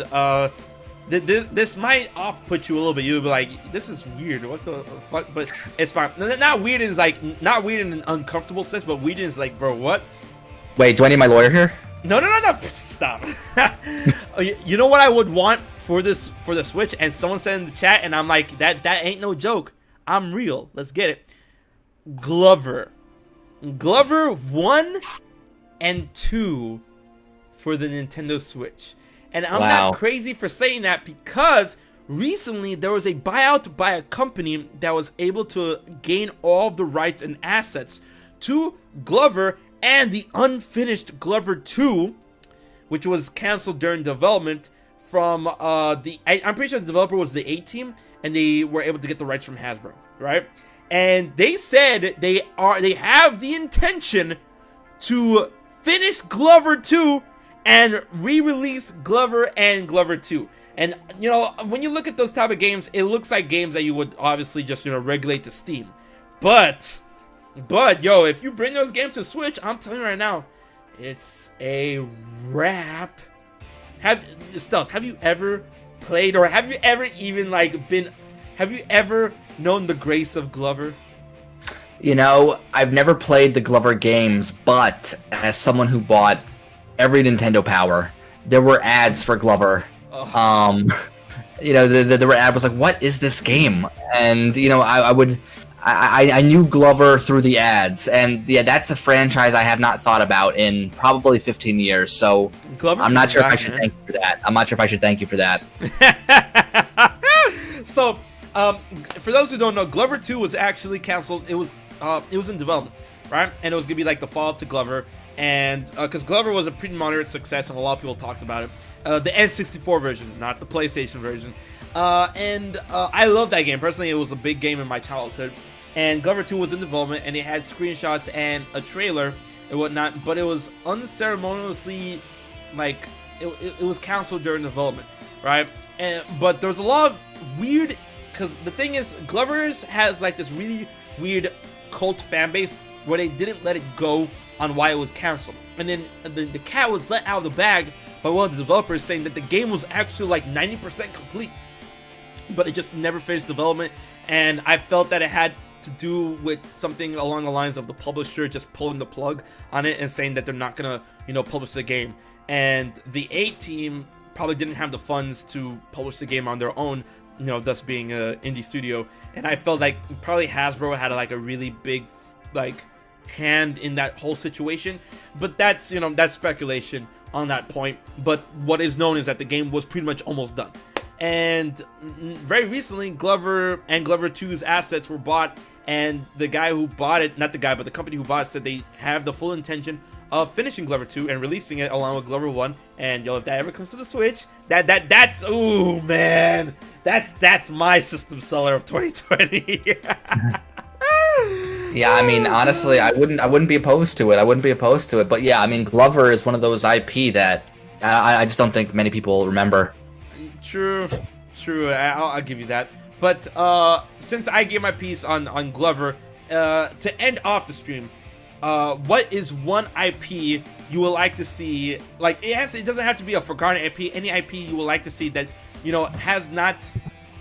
this might off-put you a little bit. You'll be like, this is weird. What the fuck? But it's fine. Not weird in an uncomfortable sense, but weird is like, bro, what? Wait, do I need my lawyer here? No. Stop. You know what I would want for the Switch? And someone said in the chat, and I'm like, that ain't no joke. I'm real. Let's get it. Glover 1 and 2 for the Nintendo Switch. And I'm Wow. not crazy for saying that because recently there was a buyout by a company that was able to gain all of the rights and assets to Glover and the unfinished Glover 2, which was canceled during development from I'm pretty sure the developer was the A-Team, and they were able to get the rights from Hasbro, right? And they said they have the intention to finish Glover 2 and re-release Glover and Glover 2. And, you know, when you look at those type of games, it looks like games that you would obviously just, you know, regulate to Steam. But, yo, if you bring those games to Switch, I'm telling you right now, it's a wrap. Stealth, have you ever played, or have you ever even, like, have you ever known the grace of Glover? You know, I've never played the Glover games, but as someone who bought every Nintendo Power, there were ads for Glover. You know, the ad was like, "What is this game?" And you know, I knew Glover through the ads, and yeah, that's a franchise I have not thought about in probably 15 years. So Glover's I'm not sure if I back, should man. thank you for that. I'm not sure if I should thank you for that. So, for those who don't know, Glover 2 was actually canceled. It was in development, right? And it was gonna be like the follow-up to Glover, and because Glover was a pretty moderate success, and a lot of people talked about it. The N64 version, not the PlayStation version. I love that game. Personally, it was a big game in my childhood. And Glover 2 was in development, and it had screenshots and a trailer and whatnot, but it was unceremoniously, like, it was canceled during development, right? But there was a lot of weird, because the thing is, Glover's has like this really weird cult fan base where they didn't let it go on why it was canceled. And then the cat was let out of the bag by one of the developers saying that the game was actually like 90% complete, but it just never finished development. And I felt that it had to do with something along the lines of the publisher just pulling the plug on it and saying that they're not gonna, you know, publish the game. And the A-Team probably didn't have the funds to publish the game on their own, you know, thus being an indie studio. And I felt like probably Hasbro had like a really big, like, hand in that whole situation. But that's, you know, that's speculation on that point. But what is known is that the game was pretty much almost done. And very recently, Glover and Glover 2's assets were bought, and the guy who bought it, not the guy, but the company who bought it, said they have the full intention of finishing Glover 2 and releasing it along with Glover 1. And yo, if that ever comes to the Switch, that's ooh man, that's my system seller of 2020. Yeah, I mean, honestly, I wouldn't be opposed to it. But yeah, I mean, Glover is one of those IP that I just don't think many people remember. True. I'll give you that. But since I gave my piece on Glover, to end off the stream, what is one IP you would like to see? Like, it doesn't have to be a forgotten IP. Any IP you would like to see that, you know, has not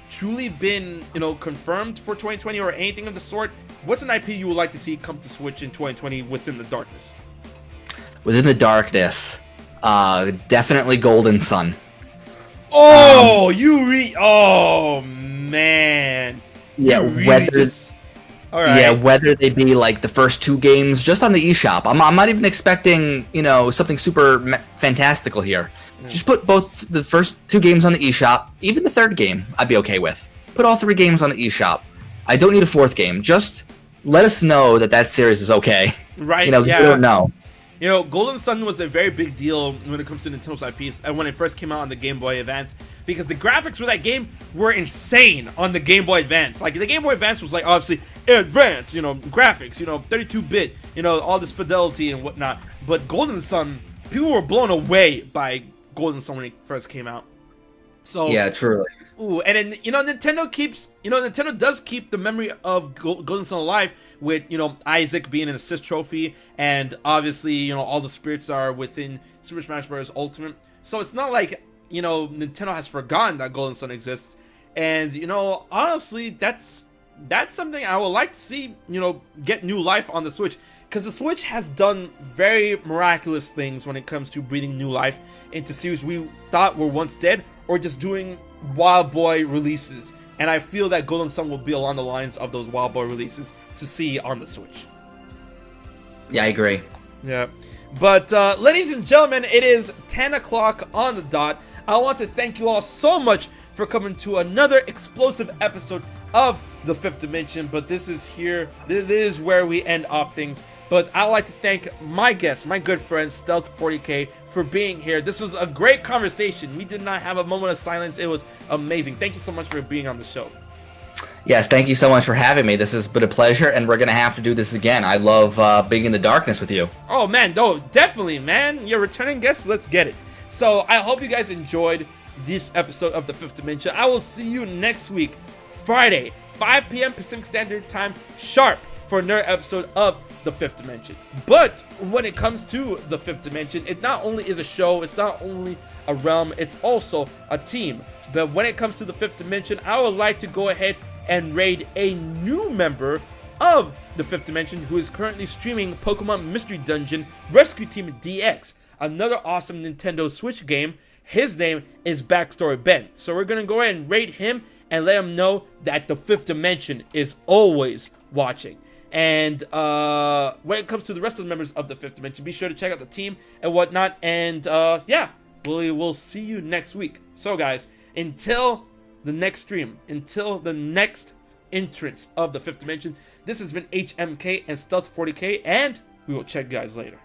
truly been, you know, confirmed for 2020 or anything of the sort. What's an IP you would like to see come to Switch in 2020 within the darkness? Within the darkness, definitely Golden Sun. Oh, oh man. Yeah, whether they be like the first two games just on the eShop. I'm not even expecting, you know, something super fantastical here. Just put both the first two games on the eShop. Even the third game, I'd be okay with. Put all three games on the eShop. I don't need a fourth game. Just let us know that series is okay. Right. You know, yeah. we don't know. You know, Golden Sun was a very big deal when it comes to Nintendo's IPs, and when it first came out on the Game Boy Advance, because the graphics for that game were insane on the Game Boy Advance. Like, the Game Boy Advance was, like, obviously advanced, you know, graphics, you know, 32-bit, you know, all this fidelity and whatnot. But Golden Sun, people were blown away by Golden Sun when it first came out. So yeah, truly. Ooh, and then, you know, Nintendo does keep the memory of Golden Sun alive with, you know, Isaac being an assist trophy, and obviously, you know, all the spirits are within Super Smash Bros. Ultimate. So it's not like, you know, Nintendo has forgotten that Golden Sun exists. And, you know, honestly, that's something I would like to see, you know, get new life on the Switch. Because the Switch has done very miraculous things when it comes to breathing new life into series we thought were once dead, or just doing Wild Boy releases. And I feel that Golden Sun will be along the lines of those Wild Boy releases to see on the Switch. Yeah, I agree. Yeah. But, ladies and gentlemen, it is 10 o'clock on the dot. I want to thank you all so much for coming to another explosive episode of The Fifth Dimension. But this is where we end off things. But I'd like to thank my guest, my good friend, Stealth40K, for being here. This was a great conversation. We did not have a moment of silence. It was amazing. Thank you so much for being on the show. Yes, thank you so much for having me. This has been a pleasure, and we're going to have to do this again. I love being in the darkness with you. Oh, man. No, definitely, man. You're a returning guest. Let's get it. So I hope you guys enjoyed this episode of The Fifth Dimension. I will see you next week, Friday, 5 p.m. Pacific Standard Time, sharp, for another episode of The Fifth Dimension. But when it comes to The Fifth Dimension, it not only is a show, it's not only a realm, it's also a team. But when it comes to The Fifth Dimension, I would like to go ahead and raid a new member of The Fifth Dimension who is currently streaming Pokemon Mystery Dungeon Rescue Team DX, another awesome Nintendo Switch game. His name is Backstory Ben. So we're going to go ahead and raid him and let him know that The Fifth Dimension is always watching. And when it comes to the rest of the members of The Fifth Dimension, be sure to check out the team and whatnot. And yeah, we'll see you next week. So guys, until the next stream, until the next entrance of The Fifth Dimension, this has been HMK and Stealth40K, and we will check you guys later.